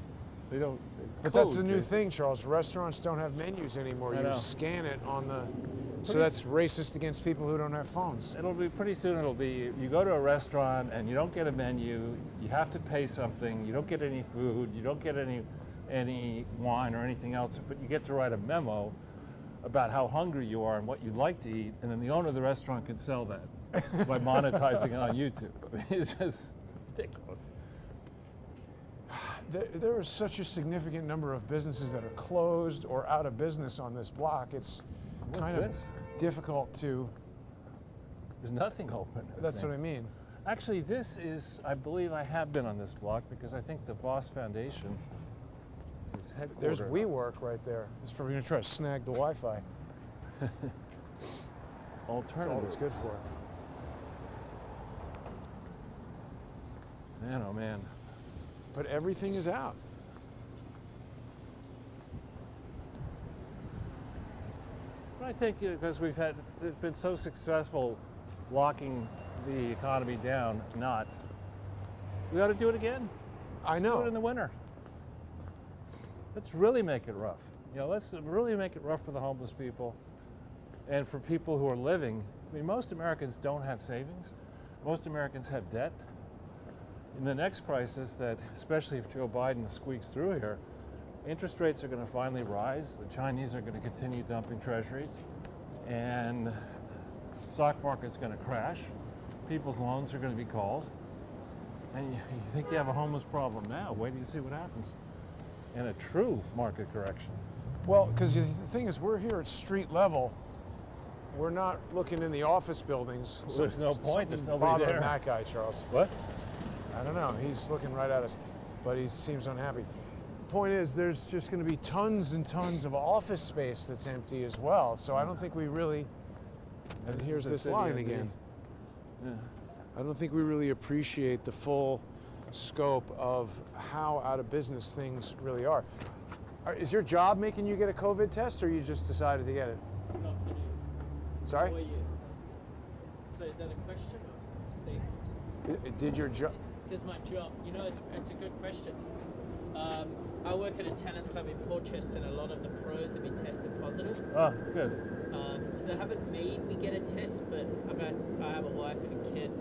[SPEAKER 2] They don't. It's
[SPEAKER 1] But that's
[SPEAKER 2] code,
[SPEAKER 1] the new
[SPEAKER 2] Jay.
[SPEAKER 1] thing, Charles. Restaurants don't have menus anymore.
[SPEAKER 2] I
[SPEAKER 1] You
[SPEAKER 2] know.
[SPEAKER 1] scan it on the. So
[SPEAKER 2] Pretty
[SPEAKER 1] that's racist against people who don't have phones.
[SPEAKER 2] It'll be pretty soon. It'll be you go to a restaurant and you don't get a menu. You have to pay something. You don't get any food. You don't get any wine or anything else. But you get to write a memo about how hungry you are and what you'd like to eat, and then the owner of the restaurant can sell that by monetizing it on YouTube. I mean, it's just ridiculous.
[SPEAKER 1] There is such a significant number of businesses that are closed or out of business on this block. It's
[SPEAKER 2] What's
[SPEAKER 1] kind
[SPEAKER 2] this?
[SPEAKER 1] of difficult to.
[SPEAKER 2] There's nothing open. it
[SPEAKER 1] That's what I
[SPEAKER 2] seems.
[SPEAKER 1] mean.
[SPEAKER 2] Actually, this is, I believe I have been on this block because I think the Voss Foundation is headquartered.
[SPEAKER 1] There's WeWork right there. It's probably going to try to snag the Wi-Fi. That's all
[SPEAKER 2] Alternative.
[SPEAKER 1] it's good for.
[SPEAKER 2] Man, oh man.
[SPEAKER 1] But everything is out.
[SPEAKER 2] I think because it's been so successful locking the economy down, we ought to do it again.
[SPEAKER 1] I
[SPEAKER 2] Do
[SPEAKER 1] know.
[SPEAKER 2] it in the winter. Let's really make it rough. You know, let's really make it rough for the homeless people and for people who are living. I mean, most Americans don't have savings. Most Americans have debt. In the next crisis, that especially if Joe Biden squeaks through here, interest rates are going to finally rise. The Chinese are going to continue dumping treasuries, and the stock market's going to crash. People's loans are going to be called, and you think you have a homeless problem now. Wait till you see what happens in a true market correction.
[SPEAKER 1] Well, because the thing is, we're here at street level. We're not looking in the office buildings.
[SPEAKER 2] Well, there's no point. There's
[SPEAKER 1] something
[SPEAKER 2] nobody
[SPEAKER 1] bothering
[SPEAKER 2] there.
[SPEAKER 1] that guy, Charles.
[SPEAKER 2] What?
[SPEAKER 1] I don't know. He's looking right at us, but he seems unhappy. The point is, there's just going to be tons and tons of office space that's empty as well. So I don't think we really. And
[SPEAKER 2] This
[SPEAKER 1] here's
[SPEAKER 2] is the
[SPEAKER 1] this
[SPEAKER 2] city
[SPEAKER 1] line
[SPEAKER 2] of the-
[SPEAKER 1] again.
[SPEAKER 2] Yeah.
[SPEAKER 1] I don't think we really appreciate the full scope of how out of business things really are. Is your job making you get a COVID test, or you just decided to get it?
[SPEAKER 4] Good afternoon.
[SPEAKER 1] Sorry?
[SPEAKER 4] How are you? So is that a question or a statement?
[SPEAKER 1] Did your job?
[SPEAKER 4] Does my job? You know, it's a good question. I work at a tennis club in Portchester, and a lot of the pros have been tested positive.
[SPEAKER 2] Oh, good.
[SPEAKER 4] So they haven't made me get a test, but I have a wife and a kid.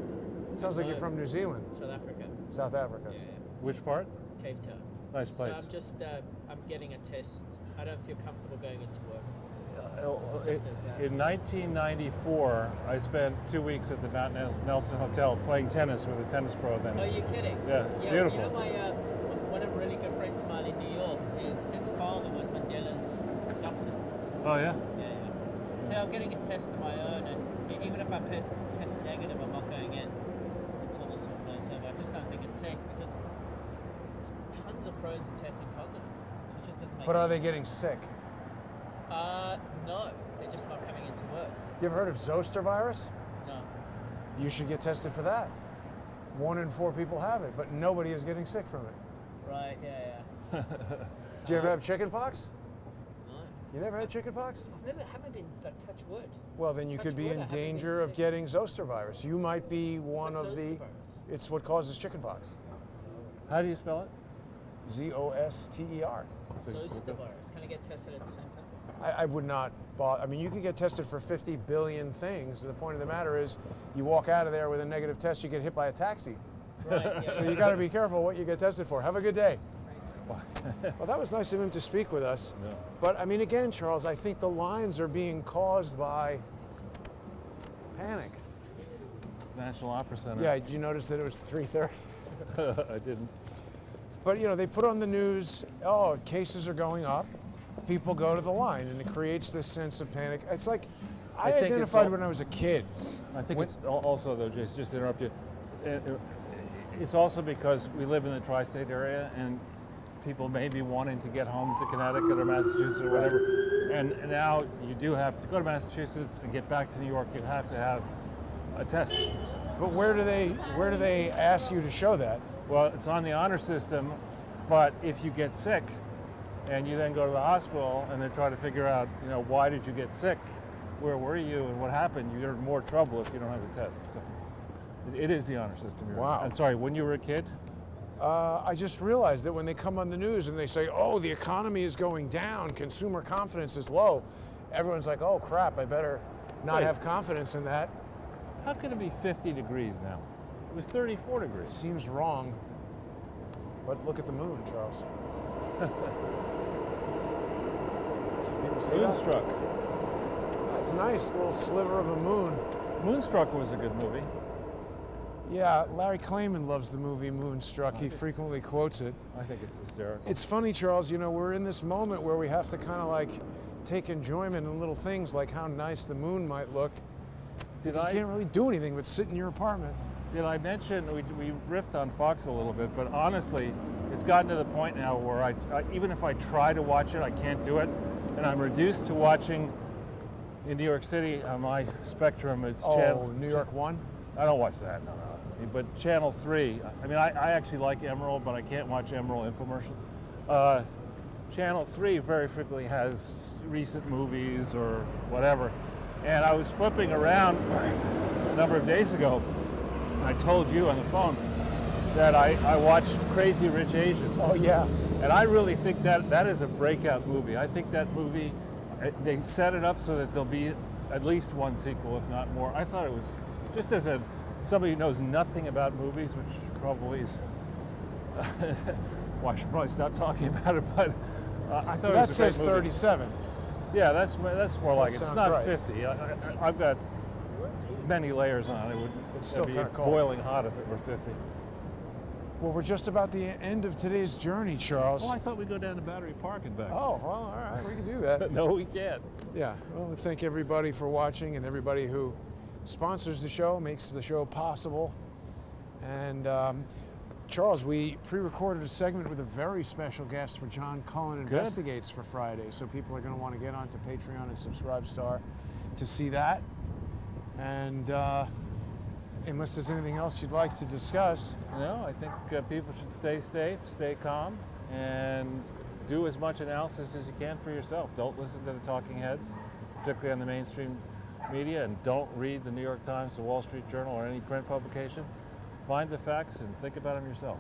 [SPEAKER 1] Sounds like you're from New Zealand,
[SPEAKER 4] South Africa.
[SPEAKER 1] South Africa.
[SPEAKER 4] Yeah,
[SPEAKER 2] Which part?
[SPEAKER 4] Cape Town.
[SPEAKER 2] Nice
[SPEAKER 4] So
[SPEAKER 2] place.
[SPEAKER 4] I'm just I'm getting a test. I don't feel comfortable going into work.
[SPEAKER 2] In 1994, I spent 2 weeks at the Mount Nelson Hotel playing tennis with a tennis pro then.
[SPEAKER 4] Are you kidding?
[SPEAKER 2] Yeah, beautiful.
[SPEAKER 4] You know, one of really good friends of mine in New York, his father was Mandela's doctor.
[SPEAKER 2] Oh, yeah?
[SPEAKER 4] Yeah. So I'm getting a test of my own, and even if I test negative, I'm not going in until this all blows over. I just don't think it's safe because tons of pros are testing positive. So it just doesn't make
[SPEAKER 1] But are
[SPEAKER 4] any
[SPEAKER 1] they getting sick?
[SPEAKER 4] No, they're just not coming into work.
[SPEAKER 1] You ever heard of zoster virus?
[SPEAKER 4] No.
[SPEAKER 1] You should get tested for that. 1 in 4 people have it, but nobody is getting sick from it.
[SPEAKER 4] Right, yeah.
[SPEAKER 1] Do you ever have chicken pox?
[SPEAKER 4] No.
[SPEAKER 1] You never had chicken pox?
[SPEAKER 4] Haven't been, like, touch wood.
[SPEAKER 1] Well, then you
[SPEAKER 4] Touch
[SPEAKER 1] could be
[SPEAKER 4] wood, I
[SPEAKER 1] in
[SPEAKER 4] haven't been
[SPEAKER 1] danger of
[SPEAKER 4] sick.
[SPEAKER 1] getting zoster virus. You might be one
[SPEAKER 4] What's
[SPEAKER 1] of the.
[SPEAKER 4] zoster virus?
[SPEAKER 1] It's what causes chicken pox.
[SPEAKER 2] How do you spell it?
[SPEAKER 1] ZOSTER.
[SPEAKER 4] Zoster virus. Can I get tested at the same time?
[SPEAKER 1] I would not bother. I mean, you could get tested for 50 billion things. The point of the matter is, you walk out of there with a negative test, you get hit by a taxi.
[SPEAKER 4] Right, yeah.
[SPEAKER 1] So you got to be careful what you get tested for. Have a good day. Well, that was nice of him to speak with us.
[SPEAKER 2] Yeah.
[SPEAKER 1] But I mean, again, Charles, I think the lines are being caused by panic.
[SPEAKER 2] National Opera Center.
[SPEAKER 1] Yeah, did you notice that it was 3:30?
[SPEAKER 2] I didn't.
[SPEAKER 1] But you know, they put on the news, oh, cases are going up. People go to the line, and it creates this sense of panic. It's like I
[SPEAKER 2] think it's
[SPEAKER 1] identified
[SPEAKER 2] all-
[SPEAKER 1] when I was a kid.
[SPEAKER 2] I think
[SPEAKER 1] When-
[SPEAKER 2] it's also, though, Jason, just to interrupt you, it's also because we live in the tri-state area and people may be wanting to get home to Connecticut or Massachusetts or whatever. And now you do have to go to Massachusetts and get back to New York. You have to have a test.
[SPEAKER 1] But where do they ask you to show that?
[SPEAKER 2] Well, it's on the honor system, but if you get sick and you then go to the hospital and they try to figure out, you know, why did you get sick? Where were you and what happened? You're in more trouble if you don't have a test. So it is the honor system.
[SPEAKER 1] Wow.
[SPEAKER 2] I'm sorry, when you were a kid?
[SPEAKER 1] I just realized that when they come on the news and they say, oh, the economy is going down, consumer confidence is low, everyone's like, oh crap, I better not
[SPEAKER 2] Wait.
[SPEAKER 1] have confidence in that.
[SPEAKER 2] How can it be 50 degrees now? It was 34
[SPEAKER 1] It
[SPEAKER 2] degrees.
[SPEAKER 1] seems wrong. But look at the moon, Charles. Can people see that?
[SPEAKER 2] Moonstruck.
[SPEAKER 1] That's a nice little sliver of a moon.
[SPEAKER 2] Moonstruck was a good movie.
[SPEAKER 1] Yeah, Larry Klayman loves the movie Moonstruck. He frequently quotes it.
[SPEAKER 2] I think it's hysterical.
[SPEAKER 1] It's funny, Charles, you know, we're in this moment where we have to kind of like take enjoyment in little things like how nice the moon might look.
[SPEAKER 2] Did
[SPEAKER 1] You
[SPEAKER 2] I
[SPEAKER 1] can't really do anything but sit in your apartment.
[SPEAKER 2] Did I mention, we riffed on Fox a little bit, but honestly, it's gotten to the point now where I even if I try to watch it, I can't do it. And I'm reduced to watching in New York City on my Spectrum. It's channel.
[SPEAKER 1] New York 1?
[SPEAKER 2] I don't watch that, no. But Channel 3, I mean, I actually like Emerald, but I can't watch Emerald infomercials. Channel 3 very frequently has recent movies or whatever. And I was flipping around a number of days ago. I told you on the phone that I watched Crazy Rich Asians.
[SPEAKER 1] Oh, yeah.
[SPEAKER 2] And I really think that is a breakout movie. I think that movie, they set it up so that there'll be at least one sequel, if not more. I thought it was, just as somebody who knows nothing about movies, which probably is, well, I should probably stop talking about it, but I thought it
[SPEAKER 1] That
[SPEAKER 2] was a great
[SPEAKER 1] says
[SPEAKER 2] movie.
[SPEAKER 1] 37.
[SPEAKER 2] Yeah, that's more like it. It's
[SPEAKER 1] sounds
[SPEAKER 2] not
[SPEAKER 1] right.
[SPEAKER 2] 50. I've got many layers on it.
[SPEAKER 1] It's still
[SPEAKER 2] It'd be
[SPEAKER 1] kinda cold.
[SPEAKER 2] boiling hot if it were 50.
[SPEAKER 1] Well, we're just about the end of today's journey, Charles.
[SPEAKER 2] Oh, I thought we'd go down to Battery Park and back.
[SPEAKER 1] Oh, well, all right, we can do that.
[SPEAKER 2] No, we can't.
[SPEAKER 1] Yeah, well, we thank everybody for watching and everybody who sponsors the show, makes the show possible. And Charles, we pre-recorded a segment with a very special guest for John Cullen Investigates for Friday. So people are going to want to get onto Patreon and Subscribestar to see that. And unless there's anything else you'd like to discuss.
[SPEAKER 2] No, I think people should stay safe, stay calm, and do as much analysis as you can for yourself. Don't listen to the talking heads, particularly on the mainstream media, and don't read the New York Times, the Wall Street Journal, or any print publication. Find the facts and think about them yourself.